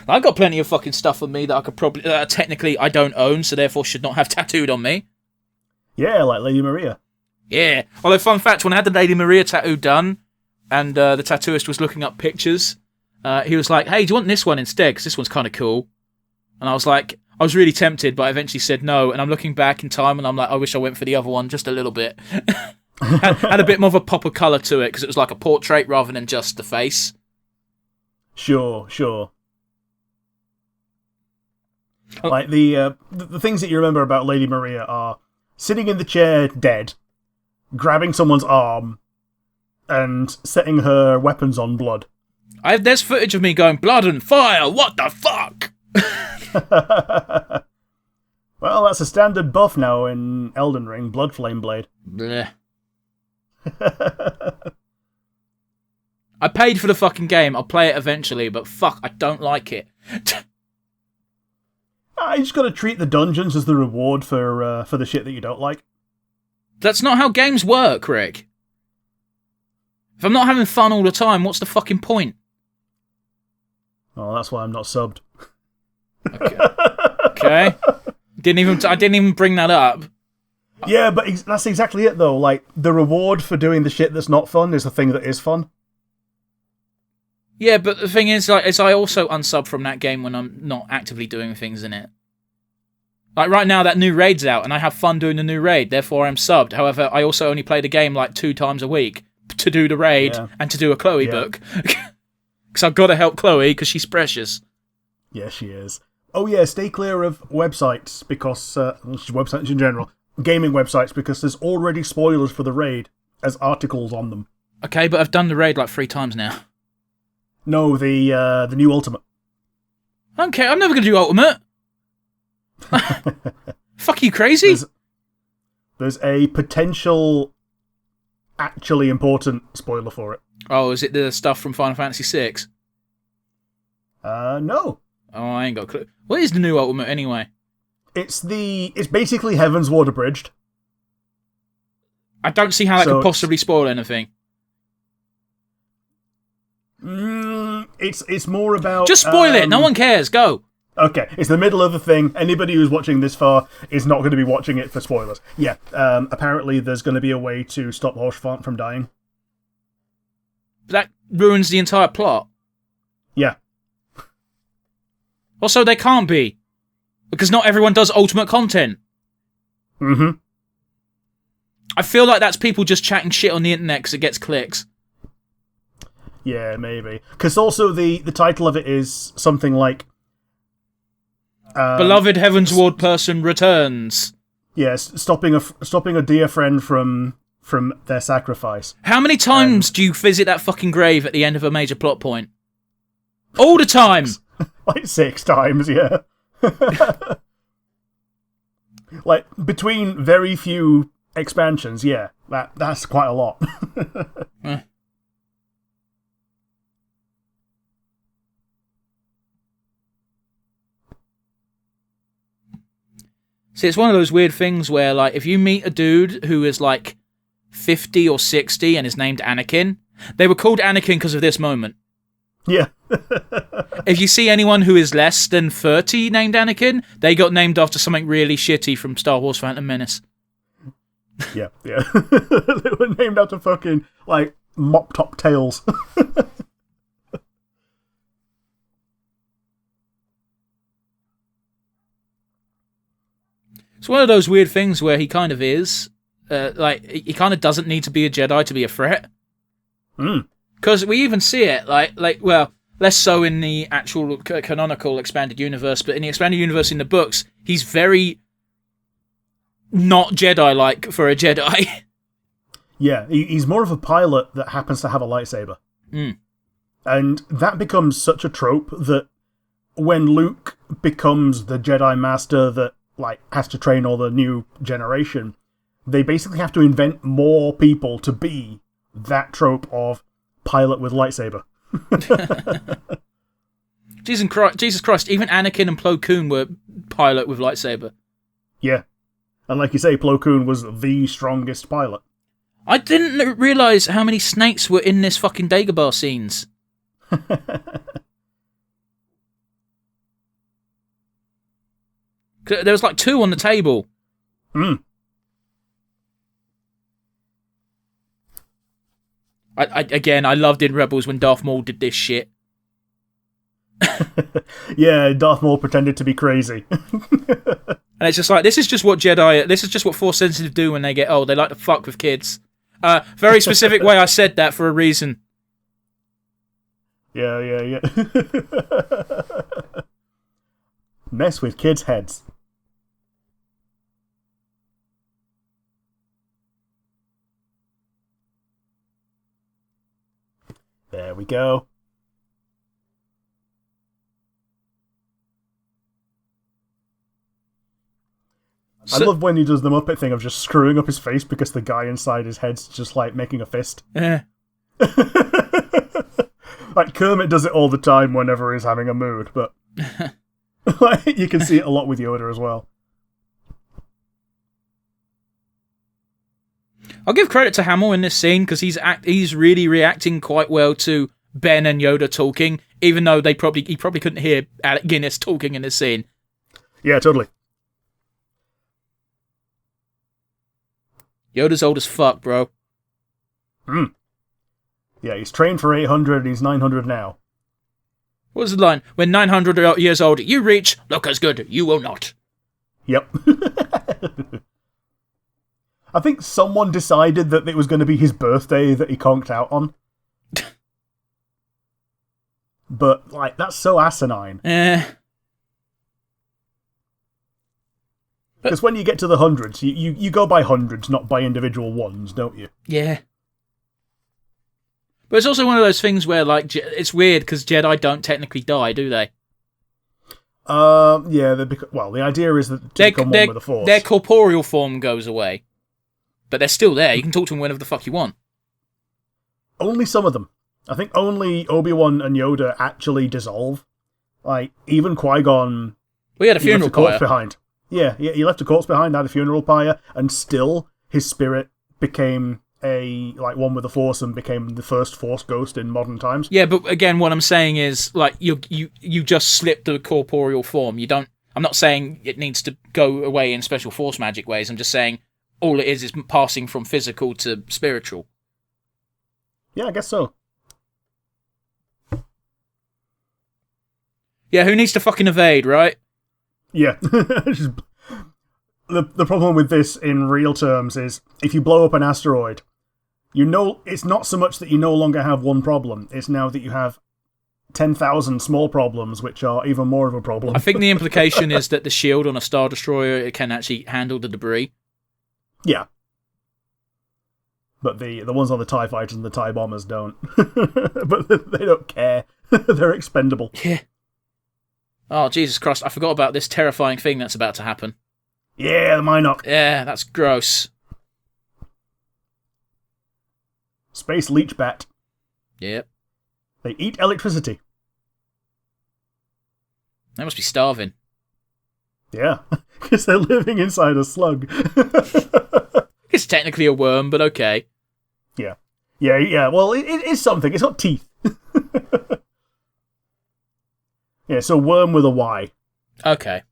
I've got plenty of fucking stuff on me that I could probably... technically, I don't own, so therefore should not have tattooed on me. Yeah, like Lady Maria. Yeah. Although, fun fact, when I had the Lady Maria tattoo done, and the tattooist was looking up pictures, he was like, hey, do you want this one instead? Because this one's kind of cool. And I was like... I was really tempted, but I eventually said no, and I'm looking back in time, and I'm like, I wish I went for the other one just a little bit. had a bit more of a pop of colour to it, because it was like a portrait rather than just the face. Sure. Like, the things that you remember about Lady Maria are sitting in the chair dead, grabbing someone's arm, and setting her weapons on blood. There's footage of me going, blood and fire, what the fuck? Well, that's a standard buff now in Elden Ring, Blood Flame Blade. Bleh. I paid for the fucking game. I'll play it eventually, but fuck, I don't like it. You just got to treat the dungeons as the reward for the shit that you don't like. That's not how games work, Rick. If I'm not having fun all the time, what's the fucking point? Oh, that's why I'm not subbed. Okay. I didn't even bring that up. Yeah, but that's exactly it, though. Like, the reward for doing the shit that's not fun is the thing that is fun. Yeah, but the thing is, I also unsub from that game when I'm not actively doing things in it. Like, right now, that new raid's out, and I have fun doing the new raid, therefore I'm subbed. However, I also only play the game, 2 times a week to do the raid and to do a Chloe book. Because I've got to help Chloe, because she's precious. Yeah, she is. Oh, yeah, stay clear of websites, because... websites in general. Gaming websites, because there's already spoilers for the raid as articles on them. Okay, but I've done the raid 3 times now. No, the new Ultimate. Okay, I'm never going to do Ultimate. Fuck you, crazy? There's a potential, actually important spoiler for it. Oh, is it the stuff from Final Fantasy VI? No. Oh, I ain't got a clue. What is the new Ultimate, anyway? It's basically Heaven's Ward abridged. I don't see how that could possibly spoil anything. It's more about... Just spoil it, no one cares, go! Okay, it's the middle of the thing. Anybody who's watching this far is not going to be watching it for spoilers. Yeah, apparently there's going to be a way to stop Horsefant from dying. That ruins the entire plot. Yeah. Also, they can't be. Because not everyone does Ultimate content. Mm-hmm. I feel like that's people just chatting shit on the internet because it gets clicks. Yeah, maybe. Because also the title of it is something like... Beloved Heaven's Ward person returns. Yes, stopping a dear friend from their sacrifice. How many times do you visit that fucking grave at the end of a major plot point? All the time! 6 times, yeah. Between very few expansions, yeah. That's quite a lot. See, it's one of those weird things where, if you meet a dude who is, 50 or 60 and is named Anakin, they were called Anakin because of this moment. Yeah. If you see anyone who is less than 30 named Anakin, they got named after something really shitty from Star Wars Phantom Menace. Yeah. They were named after fucking, mop-top tails. It's one of those weird things where he kind of is. He kind of doesn't need to be a Jedi to be a threat. Because we even see it, less so in the actual canonical expanded universe, but in the expanded universe in the books, he's very not Jedi-like for a Jedi. Yeah, he's more of a pilot that happens to have a lightsaber. And that becomes such a trope that when Luke becomes the Jedi Master that has to train all the new generation, they basically have to invent more people to be that trope of pilot with lightsaber. Jesus Christ, even Anakin and Plo Koon were pilot with lightsaber. Yeah. And like you say, Plo Koon was the strongest pilot. I didn't realise how many snakes were in this fucking Dagobah scenes. There was 2 on the table. I loved in Rebels when Darth Maul did this shit. Yeah, Darth Maul pretended to be crazy. And it's just this is just what Force sensitive do when they get old. They like to fuck with kids. Very specific way I said that for a reason. Yeah. Mess with kids' heads. There we go. I love when he does the Muppet thing of just screwing up his face because the guy inside his head's just making a fist. Yeah. Like, Kermit does it all the time whenever he's having a mood, but like, you can see it a lot with Yoda as well. I'll give credit to Hamill in this scene, because he's really reacting quite well to Ben and Yoda talking, even though he probably couldn't hear Alec Guinness talking in this scene. Yeah, totally. Yoda's old as fuck, bro. Yeah, he's trained for 800 and he's 900 now. What was the line? When 900 years old, you reach, look as good, you will not. Yep. I think someone decided that it was going to be his birthday that he conked out on. But, like, that's so asinine. Because when you get to the hundreds, you go by hundreds, not by individual ones, don't you? Yeah. But it's also one of those things where, like, it's weird because Jedi don't technically die, do they? Yeah. The idea is that to become one with the Force. Their corporeal form goes away, but they're still there. You can talk to them whenever the fuck you want. Only some of them. I think only Obi-Wan and Yoda actually dissolve. Like, even Qui-Gon... We had a funeral pyre behind. Yeah, he left a corpse behind, had a funeral pyre, and still his spirit became one with the Force and became the first Force ghost in modern times. Yeah, but again, what I'm saying is, like, you just slipped the corporeal form. I'm not saying it needs to go away in special Force magic ways. I'm just saying all it is passing from physical to spiritual. Yeah, I guess so. Yeah, who needs to fucking evade, right? Yeah. The problem with this in real terms is if you blow up an asteroid, it's not so much that you no longer have one problem, it's now that you have 10,000 small problems, which are even more of a problem. I think the implication is that the shield on a Star Destroyer, it can actually handle the debris. Yeah. But the ones on the TIE Fighters and the TIE Bombers don't. But they don't care. They're expendable. Yeah. Oh, Jesus Christ, I forgot about this terrifying thing that's about to happen. Yeah, the Minoc. Yeah, that's gross. Space leech bat. Yep. They eat electricity. They must be starving. Yeah, because they're living inside a slug. It's technically a worm, but okay. Yeah. Well, it is something. It's got teeth. Yeah, so worm with a Y. Okay.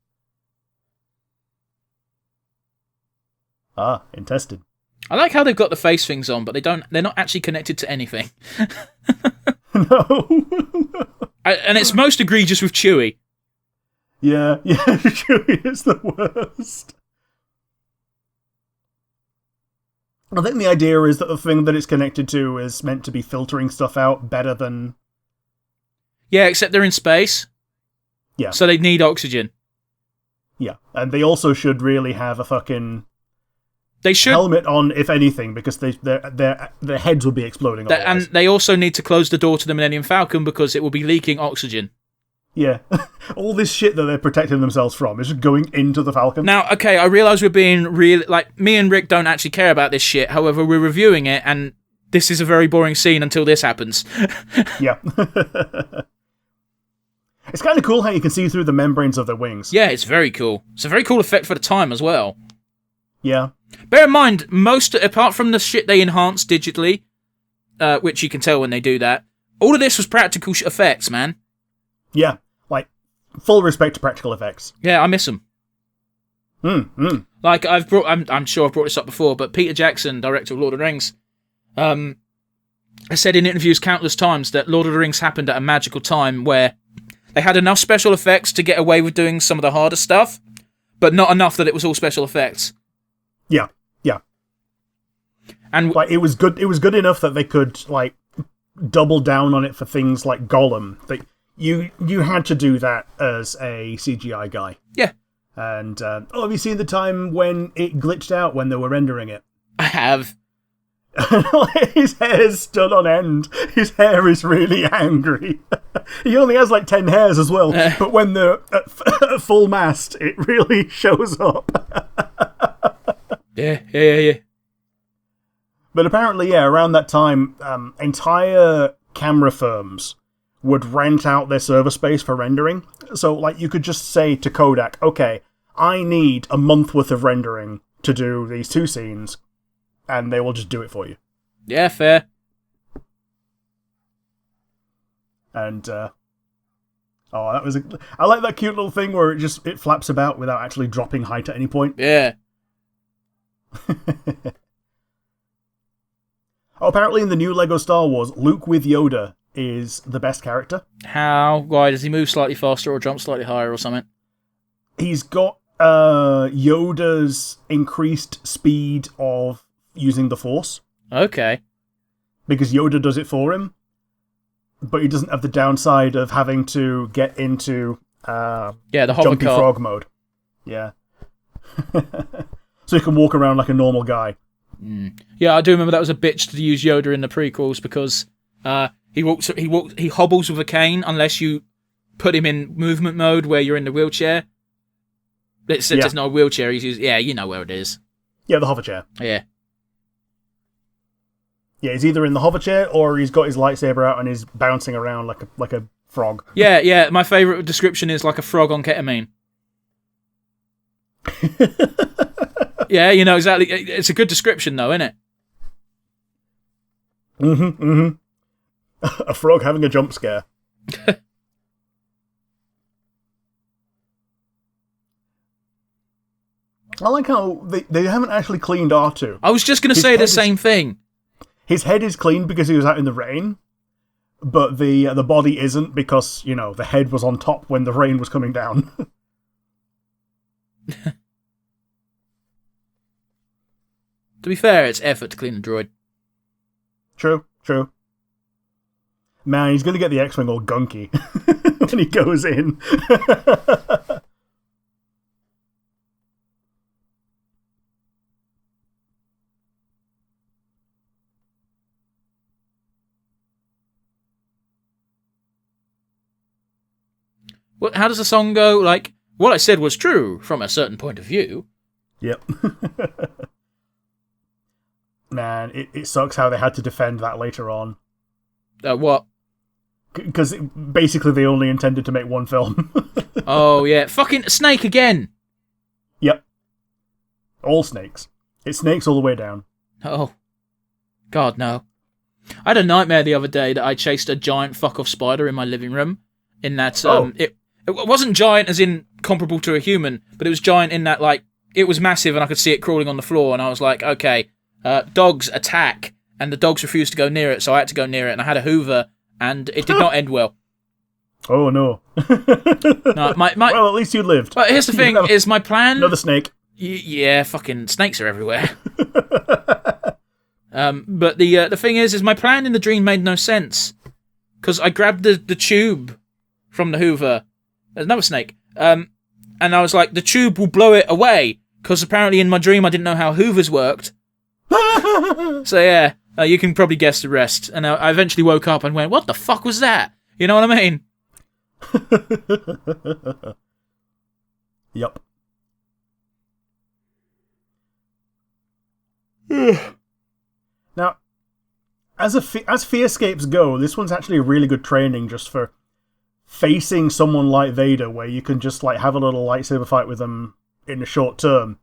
Ah, intestine. I like how they've got the face things on, but they're not actually connected to anything. No. And it's most egregious with Chewie. Yeah, Chewie is the worst. I think the idea is that the thing that it's connected to is meant to be filtering stuff out better than... Yeah, except they're in space. Yeah. So they need oxygen. Yeah, and they also should really have a fucking... They should helmet on, if anything, because their heads would be exploding. And they also need to close the door to the Millennium Falcon because it will be leaking oxygen. Yeah. All this shit that they're protecting themselves from is just going into the Falcon. Now, okay, I realise we're being real... Like, me and Rick don't actually care about this shit. However, we're reviewing it, and this is a very boring scene until this happens. Yeah. It's kind of cool how you can see through the membranes of their wings. Yeah, it's very cool. It's a very cool effect for the time as well. Yeah. Bear in mind, apart from the shit they enhanced digitally, which you can tell when they do that, all of this was practical effects, man. Yeah, like, full respect to practical effects. Yeah, I miss them. Like, I'm sure I've brought this up before, but Peter Jackson, director of Lord of the Rings, has said in interviews countless times that Lord of the Rings happened at a magical time where they had enough special effects to get away with doing some of the harder stuff, but not enough that it was all special effects. Yeah. And like, it was good enough that they could, like, double down on it for things like Gollum. You had to do that as a CGI guy. Yeah. And, have you seen the time when it glitched out when they were rendering it? I have. His hair stood on end. His hair is really angry. He only has like 10 hairs as well, but when they're at full mast, it really shows up. Yeah. But apparently, yeah, around that time, entire camera firms would rent out their server space for rendering. So, like, you could just say to Kodak, okay, I need a month worth of rendering to do these 2 scenes, and they will just do it for you. Yeah, fair. And, that was I like that cute little thing where it flaps about without actually dropping height at any point. Yeah. Apparently in the new LEGO Star Wars, Luke with Yoda is the best character. How? Why? Does he move slightly faster or jump slightly higher or something? He's got Yoda's increased speed of using the Force. Okay. Because Yoda does it for him. But he doesn't have the downside of having to get into the hover jumpy car. frog mode. Yeah. So he can walk around like a normal guy. Yeah, I do remember that was a bitch to use Yoda in the prequels because he hobbles with a cane unless you put him in movement mode where you're in the wheelchair. It's not a wheelchair. You know where it is. Yeah, the hover chair. Yeah. Yeah, he's either in the hover chair or he's got his lightsaber out and he's bouncing around like a frog. Yeah. My favourite description is like a frog on ketamine. Yeah, you know exactly. It's a good description, though, isn't it? A frog having a jump scare. I like how they haven't actually cleaned R2. I was just going to say the same thing. His head is clean because he was out in the rain, but the body isn't because, the head was on top when the rain was coming down. To be fair, it's effort to clean the droid. True. Man, he's going to get the X-Wing all gunky when he goes in. Well, how does the song go? Like, what I said was true from a certain point of view. Yep. Man, it sucks how they had to defend that later on. What? Because basically they only intended to make one film. Oh, yeah. Fucking snake again! Yep. All snakes. It's snakes all the way down. Oh. God, no. I had a nightmare the other day that I chased a giant fuck-off spider in my living room. In that, it wasn't giant as in comparable to a human, but it was giant in that, like, it was massive and I could see it crawling on the floor, and I was like, okay, dogs attack, and the dogs refused to go near it, so I had to go near it, and I had a Hoover, and it did not end well. Oh, no. No, well, at least you lived. But here's the thing, is my plan... Another snake. Yeah, fucking snakes are everywhere. But the thing is my plan in the dream made no sense. Because I grabbed the tube from the Hoover. There's another snake. And I was like, the tube will blow it away. Because apparently in my dream I didn't know how Hoovers worked. So yeah, you can probably guess the rest. And I eventually woke up and went, what the fuck was that? You know what I mean? Yup. Now, as Fearscapes go, this one's actually a really good training just for facing someone like Vader, where you can just like have a little lightsaber fight with them in the short term.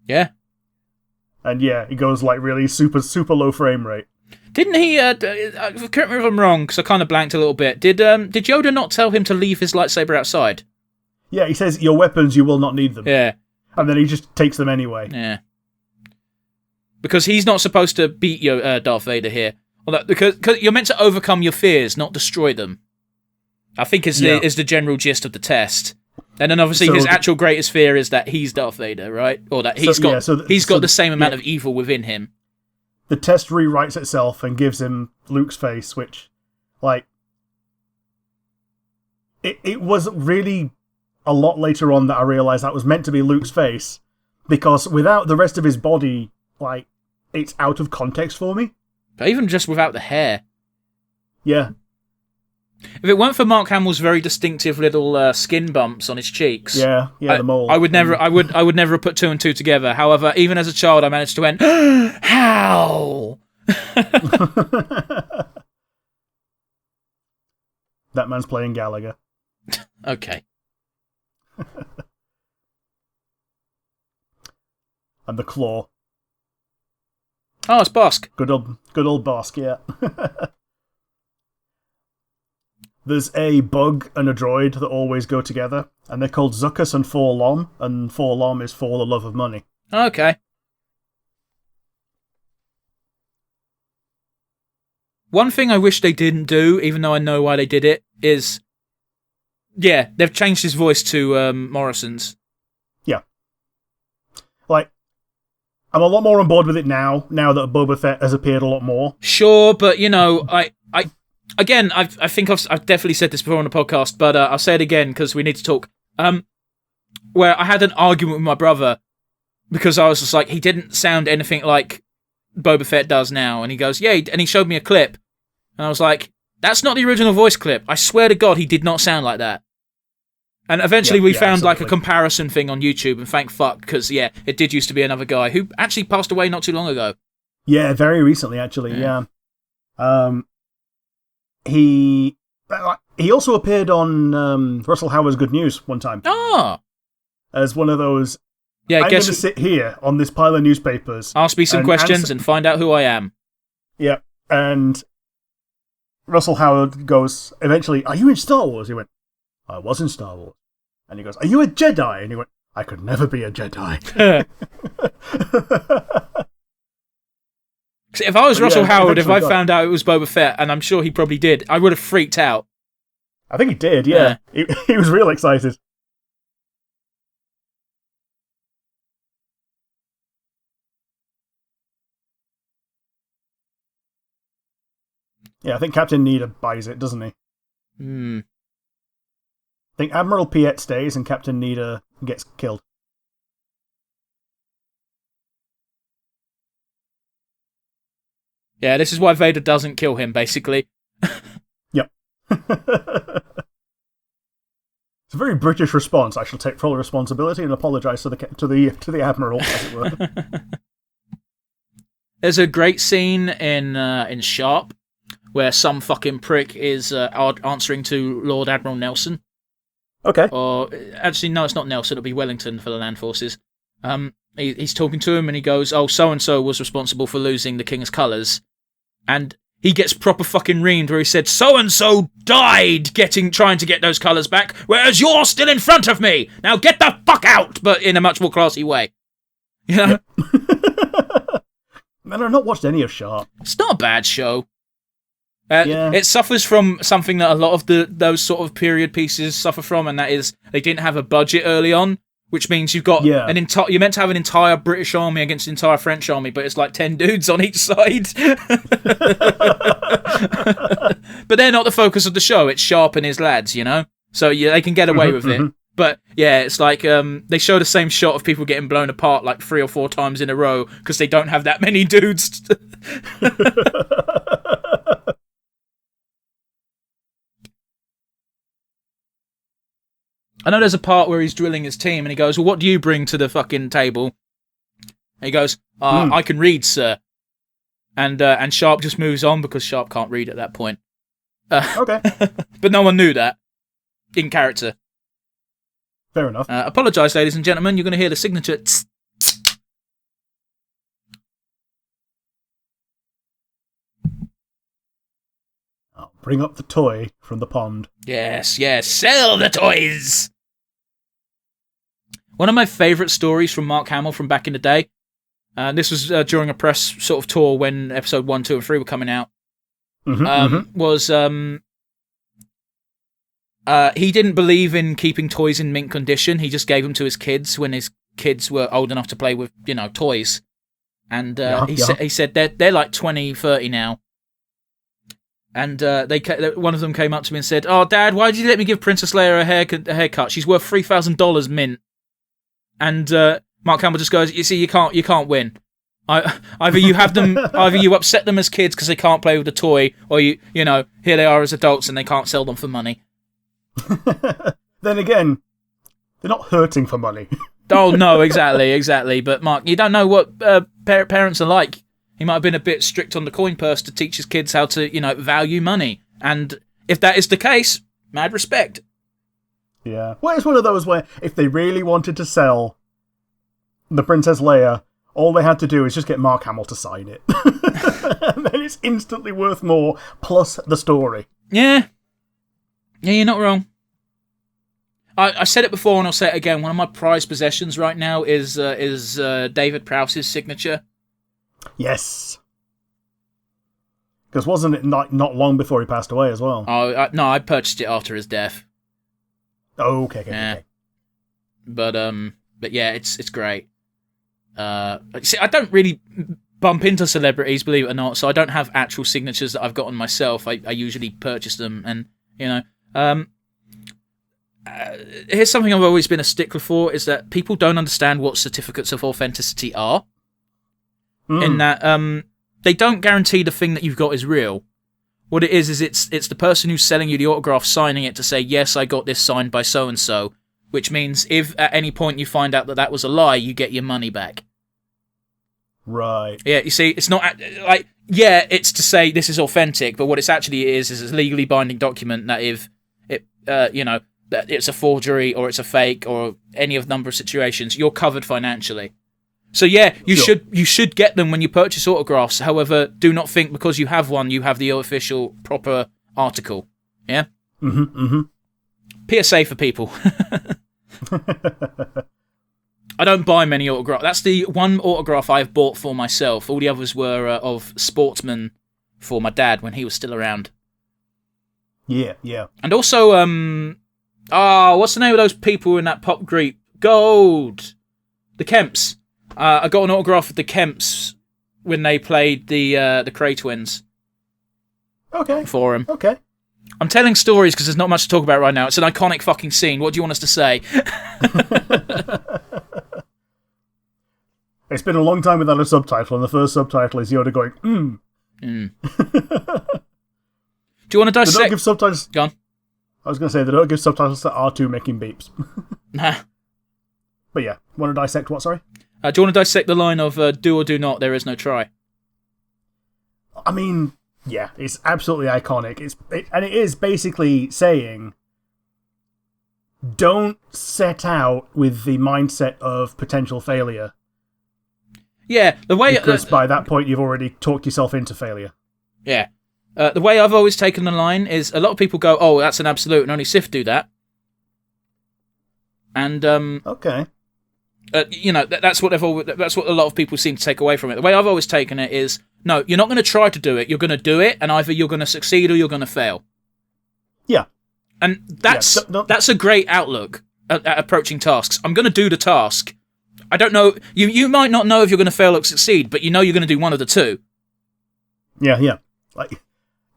Yeah. And yeah, he goes like really super low frame rate. Didn't he, correct me if I'm wrong, because I kind of blanked a little bit, did Yoda not tell him to leave his lightsaber outside? Yeah, he says, your weapons, you will not need them. Yeah. And then he just takes them anyway. Yeah. Because he's not supposed to beat Darth Vader here. Because you're meant to overcome your fears, not destroy them. I think is the general gist of the test. And then obviously his actual greatest fear is that he's Darth Vader, right? Or that he's got the same amount of evil within him. The test rewrites itself and gives him Luke's face, which, like, it was really a lot later on that I realised that was meant to be Luke's face, because without the rest of his body, like, it's out of context for me. But even just without the hair. Yeah. If it weren't for Mark Hamill's very distinctive little skin bumps on his cheeks, the mole. I would never have put two and two together. However, even as a child, I managed to went, how? That man's playing Gallagher. Okay. And the claw. Oh, it's Bosk. Good old Bosk, yeah. There's a bug and a droid that always go together, and they're called Zuckus and Forlom, and Forlom is for the love of money. Okay. One thing I wish they didn't do, even though I know why they did it, is... Yeah, they've changed his voice to Morrison's. Yeah. Like, I'm a lot more on board with it now that Boba Fett has appeared a lot more. Sure, but, you know, I think I've definitely said this before on the podcast, but I'll say it again because we need to talk. Where I had an argument with my brother because I was just like, he didn't sound anything like Boba Fett does now. And he goes, yeah, and he showed me a clip. And I was like, that's not the original voice clip. I swear to God, he did not sound like that. And eventually we found absolutely. Like a comparison thing on YouTube, and thank fuck, because, yeah, it did used to be another guy who actually passed away not too long ago. Yeah, very recently, actually, yeah. He also appeared on Russell Howard's Good News one time. Oh! As one of those... Yeah, I'm going to sit here on this pile of newspapers. Ask me some questions and find out who I am. Yeah, and Russell Howard goes, eventually, are you in Star Wars? He went, I was in Star Wars. And he goes, are you a Jedi? And he went, I could never be a Jedi. If I was Russell Howard, if I found out it was Boba Fett, and I'm sure he probably did, I would have freaked out. I think he did, yeah. He was real excited. Yeah, I think Captain Needa buys it, doesn't he? I think Admiral Piet stays and Captain Needa gets killed. Yeah, this is why Vader doesn't kill him, basically. Yep. It's a very British response. I shall take full responsibility and apologise to the Admiral, as it were. There's a great scene in Sharp where some fucking prick is answering to Lord Admiral Nelson. Okay. Or, actually, no, it's not Nelson, it'll be Wellington for the land forces. He's talking to him and he goes, oh, so-and-so was responsible for losing the King's colours. And he gets proper fucking reamed where he said, so-and-so died trying to get those colours back, whereas you're still in front of me! Now get the fuck out! But in a much more classy way. You know? Man, I've not watched any of Sharp. It's not a bad show. It suffers from something that a lot of those sort of period pieces suffer from, and that is they didn't have a budget early on, which means you've got you're meant to have an entire British army against an entire French army, but it's like 10 dudes on each side. But they're not the focus of the show. It's Sharp and his lads, you know? So yeah, they can get away with it. But yeah, it's like they show the same shot of people getting blown apart like 3 or 4 times in a row because they don't have that many dudes. I know there's a part where he's drilling his team and he goes, well, what do you bring to the fucking table? And he goes, I can read, sir. And Sharp just moves on because Sharp can't read at that point. Okay. But no one knew that. In character. Fair enough. Apologise, ladies and gentlemen. You're going to hear the signature. I'll bring up the toy from the pond. Yes, sell the toys! One of my favourite stories from Mark Hamill from back in the day, this was during a press sort of tour when episode 1, 2 and 3 were coming out, was he didn't believe in keeping toys in mint condition. He just gave them to his kids when his kids were old enough to play with, toys. And he said they're like 20, 30 now. And one of them came up to me and said, oh, Dad, why did you let me give Princess Leia a haircut? She's worth $3,000 mint. And Mark Hamill just goes, you see, you can't win. Either you upset them as kids because they can't play with the toy, or here they are as adults and they can't sell them for money. Then again, they're not hurting for money. Oh, no, exactly. But, Mark, you don't know what parents are like. He might have been a bit strict on the coin purse to teach his kids how to, value money. And if that is the case, mad respect. Yeah. Well, it's one of those where if they really wanted to sell the Princess Leia, all they had to do is just get Mark Hamill to sign it. And then it's instantly worth more, plus the story. Yeah. Yeah, you're not wrong. I said it before and I'll say it again. One of my prized possessions right now is David Prowse's signature. Yes. Because wasn't it not long before he passed away as well? Oh, no, I purchased it after his death. Oh, okay. But yeah, it's great. See, I don't really bump into celebrities, believe it or not, so I don't have actual signatures that I've gotten myself. I usually purchase them, and here's something I've always been a stickler for, is that people don't understand what certificates of authenticity are. In that they don't guarantee the thing that you've got is real. What it is it's the person who's selling you the autograph signing it to say, yes, I got this signed by so-and-so, which means if at any point you find out that was a lie, you get your money back. Right. Yeah, you see, it's not it's to say this is authentic, but what it's actually is a legally binding document that if it, that it's a forgery or it's a fake or any of number of situations, you're covered financially. So yeah, you should get them when you purchase autographs. However, do not think because you have one, you have the official proper article. Yeah? PSA for people. I don't buy many autographs. That's the one autograph I've bought for myself. All the others were of sportsmen for my dad when he was still around. Yeah. And also, what's the name of those people in that pop group? Gold! The Kemps. I got an autograph of the Kemps when they played the Cray Twins. Okay. For him. Okay. I'm telling stories because there's not much to talk about right now. It's an iconic fucking scene. What do you want us to say? It's been a long time without a subtitle, and the first subtitle is Yoda going, Do you want to dissect? They don't give subtitles. Go on. I was going to say, they don't give subtitles to R2 making beeps. Nah. But yeah, want to dissect what, sorry? Do you want to dissect the line of do or do not, there is no try? I mean, yeah, it's absolutely iconic. And it is basically saying, don't set out with the mindset of potential failure. Yeah, the way... Because by that point, you've already talked yourself into failure. Yeah. The way I've always taken the line is a lot of people go, oh, that's an absolute and only Sith do that. And, okay. That's what a lot of people seem to take away from it. The way I've always taken it is, no, you're not going to try to do it. You're going to do it, and either you're going to succeed or you're going to fail. Yeah. And that's a great outlook at approaching tasks. I'm going to do the task. I don't know. You might not know if you're going to fail or succeed, but you know you're going to do one of the two. Yeah. Like,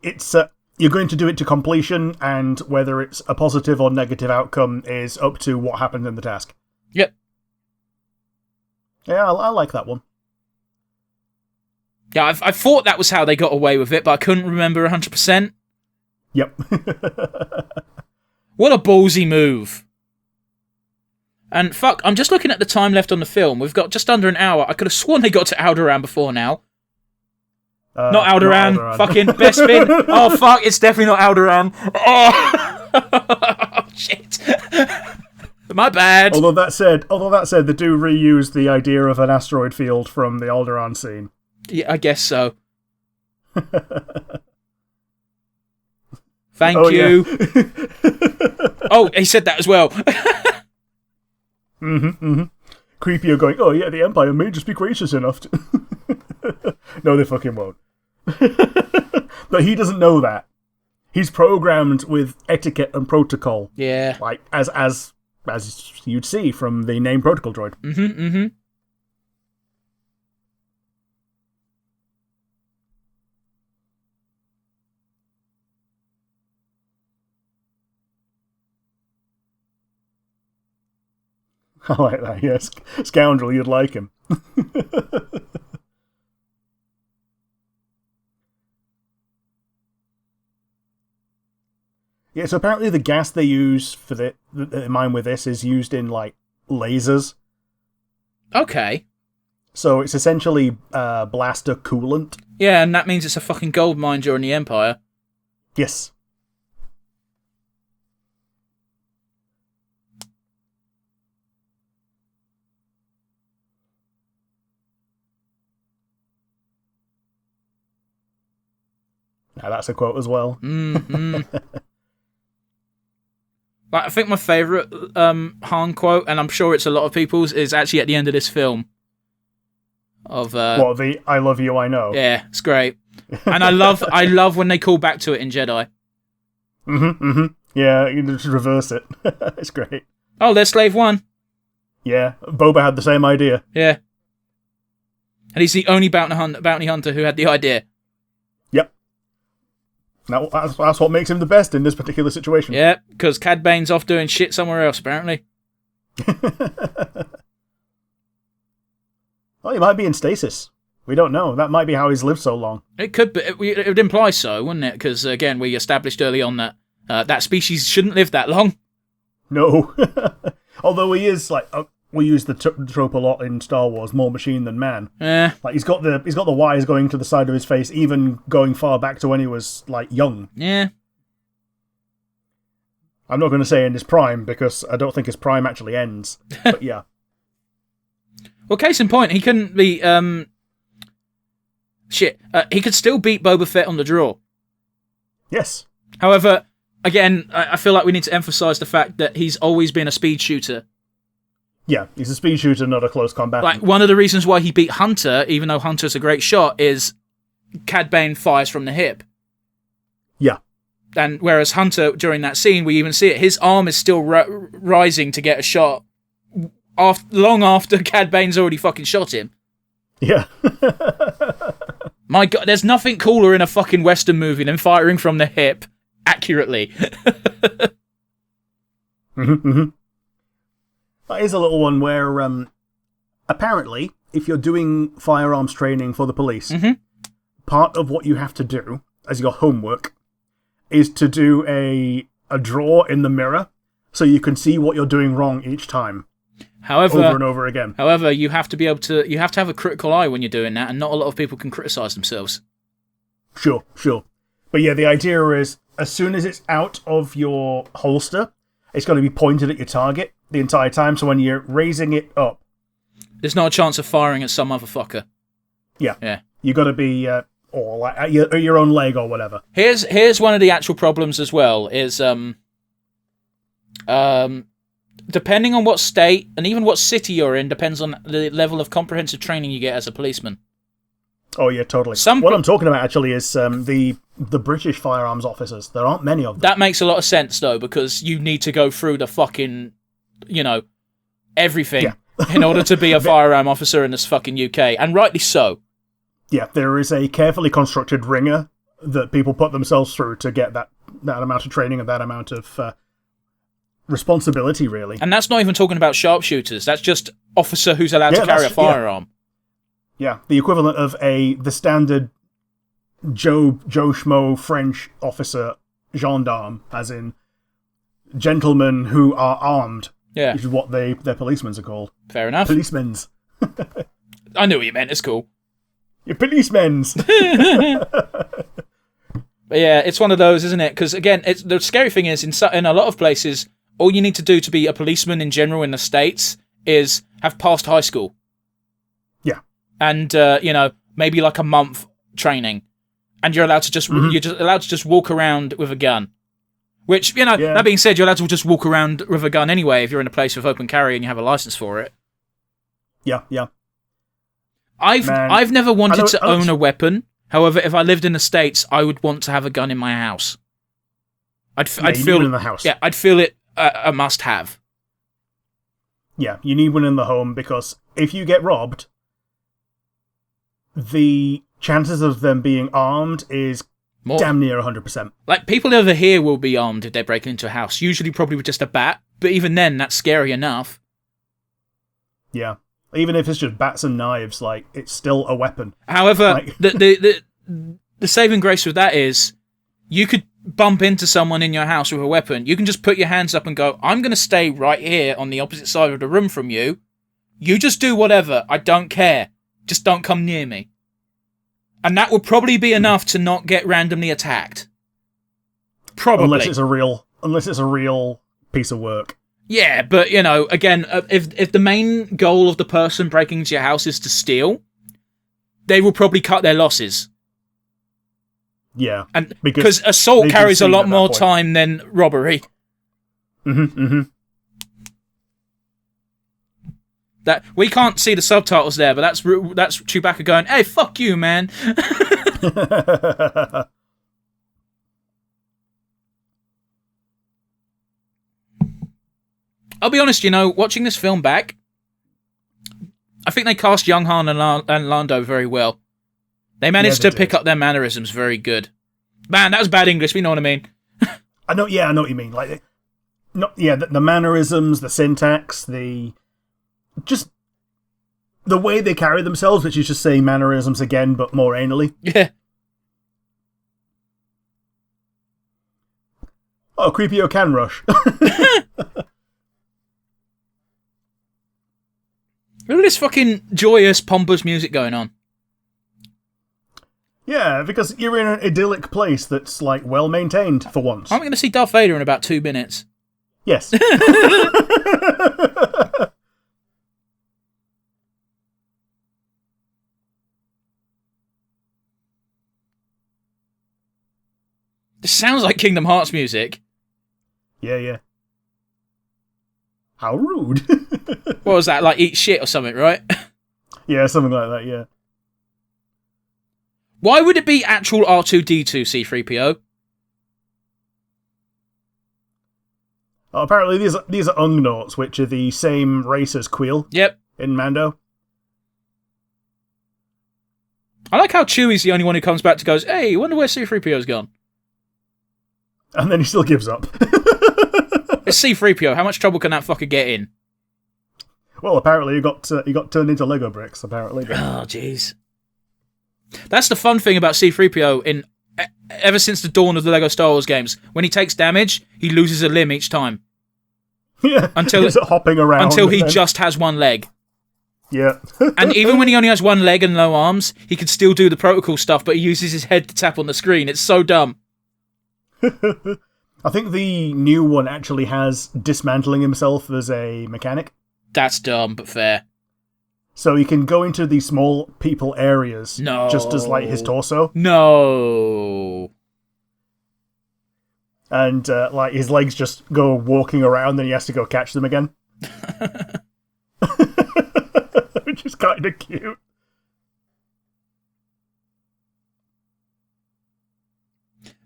it's you're going to do it to completion, and whether it's a positive or negative outcome is up to what happened in the task. Yep. Yeah, I like that one. Yeah, I thought that was how they got away with it, but I couldn't remember 100%. Yep. What a ballsy move. And fuck, I'm just looking at the time left on the film. We've got just under an hour. I could have sworn they got to Alderaan before now. Not Alderaan. Fucking Bespin. Oh, fuck, it's definitely not Alderaan. Oh, shit. My bad. Although that said, they do reuse the idea of an asteroid field from the Alderaan scene. Yeah, I guess so. Thank you. Yeah. Oh, he said that as well. Creepy going, oh yeah, the Empire may just be gracious enough to... No, they fucking won't. But he doesn't know that. He's programmed with etiquette and protocol. Yeah. Like, as you'd see from the name protocol droid. I like that, yes. Scoundrel, you'd like him. Yeah, so apparently the gas they use for the mine with this is used in, like, lasers. Okay. So it's essentially blaster coolant. Yeah, and that means it's a fucking gold mine during the Empire. Yes. Now that's a quote as well. Mm-hmm. Like, I think my favourite Han quote, and I'm sure it's a lot of people's, is actually at the end of this film. What, the "I love you, I know"? Yeah, it's great, and I love when they call back to it in Jedi. Yeah, you just reverse it. It's great. Oh, there's Slave One. Yeah, Boba had the same idea. Yeah, and he's the only bounty hunter who had the idea. Yep. Now that's what makes him the best in this particular situation. Yeah, because Cad Bane's off doing shit somewhere else, apparently. Well, he might be in stasis. We don't know. That might be how he's lived so long. It could be. It would imply so, wouldn't it? Because, again, we established early on that that species shouldn't live that long. No. Although he is, like, we use the trope a lot in Star Wars, more machine than man. Yeah. Like, he's got the wires going to the side of his face, even going far back to when he was, like, young. Yeah. I'm not going to say in his prime, because I don't think his prime actually ends. But, yeah. Well, case in point, he couldn't be... he could still beat Boba Fett on the draw. Yes. However, again, I feel like we need to emphasise the fact that he's always been a speed shooter. Yeah, he's a speed shooter, not a close combatant. Like, one of the reasons why he beat Hunter, even though Hunter's a great shot, is Cad Bane fires from the hip. Yeah. And whereas Hunter, during that scene, we even see it, his arm is still rising to get a shot long after Cad Bane's already fucking shot him. Yeah. My God, there's nothing cooler in a fucking Western movie than firing from the hip accurately. That is a little one where, apparently, if you're doing firearms training for the police, part of what you have to do as your homework is to do a draw in the mirror so you can see what you're doing wrong each time. However, over and over again. However, you have to have a critical eye when you're doing that, and not a lot of people can criticise themselves. Sure. But yeah, the idea is, as soon as it's out of your holster, it's going to be pointed at your target the entire time, so when you're raising it up... There's not a chance of firing at some motherfucker. Yeah. You got to be... or like at your own leg or whatever. Here's one of the actual problems as well, is... depending on what state and even what city you're in, depends on the level of comprehensive training you get as a policeman. Oh yeah, totally. What I'm talking about actually is the British firearms officers. There aren't many of them. That makes a lot of sense though, because you need to go through the fucking, everything in order to be a firearm officer in this fucking UK, and rightly so. Yeah, there is a carefully constructed ringer that people put themselves through to get that amount of training and that amount of responsibility, really. And that's not even talking about sharpshooters. That's just officer who's allowed to carry a firearm. Yeah, the equivalent of the standard Joe Schmo French officer gendarme, as in gentlemen who are armed. Yeah. Which is what their policemen are called. Fair enough. Policemen's. I knew what you meant, it's cool. Your policemen's. But yeah, it's one of those, isn't it? Because again, the scary thing is, in a lot of places, all you need to do to be a policeman in general in the States is have passed high school. Yeah. And, maybe like a month training. And you're allowed to just walk around with a gun. Which, that being said, you're allowed to just walk around with a gun anyway if you're in a place with open carry and you have a license for it. Yeah. I've never wanted to own a weapon. However, if I lived in the States, I would want to have a gun in my house. I'd feel one in the house. Yeah, I'd feel it a must-have. Yeah, you need one in the home because if you get robbed, the chances of them being armed is damn near 100%. Like, people over here will be armed if they're breaking into a house, usually probably with just a bat, but even then, that's scary enough. Yeah. Even if it's just bats and knives, like, it's still a weapon. However, the saving grace with that is you could bump into someone in your house with a weapon, you can just put your hands up and go, I'm going to stay right here on the opposite side of the room from you. You just do whatever. I don't care. Just don't come near me. And that would probably be enough to not get randomly attacked. Probably. Unless it's a real piece of work. Yeah, but, you know, again, if the main goal of the person breaking into your house is to steal, they will probably cut their losses. Yeah. And because assault carries a lot more time than robbery. That we can't see the subtitles there, but that's Chewbacca going, "Hey, fuck you, man." I'll be honest, you know, watching this film back, I think they cast young Han and Lando very well. They managed to pick up their mannerisms very good. Man, that was bad English, but you know what I mean. I know what you mean. Like, the mannerisms, the syntax, just the way they carry themselves, which is just saying mannerisms again, but more anally. Yeah. Oh, Creepio can rush. Look at this fucking joyous, pompous music going on. Yeah, because you're in an idyllic place that's, like, well-maintained for once. I'm going to see Darth Vader in about 2 minutes. Yes. This sounds like Kingdom Hearts music. Yeah. How rude. What was that, like eat shit or something, right? Yeah, something like that, yeah. Why would it be actual R2-D2 C-3PO? Oh, apparently these are Ugnaughts, which are the same race as Queel. Yep. In Mando. I like how Chewie's the only one who comes back to goes, "Hey, I wonder where C-3PO's gone." And then he still gives up. It's C-3PO. How much trouble can that fucker get in? Well, apparently he got turned into Lego bricks, apparently. Oh, jeez. That's the fun thing about C-3PO ever since the dawn of the Lego Star Wars games. When he takes damage, he loses a limb each time. Yeah, he's hopping around. Until he just has one leg. Yeah. And even when he only has one leg and no arms, he can still do the protocol stuff, but he uses his head to tap on the screen. It's so dumb. I think the new one actually has dismantling himself as a mechanic. That's dumb, but fair. So he can go into these small people areas just as, like, his torso. No. And, like, his legs just go walking around, then he has to go catch them again. Which is kind of cute.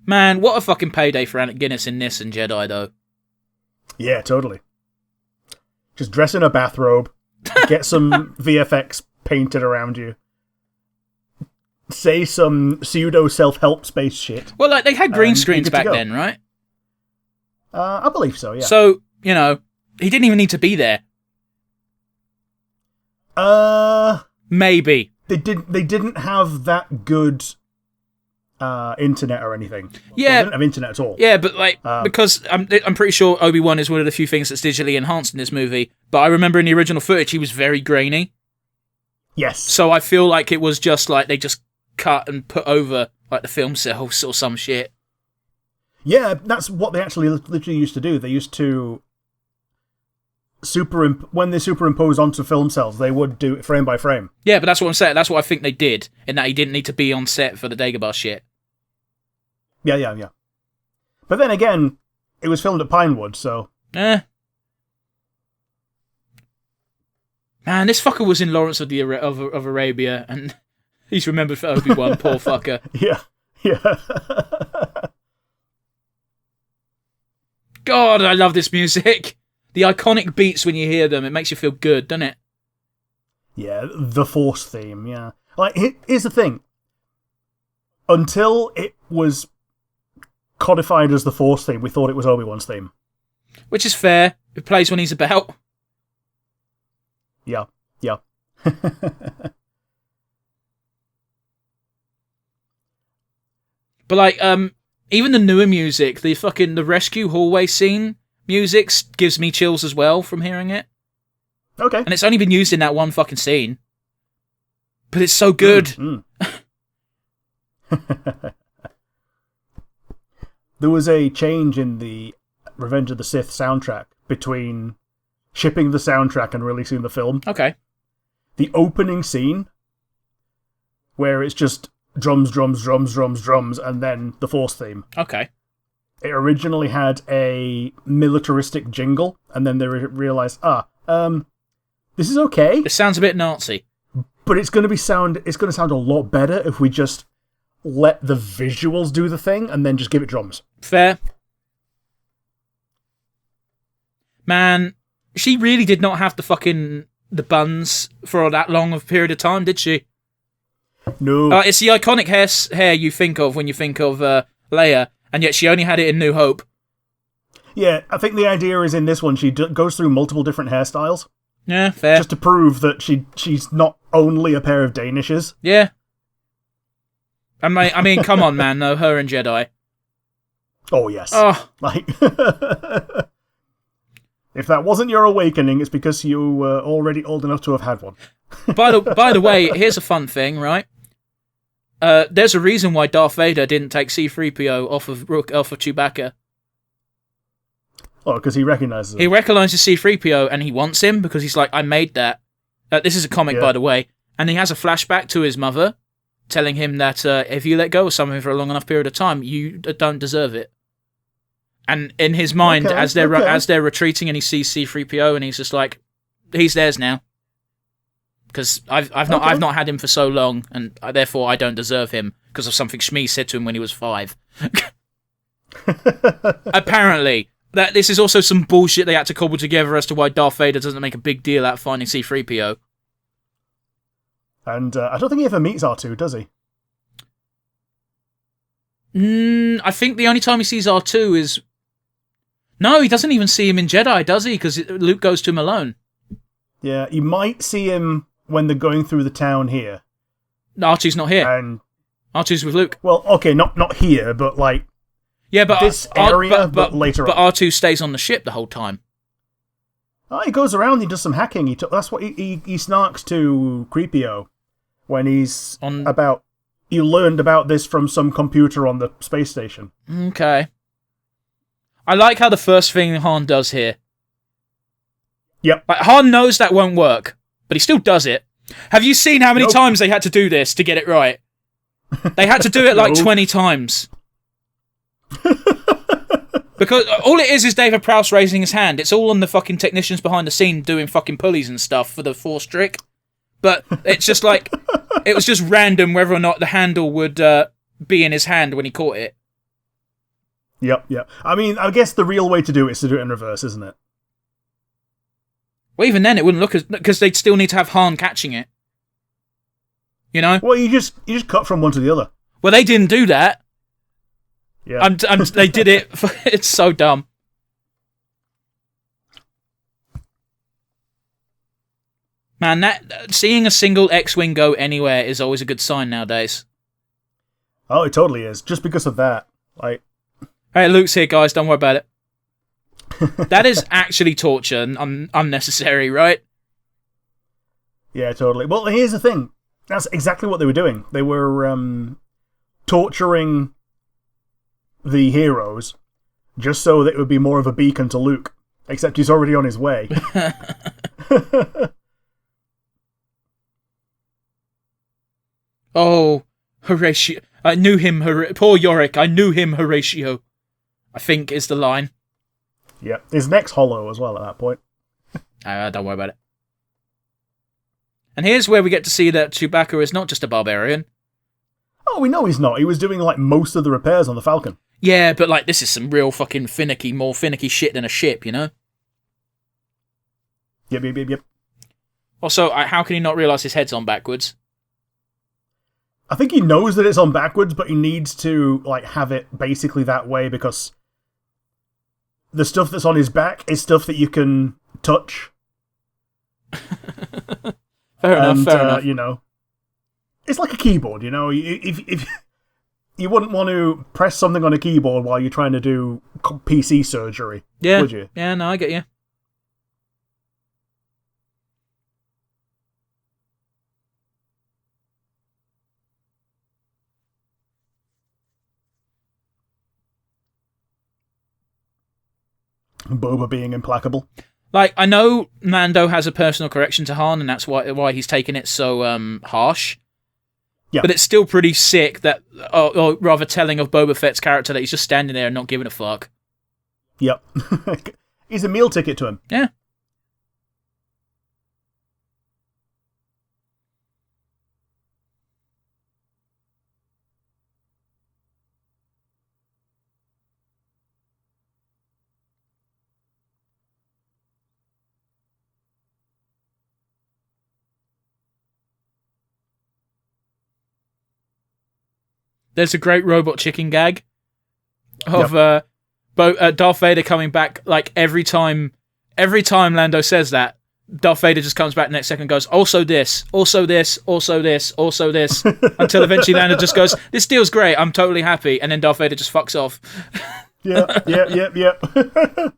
Man, what a fucking payday for Alec Guinness in this and Jedi, though. Yeah, totally. Just dress in a bathrobe, get some VFX painted around you, say some pseudo self-help space shit. Well, like, they had green screens back then, right? I believe so, yeah. So, you know, he didn't even need to be there. Maybe. They didn't have that good internet or anything. Yeah. They didn't have internet at all. Yeah, but, like, because I'm pretty sure Obi-Wan is one of the few things that's digitally enhanced in this movie, but I remember in the original footage he was very grainy. Yes. So I feel like it was just, like, they just cut and put over, like, the film cells or some shit. Yeah, that's what they actually literally used to do. They used to when they superimposed onto film cells, they would do it frame by frame. Yeah, but that's what I'm saying. That's what I think they did, in that he didn't need to be on set for the Dagobah shit. Yeah. But then again, it was filmed at Pinewood, so... Man, this fucker was in Lawrence of Arabia, and he's remembered for Obi-Wan, poor fucker. Yeah. God, I love this music. The iconic beats when you hear them, it makes you feel good, doesn't it? Yeah, the Force theme, yeah. Like, here's the thing. Until it was codified as the Force theme, we thought it was Obi-Wan's theme. Which is fair. It plays when he's about. Yeah. But, like, Even the newer music, the rescue hallway scene music gives me chills as well from hearing it. Okay. And it's only been used in that one fucking scene. But it's so good. There was a change in the Revenge of the Sith soundtrack between shipping the soundtrack and releasing the film. Okay. The opening scene, where it's just drums, drums, drums, drums, drums, and then the Force theme. Okay. It originally had a militaristic jingle, and then they realized, this is okay. It sounds a bit Nazi. But it's going to sound a lot better if we just let the visuals do the thing and then just give it drums. Fair. Man, she really did not have the buns for that long of a period of time, did she? No. It's the iconic hair you think of when you think of Leia, and yet she only had it in New Hope. Yeah, I think the idea is in this one she goes through multiple different hairstyles. Yeah, fair. Just to prove that she's not only a pair of Danishes. Yeah. I mean, come on, man, though, her and Jedi. Oh, yes. Oh. Like, if that wasn't your awakening, it's because you were already old enough to have had one. By the way, here's a fun thing, right? There's a reason why Darth Vader didn't take C-3PO off of Chewbacca. Oh, because he recognizes him. He recognizes C-3PO and he wants him because he's like, I made that. This is a comic, by the way. And he has a flashback to his mother telling him that if you let go of something for a long enough period of time, you don't deserve it. And in his mind, as they're retreating and he sees C-3PO and he's just like, he's theirs now. Because I've not had him for so long, and therefore I don't deserve him because of something Shmi said to him when he was 5. Apparently, that this is also some bullshit they had to cobble together as to why Darth Vader doesn't make a big deal out of finding C-3PO. And I don't think he ever meets R2, does he? I think the only time he sees R2 is... No, he doesn't even see him in Jedi, does he? Because Luke goes to him alone. Yeah, you might see him when they're going through the town here. R2's not here. And R2's with Luke. Well, okay, not here, but like... Yeah, but this area, but later on. But R2 stays on the ship the whole time. Oh, he goes around, he does some hacking. That's what he snarks to Creepio when he's about... You learned about this from some computer on the space station. Okay. I like how the first thing Han does here. Yep. Like, Han knows that won't work, but he still does it. Have you seen how many times they had to do this to get it right? They had to do it like 20 times. Because all it is David Prowse raising his hand. It's all on the fucking technicians behind the scene doing fucking pulleys and stuff for the Force trick. But it's just like... It was just random whether or not the handle would be in his hand when he caught it. Yep. I mean, I guess the real way to do it is to do it in reverse, isn't it? Well, even then, it wouldn't look as... Because they'd still need to have Han catching it. You know? Well, you just cut from one to the other. Well, they didn't do that. Yeah. They did it... It's so dumb. Man, seeing a single X-Wing go anywhere is always a good sign nowadays. Oh, it totally is. Just because of that. Like... Hey, Luke's here, guys. Don't worry about it. That is actually torture and unnecessary, right? Yeah, totally. Well, here's the thing. That's exactly what they were doing. They were torturing the heroes just so that it would be more of a beacon to Luke. Except he's already on his way. Oh, Horatio. I knew him, poor Yorick. I knew him, Horatio. I think is the line. Yeah, his neck's hollow as well at that point. Don't worry about it. And here's where we get to see that Chewbacca is not just a barbarian. Oh, we know he's not. He was doing like most of the repairs on the Falcon. Yeah, but like this is some real fucking more finicky shit than a ship, you know? Yep. Also, how can he not realise his head's on backwards? I think he knows that it's on backwards, but he needs to like have it basically that way because the stuff that's on his back is stuff that you can touch. Fair enough. You know, it's like a keyboard. You know, if you wouldn't want to press something on a keyboard while you're trying to do PC surgery, would you? Yeah, no, I get you. Boba being implacable. Like, I know Mando has a personal correction to Han, and that's why he's taking it so harsh. Yeah. But it's still pretty sick that, or rather telling of Boba Fett's character that he's just standing there and not giving a fuck. Yep. He's a meal ticket to him. Yeah. There's a great robot chicken gag of Darth Vader coming back. Like every time Lando says that, Darth Vader just comes back the next second and goes, also this, also this, also this, also this, until eventually Lando just goes, this deal's great, I'm totally happy, and then Darth Vader just fucks off. Yep.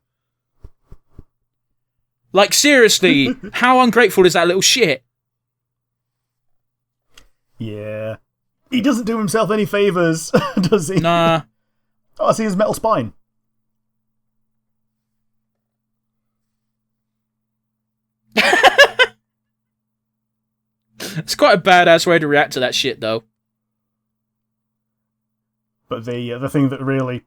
Like, seriously, how ungrateful is that little shit? Yeah. He doesn't do himself any favours, does he? Nah. Oh, I see his metal spine. It's quite a badass way to react to that shit, though. But the thing that really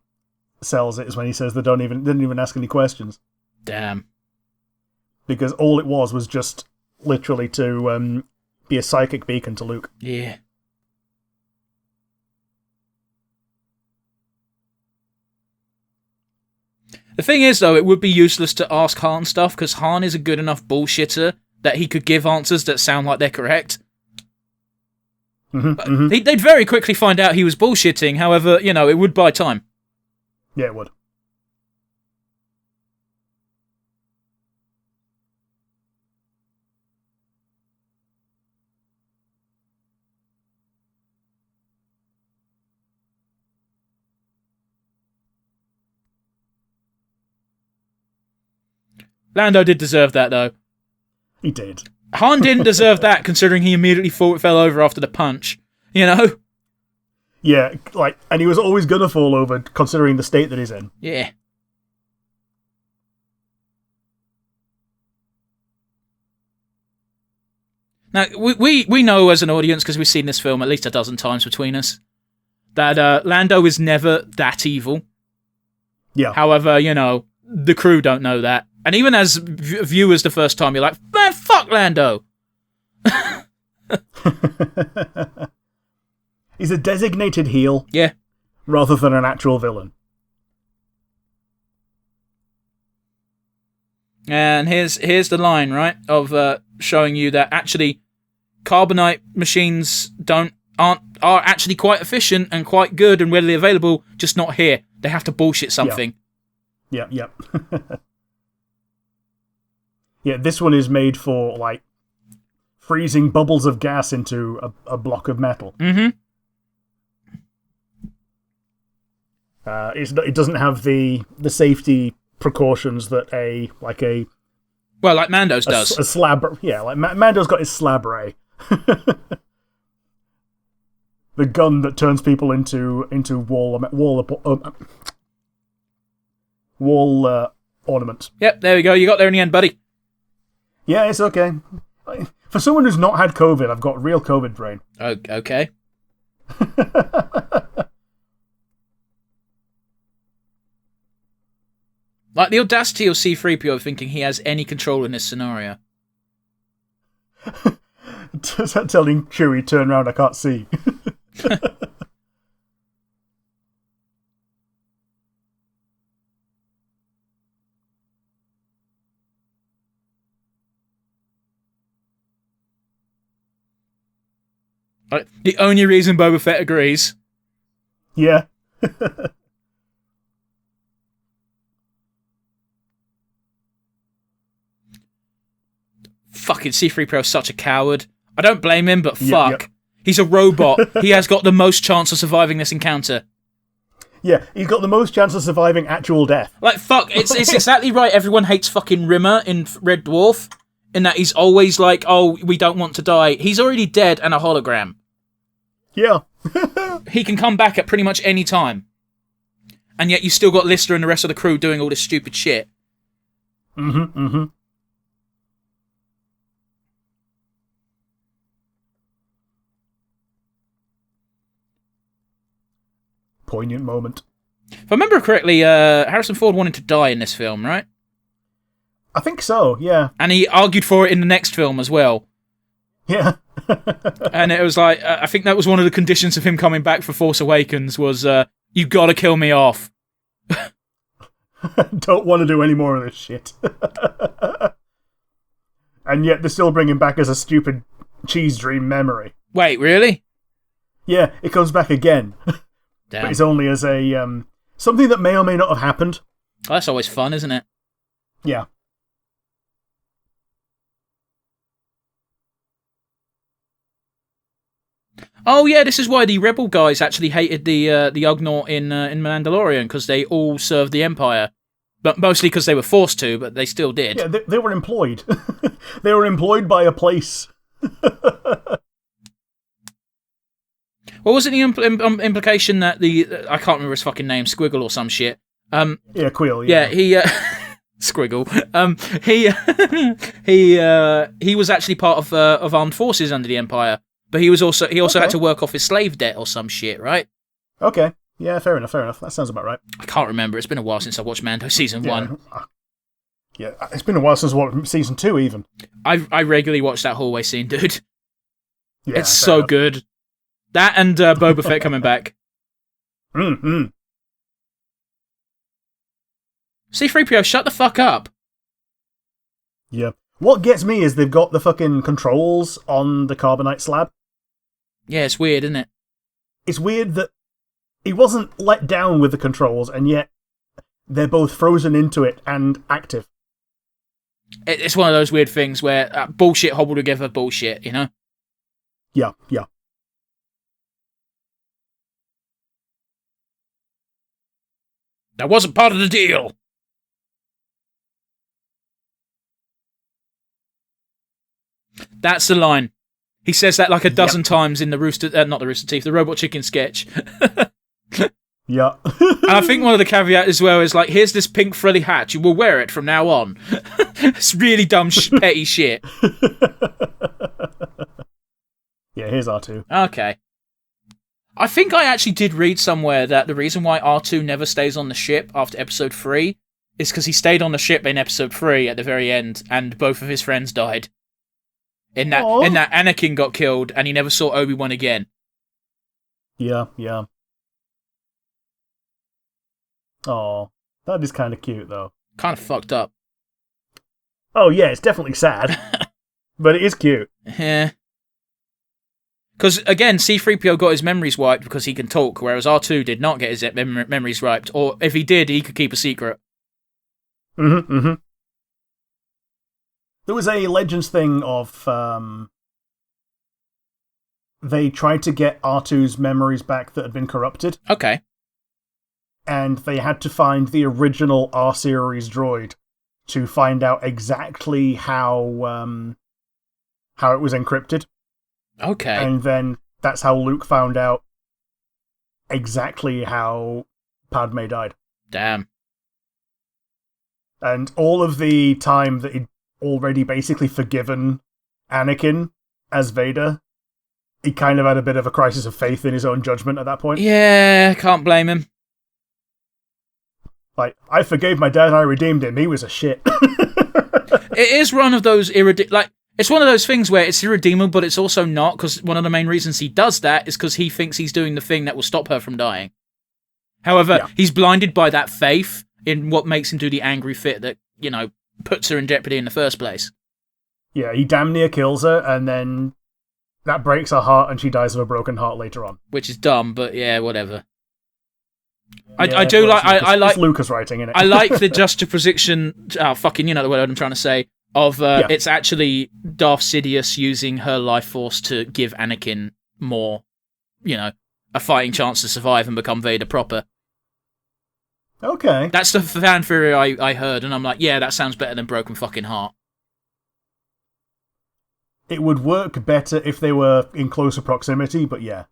sells it is when he says they didn't even ask any questions. Damn. Because all it was just literally to be a psychic beacon to Luke. Yeah. The thing is, though, it would be useless to ask Han stuff, because Han is a good enough bullshitter that he could give answers that sound like they're correct. They'd very quickly find out he was bullshitting, however, it would buy time. Yeah, it would. Lando did deserve that, though. He did. Han didn't deserve that, considering he immediately fell over after the punch. Yeah, and he was always gonna fall over, considering the state that he's in. Yeah. Now, we know as an audience, because we've seen this film at least a dozen times between us, that Lando is never that evil. Yeah. However, the crew don't know that. And even as viewers the first time, you're like, man, fuck Lando! He's a designated heel. Yeah. Rather than an actual villain. And here's the line, right, of showing you that actually carbonite machines are actually quite efficient and quite good and readily available, just not here. They have to bullshit something. Yep. Yeah, this one is made for, freezing bubbles of gas into a block of metal. Mm-hmm. It doesn't have the safety precautions that like Mando's does. A slab, yeah, like Mando's got his slab ray. The gun that turns people into wall ornaments. Yep, there we go. You got there in the end, buddy. Yeah, it's okay. For someone who's not had COVID, I've got real COVID brain. Oh, okay. Like the audacity of C-3PO thinking he has any control in this scenario. Telling Chewie, turn around, I can't see. The only reason Boba Fett agrees. Yeah. Fucking C-3PO is such a coward. I don't blame him, but fuck. Yep. He's a robot. He has got the most chance of surviving this encounter. Yeah, he's got the most chance of surviving actual death. Like, fuck, it's exactly right. Everyone hates fucking Rimmer in Red Dwarf, in that he's always like, oh, we don't want to die. He's already dead and a hologram. Yeah. He can come back at pretty much any time. And yet you still got Lister and the rest of the crew doing all this stupid shit. Mm-hmm. Poignant moment. If I remember correctly, Harrison Ford wanted to die in this film, right? I think so, yeah. And he argued for it in the next film as well. Yeah. And it was like, I think that was one of the conditions of him coming back for Force Awakens was, you gotta kill me off. Don't want to do any more of this shit. And yet they're still bringing back as a stupid cheese dream memory. Wait, really? Yeah, it comes back again. Damn. But it's only as a, something that may or may not have happened. Oh, that's always fun, isn't it? Yeah. Oh yeah, this is why the Rebel guys actually hated the Ugnaught in Mandalorian, because they all served the Empire, but mostly because they were forced to, but they still did. Yeah, they were employed. They were employed by a place. What was it the implication that I can't remember his fucking name, Squiggle or some shit? Yeah, Quill. Yeah, he Squiggle. He was actually part of armed forces under the Empire. But he also had to work off his slave debt or some shit, right? Okay. Yeah, fair enough. That sounds about right. I can't remember. It's been a while since I watched Mando Season 1. Yeah, it's been a while since I watched Season 2, even. I regularly watch that hallway scene, dude. Yeah, it's so enough. good. That and Boba Fett coming back. Mm-hmm. C-3PO, shut the fuck up. Yeah. What gets me is they've got the fucking controls on the carbonite slab. Yeah, it's weird, isn't it? It's weird that he wasn't let down with the controls, and yet they're both frozen into it and active. It's one of those weird things where bullshit hobbled together bullshit, you know? Yeah. That wasn't part of the deal. That's the line. He says that like a dozen times in the the Robot Chicken sketch. Yeah. And I think one of the caveats as well is like, here's this pink frilly hat, you will wear it from now on. It's really dumb, petty shit. Yeah, here's R2. Okay. I think I actually did read somewhere that the reason why R2 never stays on the ship after episode 3 is because he stayed on the ship in episode 3 at the very end, and both of his friends died. In that Anakin got killed, and he never saw Obi-Wan again. Yeah. Oh, that is kind of cute, though. Kind of fucked up. Oh, yeah, it's definitely sad. But it is cute. Yeah. Because, again, C-3PO got his memories wiped because he can talk, whereas R2 did not get his memories wiped. Or, if he did, he could keep a secret. Mm-hmm. There was a Legends thing of... they tried to get R2's memories back that had been corrupted. Okay. And they had to find the original R-Series droid to find out exactly how it was encrypted. Okay. And then that's how Luke found out exactly how Padme died. Damn. And all of the time that he'd already basically forgiven Anakin as Vader, he kind of had a bit of a crisis of faith in his own judgment at that point. Yeah, can't blame him. Like, I forgave my dad and I redeemed him. He was a shit. It is one of those it's one of those things where it's irredeemable, but it's also not, because one of the main reasons he does that is because he thinks he's doing the thing that will stop her from dying. However, he's blinded by that faith in what makes him do the angry fit that, you know, puts her in jeopardy in the first place. Yeah, he damn near kills her, and then that breaks her heart, and she dies of a broken heart later on. Which is dumb, but yeah, whatever. Yeah, I like Lucas writing in it. I like the juxtaposition. You know the word I'm trying to say. It's actually Darth Sidious using her life force to give Anakin more, a fighting chance to survive and become Vader proper. Okay. That's the fan theory I heard, and I'm like, yeah, that sounds better than Broken Fucking Heart. It would work better if they were in closer proximity, but yeah.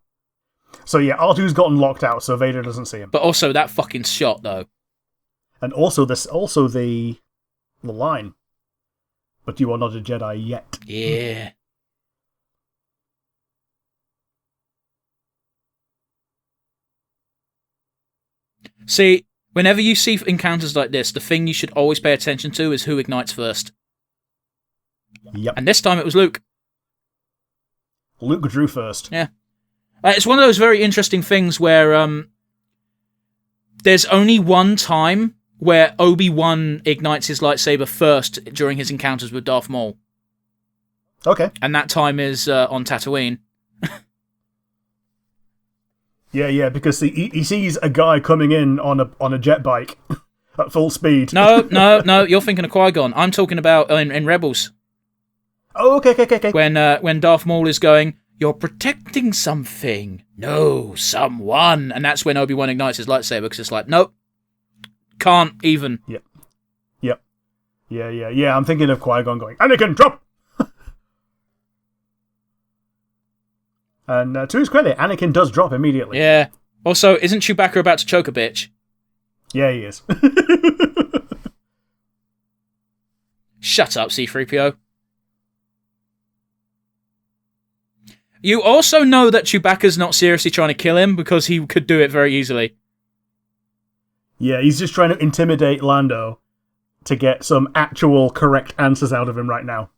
So yeah, R2's gotten locked out, so Vader doesn't see him. But also that fucking shot, though. And also the line. But you are not a Jedi yet. Yeah. See, whenever you see encounters like this, the thing you should always pay attention to is who ignites first. Yep. And this time it was Luke. Luke drew first. Yeah. It's one of those very interesting things where there's only one time where Obi-Wan ignites his lightsaber first during his encounters with Darth Maul. Okay. And that time is on Tatooine. Yeah, because he sees a guy coming in on a jet bike at full speed. No, you're thinking of Qui-Gon. I'm talking about in Rebels. Oh, okay. When Darth Maul is going, "You're protecting something. No, someone." And that's when Obi-Wan ignites his lightsaber, because it's like, nope, can't even. Yep. Yeah, I'm thinking of Qui-Gon going, "Anakin, drop!" And to his credit, Anakin does drop immediately. Yeah. Also, isn't Chewbacca about to choke a bitch? Yeah, he is. Shut up, C-3PO. You also know that Chewbacca's not seriously trying to kill him, because he could do it very easily. Yeah, he's just trying to intimidate Lando to get some actual correct answers out of him right now.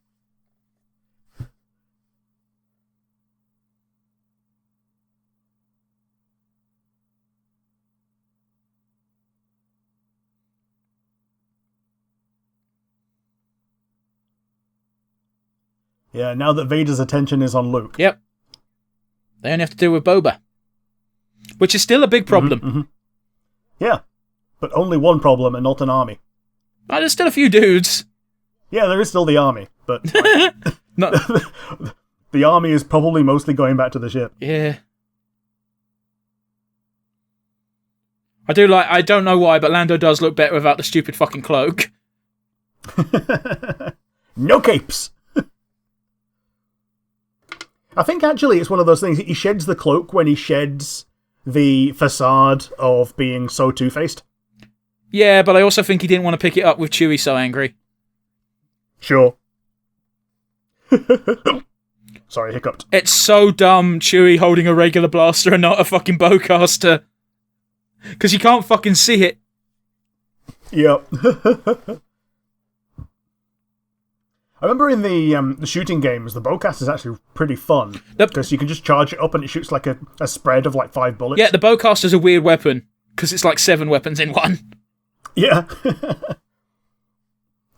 Yeah, now that Vader's attention is on Luke. Yep. They only have to deal with Boba. Which is still a big problem. Mm-hmm. Yeah, but only one problem and not an army. Oh, there's still a few dudes. Yeah, there is still the army, but No. The army is probably mostly going back to the ship. Yeah. I don't know why, but Lando does look better without the stupid fucking cloak. No capes! I think actually it's one of those things. He sheds the cloak when he sheds the facade of being so two-faced. Yeah, but I also think he didn't want to pick it up with Chewie so angry. Sure. Sorry, hiccuped. It's so dumb, Chewie holding a regular blaster and not a fucking bowcaster. Because you can't fucking see it. Yep. I remember in the shooting games, the bowcaster is actually pretty fun. Because you can just charge it up and it shoots like a spread of like 5 bullets. Yeah, the bowcaster's a weird weapon. Because it's like 7 weapons in one. Yeah.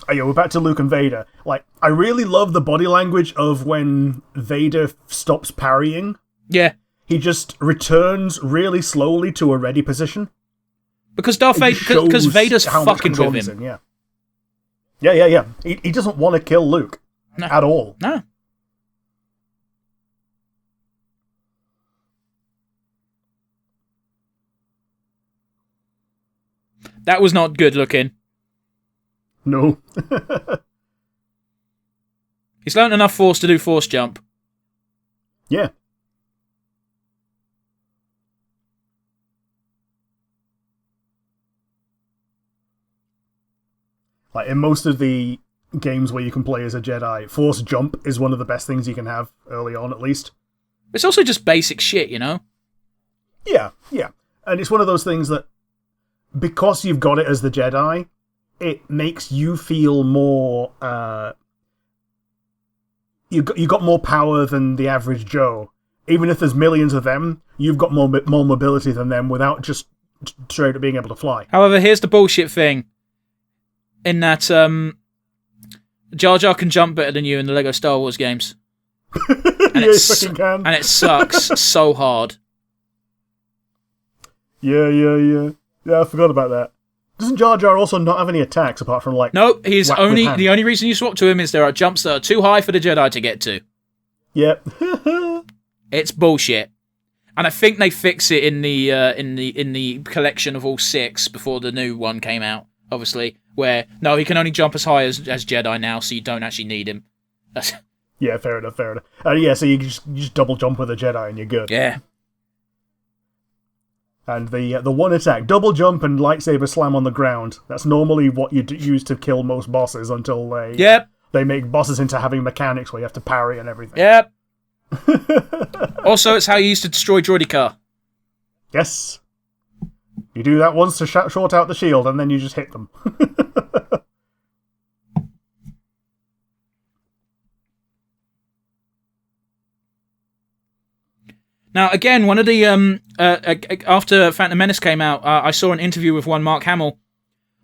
Oh yeah, we're back to Luke and Vader. Like, I really love the body language of when Vader stops parrying. Yeah. He just returns really slowly to a ready position. Because Vader's fucking with him. Yeah. Yeah. He doesn't want to kill Luke. No. At all. No. That was not good looking. No. He's learned enough Force to do Force jump. Yeah. Like, in most of the games where you can play as a Jedi, Force jump is one of the best things you can have early on, at least. It's also just basic shit, you know? Yeah. And it's one of those things that, because you've got it as the Jedi, it makes you feel more... You got more power than the average Joe. Even if there's millions of them, you've got more mobility than them without just straight up being able to fly. However, here's the bullshit thing. In that, Jar Jar can jump better than you in the Lego Star Wars games. And he fucking can. And it sucks so hard. Yeah, I forgot about that. Doesn't Jar Jar also not have any attacks apart from, like... No, the only reason you swap to him is there are jumps that are too high for the Jedi to get to. Yep. It's bullshit. And I think they fix it in the collection of all 6 before the new one came out, obviously, where, no, he can only jump as high as Jedi now, so you don't actually need him. Yeah, fair enough. Yeah, so you just double jump with a Jedi and you're good. Yeah. And the one attack, double jump and lightsaber slam on the ground, that's normally what you use to kill most bosses until they make bosses into having mechanics where you have to parry and everything. Yep. Also, it's how you used to destroy Droideka. Yes. You do that once to short out the shield, and then you just hit them. Now, again, one of the after Phantom Menace came out, I saw an interview with one Mark Hamill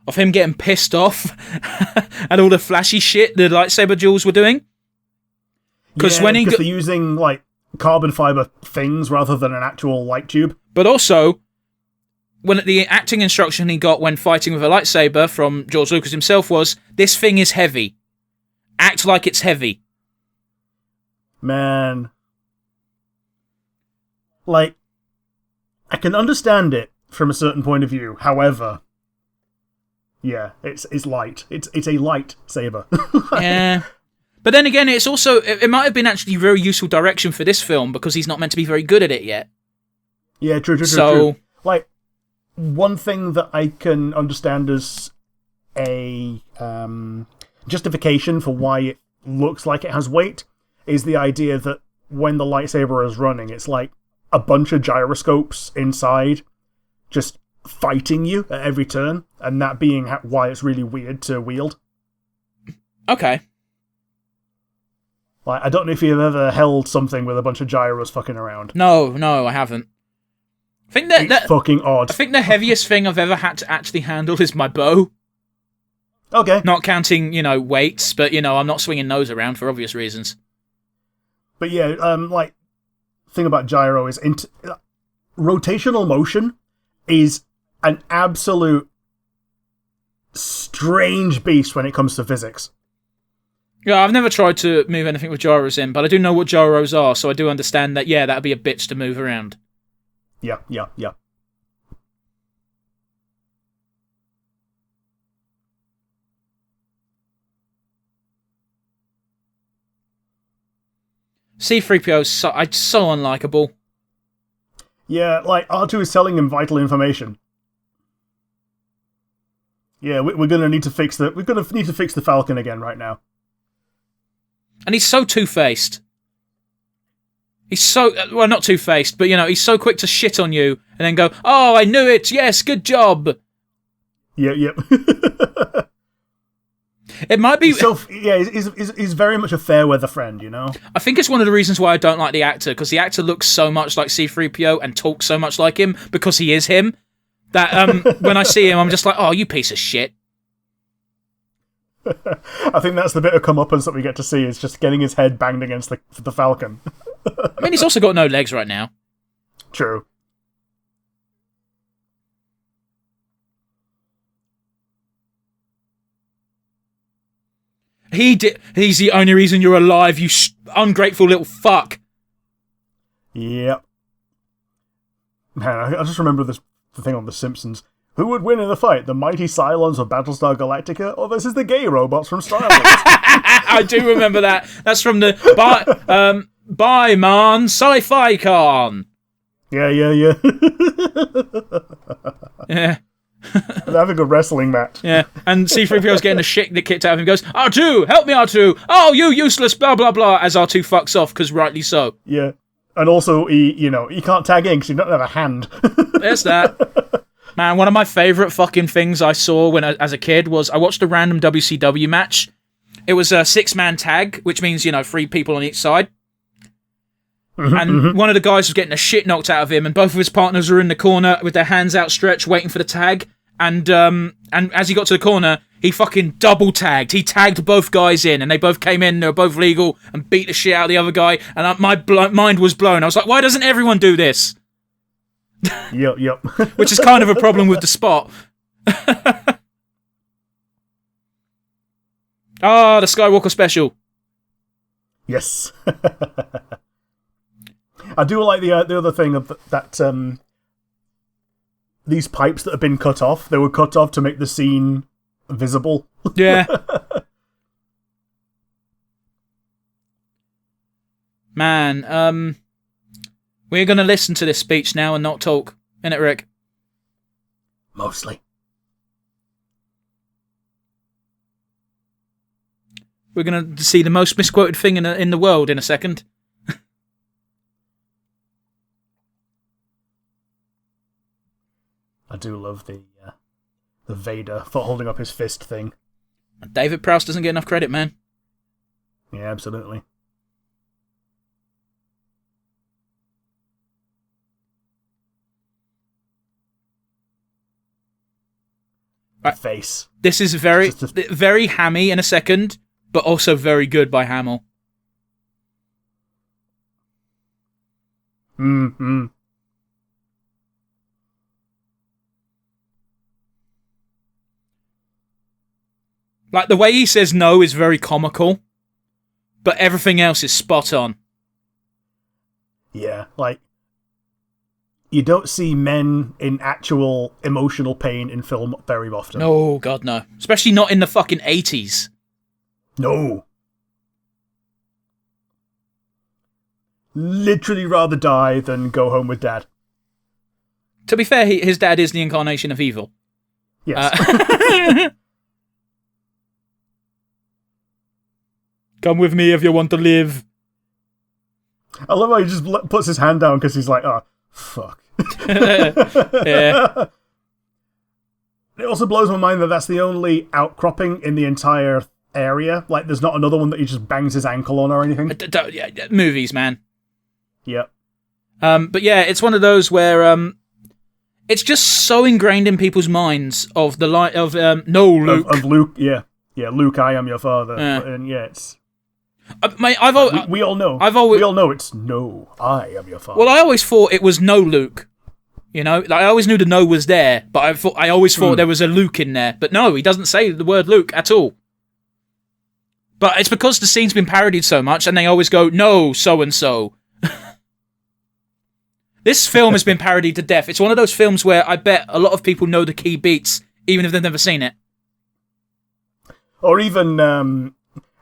of him getting pissed off at all the flashy shit the lightsaber duels were doing. Because they're using like carbon fiber things rather than an actual light tube. But also, when the acting instruction he got when fighting with a lightsaber from George Lucas himself was, "This thing is heavy. Act like it's heavy." Man, like, I can understand it from a certain point of view. However, yeah, it's light. It's a light saber. Yeah. But then again, it's also, it might have been actually very useful direction for this film because he's not meant to be very good at it yet. Yeah, true. Like, one thing that I can understand as a justification for why it looks like it has weight is the idea that when the lightsaber is running, it's like a bunch of gyroscopes inside just fighting you at every turn, and that being why it's really weird to wield. Okay. Like, I don't know if you've ever held something with a bunch of gyros fucking around. No, I haven't. I think it's fucking odd. I think the heaviest thing I've ever had to actually handle is my bow. Okay. Not counting, weights, but, I'm not swinging those around for obvious reasons. But yeah, like, thing about gyro is rotational motion is an absolute strange beast when it comes to physics. Yeah, I've never tried to move anything with gyros in, but I do know what gyros are, so I do understand that, yeah, that'd be a bitch to move around. Yeah. C-3PO is so unlikable. Yeah, like, R2 is telling him vital information. Yeah, we're gonna need to fix the Falcon again right now. And he's so two-faced. He's so... Well, not two-faced, but, he's so quick to shit on you and then go, "Oh, I knew it! Yes, good job!" Yep. It might be... He's very much a fair-weather friend, I think it's one of the reasons why I don't like the actor, because the actor looks so much like C-3PO and talks so much like him, because he is him, that when I see him, I'm just like, "Oh, you piece of shit." I think that's the bit of comeuppance that we get to see, is just getting his head banged against the Falcon. I mean, he's also got no legs right now. True. He's the only reason you're alive, you ungrateful little fuck. Yep. Man, I just remember the thing on The Simpsons. Who would win in the fight, the mighty Cylons of Battlestar Galactica, or versus the gay robots from Star Wars? I do remember that. That's from the Bye Man Sci-Fi Con. Yeah. Yeah. They're having a wrestling match. Yeah, and C-3PO's getting the shit kicked out of him. He goes, "R2, help me, R2! Oh, you useless, blah, blah, blah," as R2 fucks off, because rightly so. Yeah. And also, he can't tag in because he doesn't have a hand. There's that. Man, one of my favourite fucking things I saw as a kid was I watched a random WCW match. It was a 6-man tag, which means, 3 people on each side. And one of the guys was getting the shit knocked out of him, and both of his partners were in the corner with their hands outstretched, waiting for the tag. And as he got to the corner, he fucking double tagged. He tagged both guys in, and they both came in. They were both legal, and beat the shit out of the other guy. And my mind was blown. I was like, why doesn't everyone do this? Yep. Which is kind of a problem with the spot. The Skywalker special. Yes. I do like the other thing of that these pipes that have been cut off, they were cut off to make the scene visible. Yeah. Man, we're going to listen to this speech now and not talk. Innit, Rick? Mostly. We're going to see the most misquoted thing in the world in a second. I do love the Vader for holding up his fist thing. David Prowse doesn't get enough credit, man. Yeah, absolutely. Right. Face. This is very hammy in a second, but also very good by Hamill. Mm-hmm. Like, the way he says no is very comical, but everything else is spot on. Yeah, like, you don't see men in actual emotional pain in film very often. No, God, no. Especially not in the fucking 80s. No. Literally rather die than go home with dad. To be fair, his dad is the incarnation of evil. Yes. Come with me if you want to live. I love how he just puts his hand down because he's like, oh, fuck. Yeah. It also blows my mind that that's the only outcropping in the entire area. Like, there's not another one that he just bangs his ankle on or anything. Movies, man. Yep. But yeah, it's one of those where it's just so ingrained in people's minds of the light of no, Luke. Of Luke, yeah. Yeah, Luke, I am your father. And yeah, it's... we all know. We all know it's no, I am your father. Well, I always thought it was no Luke. You know, like, I always knew the no was there, but I always thought there was a Luke in there. But no, he doesn't say the word Luke at all. But it's because the scene's been parodied so much, and they always go, no, so-and-so. This film has been parodied to death. It's one of those films where I bet a lot of people know the key beats, even if they've never seen it. Or even, I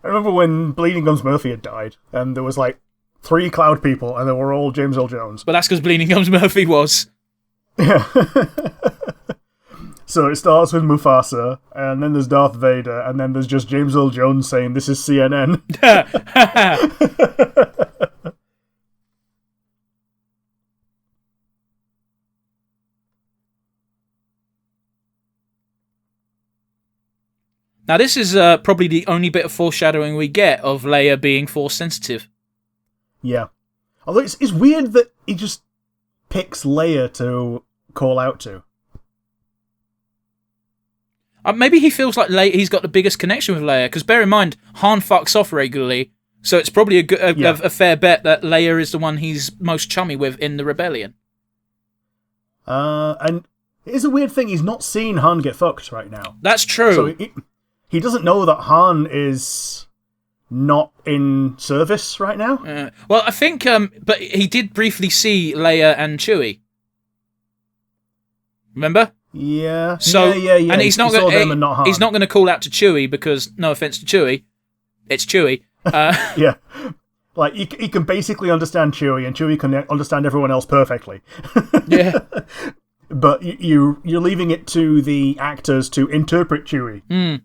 remember when Bleeding Gums Murphy had died, and there was like 3 Cloud people, and they were all James Earl Jones. But that's because Bleeding Gums Murphy was. Yeah. So it starts with Mufasa, and then there's Darth Vader, and then there's just James Earl Jones saying, "This is CNN." Now, this is probably the only bit of foreshadowing we get of Leia being Force sensitive. Yeah. Although it's weird that he just picks Leia to call out to. Maybe he feels like he's got the biggest connection with Leia, because bear in mind, Han fucks off regularly, so it's probably a fair bet that Leia is the one he's most chummy with in the rebellion. And it is a weird thing, he's not seen Han get fucked right now. That's true. So he doesn't know that Han is not in service right now. Well, I think, but he did briefly see Leia and Chewie. Remember? Yeah. So, yeah. And he's not going to call out to Chewie because, no offense to Chewie, it's Chewie. Yeah. Like, he can basically understand Chewie, and Chewie can understand everyone else perfectly. Yeah. But you're leaving it to the actors to interpret Chewie. Mm.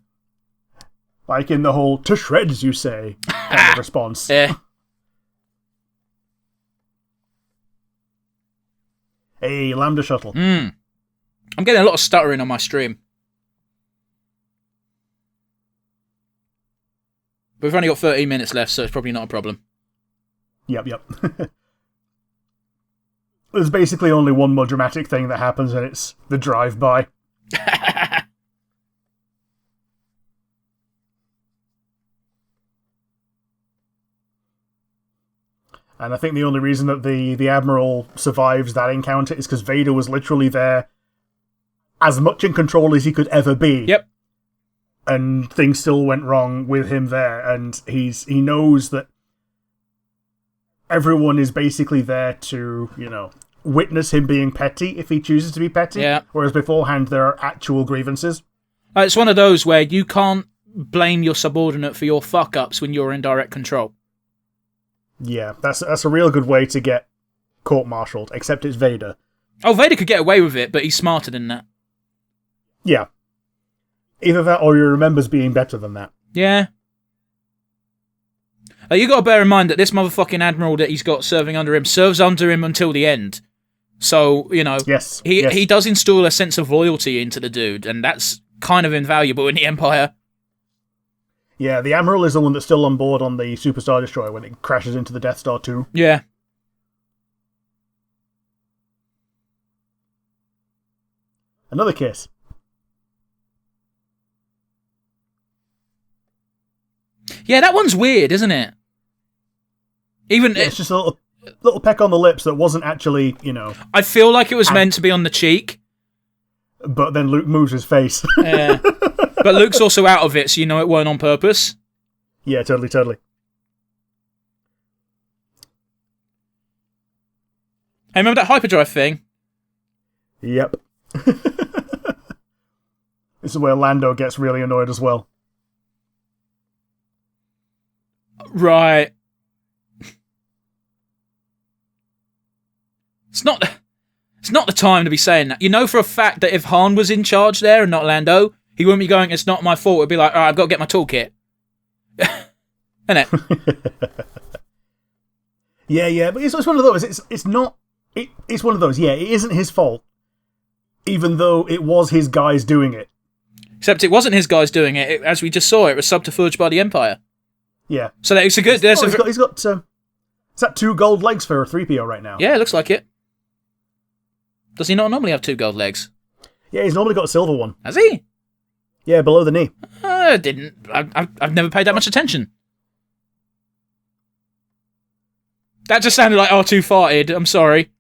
Like in the whole, "to shreds, you say," kind of response. Yeah. Hey, Lambda Shuttle. Mm. I'm getting a lot of stuttering on my stream. But we've only got 13 minutes left, so it's probably not a problem. Yep. There's basically only one more dramatic thing that happens, and it's the drive-by. And I think the only reason that the Admiral survives that encounter is because Vader was literally there as much in control as he could ever be. Yep. And things still went wrong with him there, and he knows that everyone is basically there to, witness him being petty if he chooses to be petty. Yeah. Whereas beforehand, there are actual grievances. It's one of those where you can't blame your subordinate for your fuck-ups when you're in direct control. Yeah, that's a real good way to get court-martialed, except it's Vader. Oh, Vader could get away with it, but he's smarter than that. Yeah. Either that or he remembers being better than that. Yeah. You got to bear in mind that this motherfucking admiral that he's got serving under him serves under him until the end. So, Yes. He does install a sense of loyalty into the dude, and that's kind of invaluable in the Empire. Yeah, the Admiral is the one that's still on board on the Super Star Destroyer when it crashes into the Death Star 2. Yeah. Another kiss. Yeah, that one's weird, isn't it? It's just a little peck on the lips that wasn't actually, I feel like it was meant to be on the cheek. But then Luke moves his face. Yeah. But Luke's also out of it, so it weren't on purpose. Yeah, totally. Hey, remember that hyperdrive thing? Yep. This is where Lando gets really annoyed as well. Right. It's not the time to be saying that. You know for a fact that if Han was in charge there and not Lando, he wouldn't be going, it's not my fault. It'd be like, all right, I've got to get my toolkit. Innit? Yeah, but it's one of those. It's one of those. Yeah, it isn't his fault, even though it was his guys doing it. Except it wasn't his guys doing it. As we just saw, it was subterfuge by the Empire. Yeah. So it's a good. He's got. Is that 2 gold legs for a 3PO right now? Yeah, it looks like it. Does he not normally have 2 gold legs? Yeah, he's normally got a silver one. Has he? Yeah, below the knee. I've never paid that much attention. That just sounded like R2 farted. I'm sorry.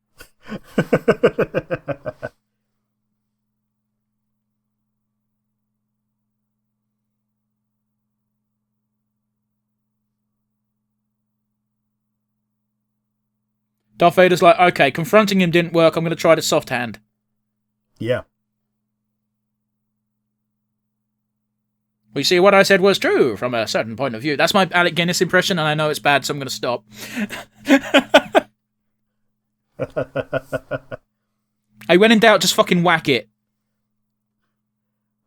Darth Vader's like, okay, confronting him didn't work. I'm going to try the soft hand. Yeah. Well, you see, what I said was true from a certain point of view. That's my Alec Guinness impression, and I know it's bad, so I'm going to stop. Hey, when in doubt, just fucking whack it.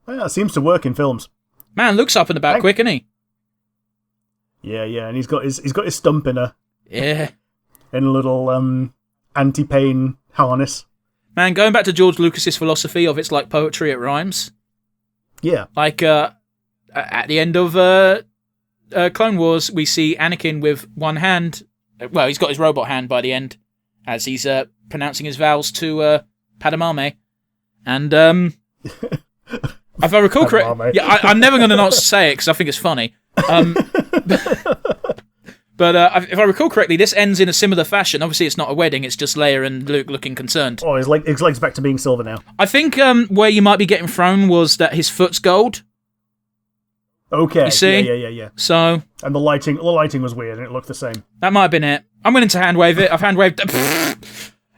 Well, it seems to work in films. Man, Luke's up and about quick, isn't he? Yeah, and he's got his stump in a little anti-pain harness. Man, going back to George Lucas's philosophy of it's like poetry, it rhymes. Yeah. Like, at the end of Clone Wars, we see Anakin with one hand. Well, he's got his robot hand by the end, as he's pronouncing his vows to Padmé. And if I recall correctly, yeah, I'm never going to not say it because I think it's funny. But if I recall correctly, this ends in a similar fashion. Obviously, it's not a wedding; it's just Leia and Luke looking concerned. Oh, his leg's back to being silver now. I think where you might be getting thrown was that his foot's gold. Okay. You see? Yeah. So. And the lighting was weird, and it looked the same. That might have been it. I'm willing to hand wave it. I've hand waved.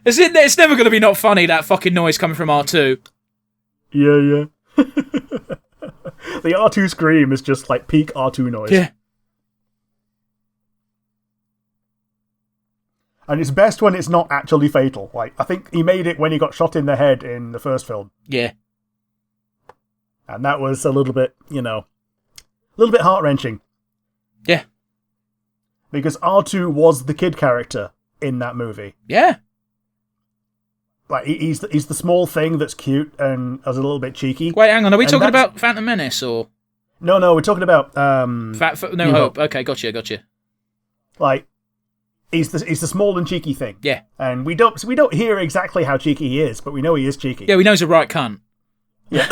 It's never going to be not funny, that fucking noise coming from R2. Yeah. The R2 scream is just like peak R2 noise. Yeah. And it's best when it's not actually fatal. Like, I think he made it when he got shot in the head in the first film. Yeah. And that was a little bit, a little bit heart-wrenching. Yeah. Because R2 was the kid character in that movie. Yeah. Like, he's the small thing that's cute and is a little bit cheeky. Wait, hang on. Are we talking about Phantom Menace or? No, we're talking about No Hope. Okay, gotcha. Like, he's the small and cheeky thing. Yeah. And we don't hear exactly how cheeky he is, but we know he is cheeky. Yeah, we know he's a right cunt. Yeah.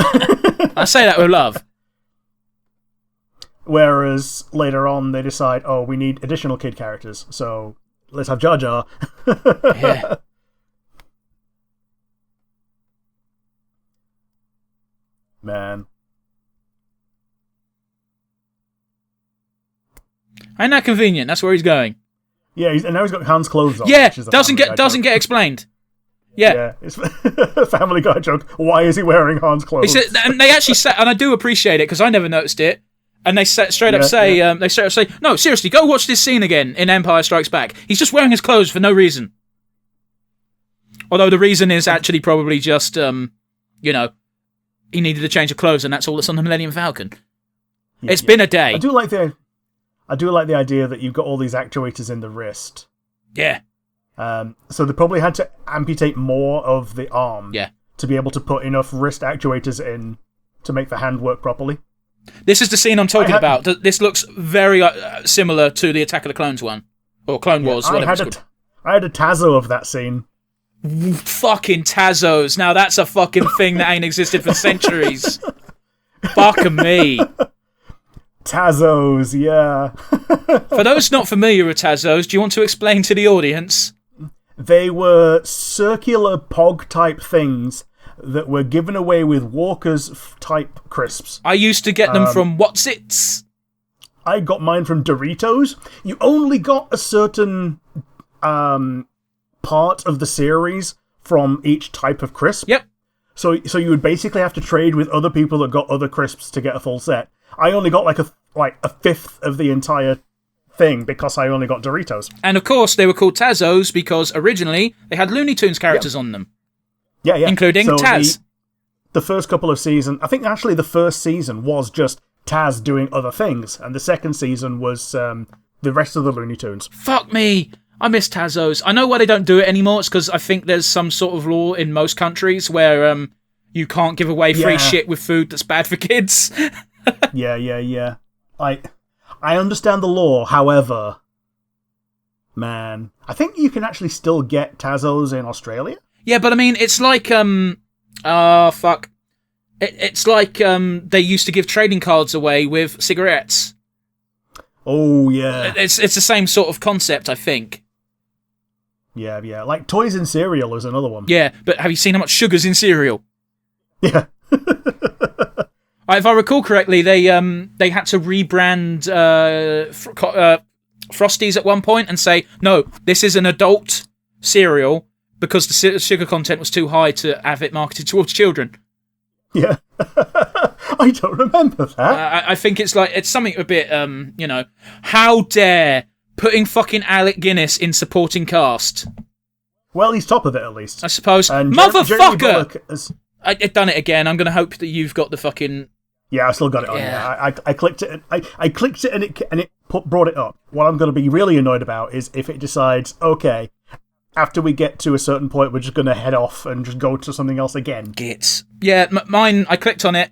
I say that with love. Whereas later on they decide, oh, we need additional kid characters, so let's have Jar Jar. Yeah. Man. Ain't that convenient? That's where he's going. Yeah, and now he's got Han's clothes on. Yeah, which is a doesn't get explained. Yeah, it's a Family Guy joke. Why is he wearing Han's clothes? And they actually say, and I do appreciate it because I never noticed it. And they straight up say, no, seriously, go watch this scene again in Empire Strikes Back. He's just wearing his clothes for no reason. Although the reason is actually probably just, he needed a change of clothes, and that's all that's on the Millennium Falcon. It's been a day. I do like the idea that you've got all these actuators in the wrist. Yeah. So they probably had to amputate more of the arm. Yeah. To be able to put enough wrist actuators in to make the hand work properly. This is the scene I'm talking about. This looks very similar to the Attack of the Clones one. Or Clone Wars, whatever it's called. I had a Tazo of that scene. Fucking Tazos. Now that's a fucking thing that ain't existed for centuries. Fuck me. Tazos, yeah. For those not familiar with Tazos, do you want to explain to the audience? They were circular pog-type things that were given away with Walker's-type crisps. I used to get them from What's-Its. I got mine from Doritos. You only got a certain part of the series from each type of crisp. Yep. So you would basically have to trade with other people that got other crisps to get a full set. I only got like a fifth of the entire thing because I only got Doritos. And of course they were called Tazos because originally they had Looney Tunes characters on them. Yeah. Including Taz. The first couple of seasons, I think actually the first season was just Taz doing other things, and the second season was the rest of the Looney Tunes. Fuck me. I miss Tazos. I know why they don't do it anymore. It's because I think there's some sort of law in most countries where you can't give away free shit with food that's bad for kids. Yeah. I understand the law, however, man, I think you can actually still get Tazos in Australia. Yeah, but I mean, it's like, It's like they used to give trading cards away with cigarettes. Oh, yeah. It's the same sort of concept, I think. Yeah. Like toys in cereal is another one. Yeah, but have you seen how much sugar's in cereal? Yeah. If I recall correctly, they had to rebrand Frosties at one point and say, no, this is an adult cereal because the sugar content was too high to have it marketed towards children. Yeah. I don't remember that. I think it's something a bit, how dare putting fucking Alec Guinness in supporting cast. Well, he's top of it at least. I suppose. And Motherfucker! I've done it again. I'm going to hope that you've got the fucking... Yeah, I still got it on. Yeah. I clicked it. I clicked it and it brought it up. What I'm going to be really annoyed about is if it decides, okay, after we get to a certain point, we're just going to head off and just go to something else again. Gits. Yeah, mine, I clicked on it,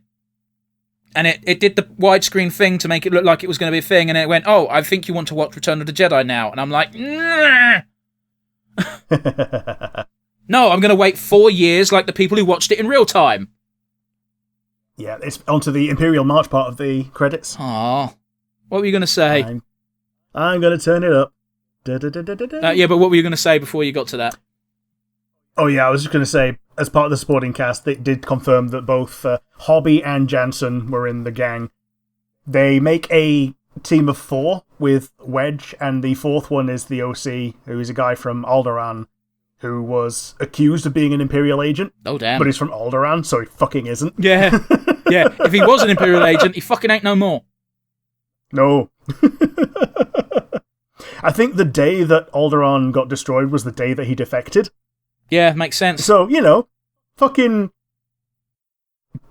and it did the widescreen thing to make it look like it was going to be a thing, and it went, oh, I think you want to watch Return of the Jedi now. And I'm like, nah. No, I'm going to wait 4 years like the people who watched it in real time. Yeah, it's onto the Imperial March part of the credits. Aww. What were you going to say? I'm going to turn it up. Yeah, but what were you going to say before you got to that? Oh, yeah, I was just going to say, as part of the supporting cast, they did confirm that both Hobby and Jansen were in the gang. They make a team of 4 with Wedge, and the fourth one is the OC, who is a guy from Alderaan, who was accused of being an Imperial agent. Oh, damn. But he's from Alderaan, so he fucking isn't. Yeah. Yeah, if he was an Imperial agent, he fucking ain't no more. No. I think the day that Alderaan got destroyed was the day that he defected. Yeah, makes sense. So, fucking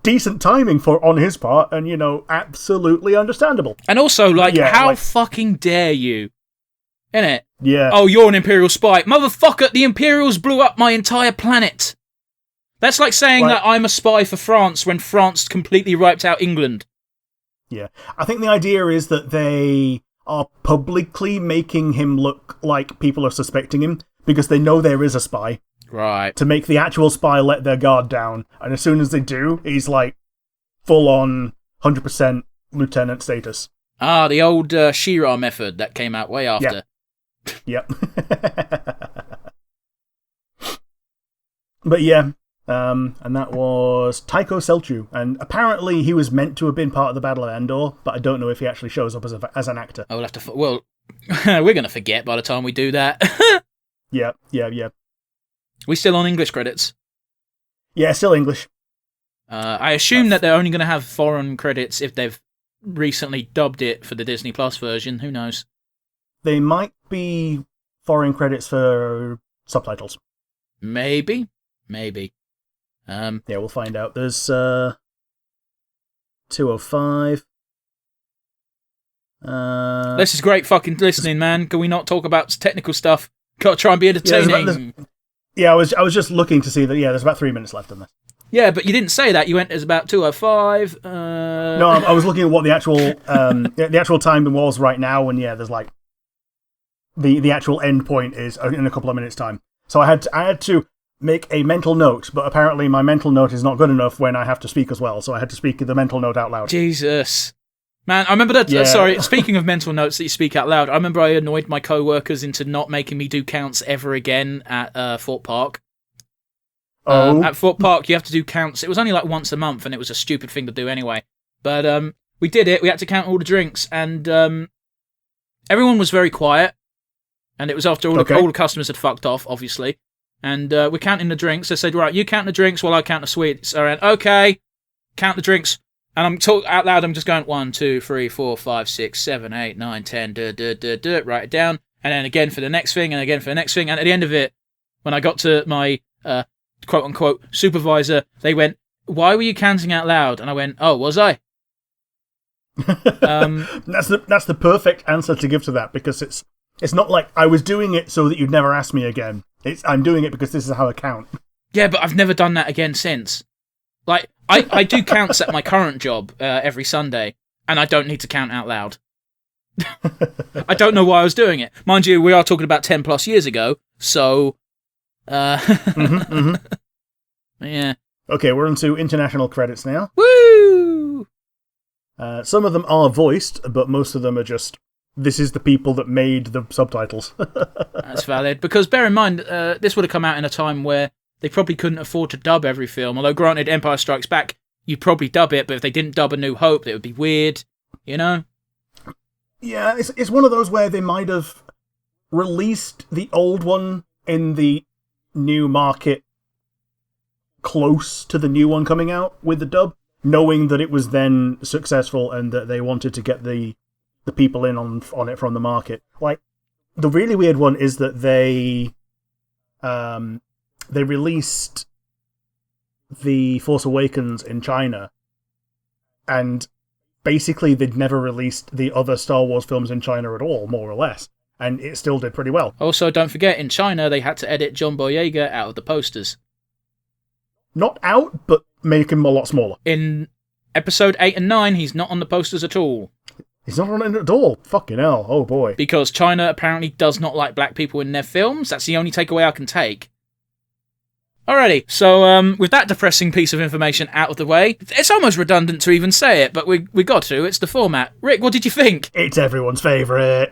decent timing on his part, and, absolutely understandable. And also, how fucking dare you? Innit? Yeah. Oh, you're an Imperial spy. Motherfucker, the Imperials blew up my entire planet. That's like saying that I'm a spy for France when France completely wiped out England. Yeah. I think the idea is that they are publicly making him look like people are suspecting him because they know there is a spy. Right. To make the actual spy let their guard down. And as soon as they do, he's full on 100% lieutenant status. Ah, the old She-Ra method that came out way after. Yep. But yeah, and that was Tycho Selchu, and apparently he was meant to have been part of the Battle of Endor, but I don't know if he actually shows up as an actor. I will have to. Well, We're going to forget by the time we do that. Yeah. We still on English credits? Yeah, still English. I assume that they're only going to have foreign credits if they've recently dubbed it for the Disney Plus version. Who knows? They might be foreign credits for subtitles. Maybe. Yeah, we'll find out. There's 205. This is great fucking listening, man. Can we not talk about technical stuff? Got to try and be entertaining. Yeah, I was just looking to see that. Yeah, there's about 3 minutes left in this. Yeah, but you didn't say that. You went as about 205. No, I was looking at what the actual the actual time was right now, and yeah, there's like the actual end point is in a couple of minutes' time. So I had to make a mental note, but apparently my mental note is not good enough when I have to speak as well. So I had to speak the mental note out loud. Jesus. Man, I remember that. Yeah. Sorry, speaking of mental notes that you speak out loud, I remember I annoyed my co-workers into not making me do counts ever again at Fort Park. At Fort Park, you have to do counts. It was only like once a month, and it was a stupid thing to do anyway. But we did it. We had to count all the drinks, and everyone was very quiet. And it was after all the customers had fucked off, obviously. And we're counting the drinks. They said, right, you count the drinks while I count the sweets. I went, okay, count the drinks. And I'm talking out loud, I'm just going 1, 2, 3, 4, 5, 6, 7, 8, 9, 10, write it down. And then again for the next thing, and again for the next thing. And at the end of it, when I got to my quote-unquote supervisor, they went, why were you counting out loud? And I went, oh, was I? That's the perfect answer to give to that, because it's not like I was doing it so that you'd never ask me again. I'm doing it because this is how I count. Yeah, but I've never done that again since. Like, I do counts at my current job every Sunday, and I don't need to count out loud. I don't know why I was doing it. Mind you, we are talking about 10 plus years ago, so... Yeah. Okay, we're into international credits now. Woo! Some of them are voiced, but most of them are just... This is the people that made the subtitles. That's valid, because bear in mind, this would have come out in a time where they probably couldn't afford to dub every film. Although, granted, Empire Strikes Back, you'd probably dub it, but if they didn't dub A New Hope, it would be weird, you know? Yeah, it's one of those where they might have released the old one in the new market close to the new one coming out with the dub, knowing that it was then successful and that they wanted to get the people in on it from the market. Like, the really weird one is that they released The Force Awakens in China, and basically they'd never released the other Star Wars films in China at all, more or less, and it still did pretty well. Also, don't forget, in China they had to edit John Boyega out of the posters. Not out, but make him a lot smaller. In episode 8 and 9, he's not on the posters at all. He's not on it at all. Fucking hell. Oh, boy. Because China apparently does not like black people in their films. That's the only takeaway I can take. Alrighty, so with that depressing piece of information out of the way, it's almost redundant to even say it, but we got to. It's the format. Rick, what did you think? It's everyone's favourite.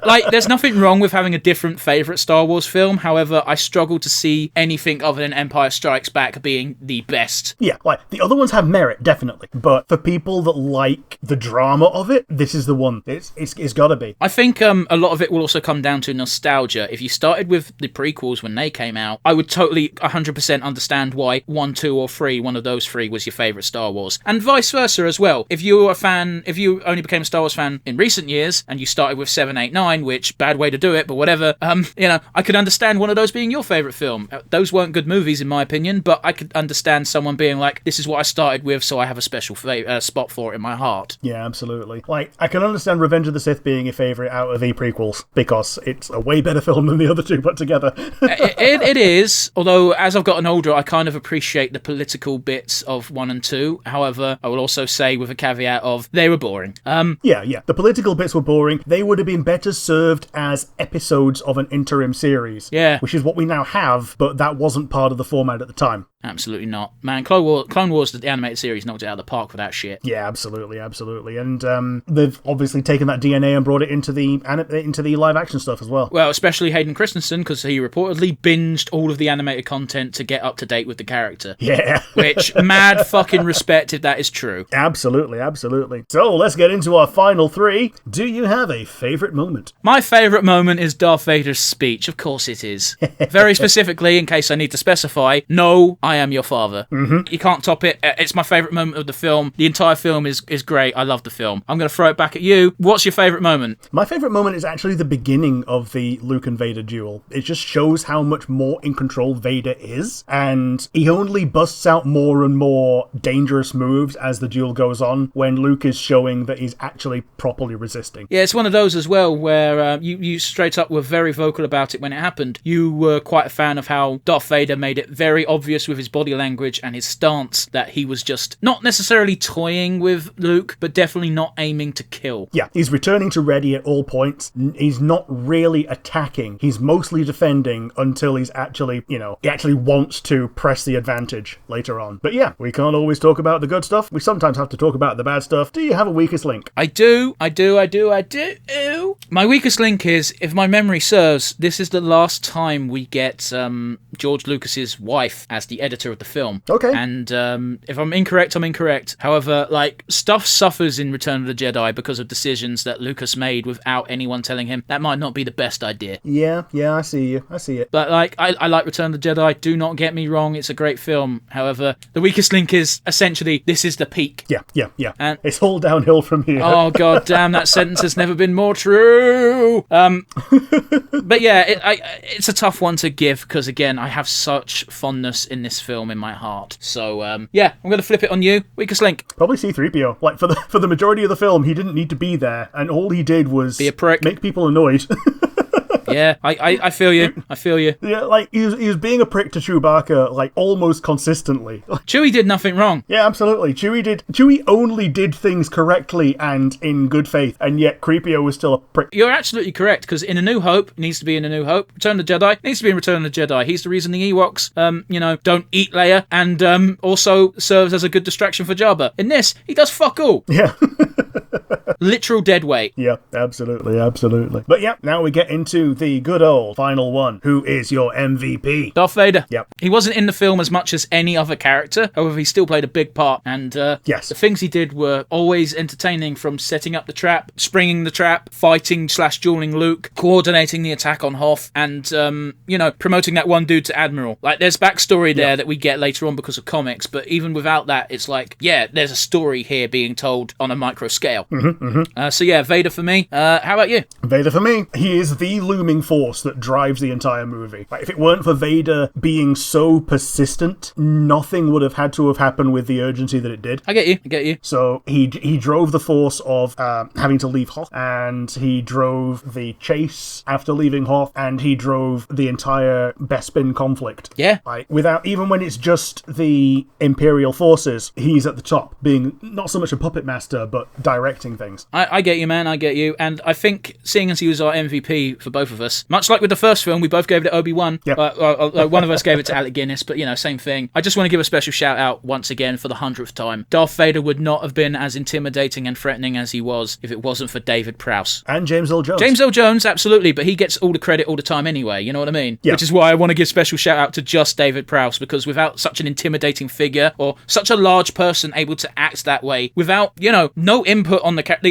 Like, there's nothing wrong with having a different favourite Star Wars film. However, I struggle to see anything other than Empire Strikes Back being the best. Yeah, like, the other ones have merit, definitely. But for people that like the drama of it, this is the one. It's gotta be. I think a lot of it will also come down to nostalgia. If you started with the prequels when they came out, I would totally 100% understand why 1, 2, or 3, one of those 3 was your favourite Star Wars. And vice versa as well. If you only became a Star Wars fan in recent years, and you started with 7, 8, 9, which, bad way to do it, but whatever, I could understand one of those being your favourite film. Those weren't good movies, in my opinion, but I could understand someone being like, this is what I started with, so I have a special spot for it in my heart. Yeah, absolutely. Like, I can understand Revenge of the Sith being your favourite out of the prequels, because it's a way better film than the other 2 put together. It is, although as I've gotten older, I kind of appreciate the political bits of 1 and 2. However, I will also say with a caveat of, they were boring. Yeah. The political bits were boring. They would have been better served as episodes of an interim series. Yeah. Which is what we now have, but that wasn't part of the format at the time. Absolutely not. Man, Clone Wars, the animated series, knocked it out of the park for that shit. Yeah, absolutely. And they've obviously taken that DNA and brought it into the live action stuff as well. Well, especially Hayden Christensen, because he reportedly binged all of the animated content to get up to date with the character. Yeah. Which, mad fucking respect if that is true. Absolutely. So, let's get into our final three. Do you have a favourite moment? My favourite moment is Darth Vader's speech. Of course it is. Very specifically, in case I need to specify, no, I am your father. Mm-hmm. You can't top it. It's my favourite moment of the film. The entire film is great. I love the film. I'm going to throw it back at you. What's your favourite moment? My favourite moment is actually the beginning of the Luke and Vader duel. It just shows how much more in control Vader is, and he only busts out more and more dangerous moves as the duel goes on when Luke is showing that he's actually properly resisting. Yeah, it's one of those as well where you straight up were very vocal about it when it happened. You were quite a fan of how Darth Vader made it very obvious with his body language and his stance that he was just not necessarily toying with Luke, but definitely not aiming to kill. Yeah, he's returning to ready at all points. He's not really attacking. He's mostly defending until he's actually, he actually wants to press the advantage later on. But yeah, we can't always talk about the good stuff. We sometimes have to talk about the bad stuff. Do you have a weakest link? I do. My weakest link is, if my memory serves, this is the last time we get George Lucas's wife as the editor of the film. Okay. And if I'm incorrect, I'm incorrect. However, stuff suffers in Return of the Jedi because of decisions that Lucas made without anyone telling him that might not be the best idea. Yeah, I see you. I see it. But I like Return of the Jedi. Do not get me wrong, it's a great film. However, the weakest link is essentially this is the peak. Yeah. And it's all downhill from here. Oh god damn, that sentence has never been more true. But yeah, it's a tough one to give because again, I have such fondness in this film in my heart. So yeah, I'm going to flip it on you. Weakest link. Probably C-3PO. For the majority of the film, he didn't need to be there, and all he did was be a prick, make people annoyed. Yeah, I feel you. Yeah, he was being a prick to Chewbacca, almost consistently. Chewie did nothing wrong. Yeah, absolutely. Chewie only did things correctly and in good faith, and yet Creepio was still a prick. You're absolutely correct, because in A New Hope, it needs to be in A New Hope. Return of the Jedi needs to be in Return of the Jedi. He's the reason the Ewoks, don't eat Leia, and also serves as a good distraction for Jabba. In this, he does fuck all. Yeah. Literal dead weight. Yeah, absolutely. But yeah, now we get into the good old final one. Who is your MVP? Darth Vader. Yep. He wasn't in the film as much as any other character. However, he still played a big part. And yes, the things he did were always entertaining, from setting up the trap, springing the trap, fighting/dueling Luke, coordinating the attack on Hoth, and, promoting that one dude to Admiral. There's backstory there that we get later on because of comics, but even without that, it's there's a story here being told on a micro scale. So yeah, Vader for me. How about you? Vader for me. He is the looming force that drives the entire movie. If it weren't for Vader being so persistent, nothing would have had to have happened with the urgency that it did. I get you. So he drove the force of having to leave Hoth, and he drove the chase after leaving Hoth, and he drove the entire Bespin conflict. Yeah. Without, even when it's just the Imperial forces, he's at the top, being not so much a puppet master, but directing things. I get you, man. I get you. And I think, seeing as he was our MVP for both of us, much like with the first film, we both gave it to Obi-Wan. Yep. One of us gave it to Alec Guinness, but, same thing. I just want to give a special shout out once again for the 100th time. Darth Vader would not have been as intimidating and threatening as he was if it wasn't for David Prowse. And James Earl Jones. James Earl Jones, absolutely, but he gets all the credit all the time anyway, you know what I mean? Yeah. Which is why I want to give special shout out to just David Prowse, because without such an intimidating figure, or such a large person able to act that way, without, no input on the character,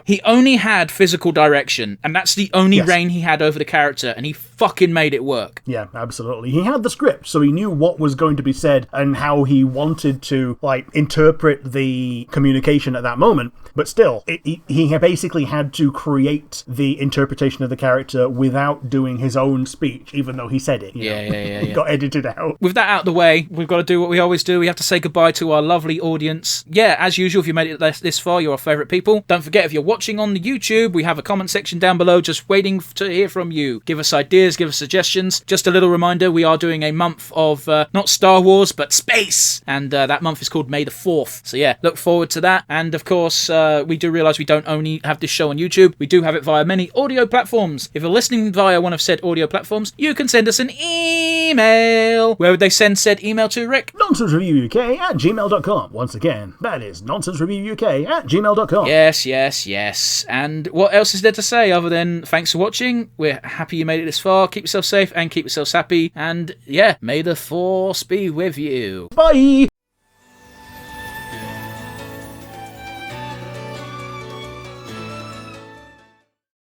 he only had physical direction, and that's the only reign he had over the character, and he fucking made it work. Yeah, absolutely. He had the script, so he knew what was going to be said and how he wanted to, interpret the communication at that moment, but still, he basically had to create the interpretation of the character without doing his own speech, even though he said it. Yeah. It got edited out. With that out of the way, we've got to do what we always do. We have to say goodbye to our lovely audience. Yeah, as usual, if you made it this far. You're our favourite people. Don't forget, if you're watching on the YouTube, we have a comment section down below just waiting to hear from you. Give us ideas, give us suggestions. Just a little reminder, we are doing a month of not Star Wars, but space. And that month is called May the 4th. So yeah, look forward to that. And of course, we do realise we don't only have this show on YouTube. We do have it via many audio platforms. If you're listening via one of said audio platforms, you can send us an email. Where would they send said email to, Rick? nonsensereviewuk@gmail.com. Once again, that is nonsensereviewuk@gmail.com. Yes. And what else is there to say other than thanks for watching? We're happy you made it this far. Keep yourself safe and keep yourselves happy. And yeah, may the Force be with you. Bye!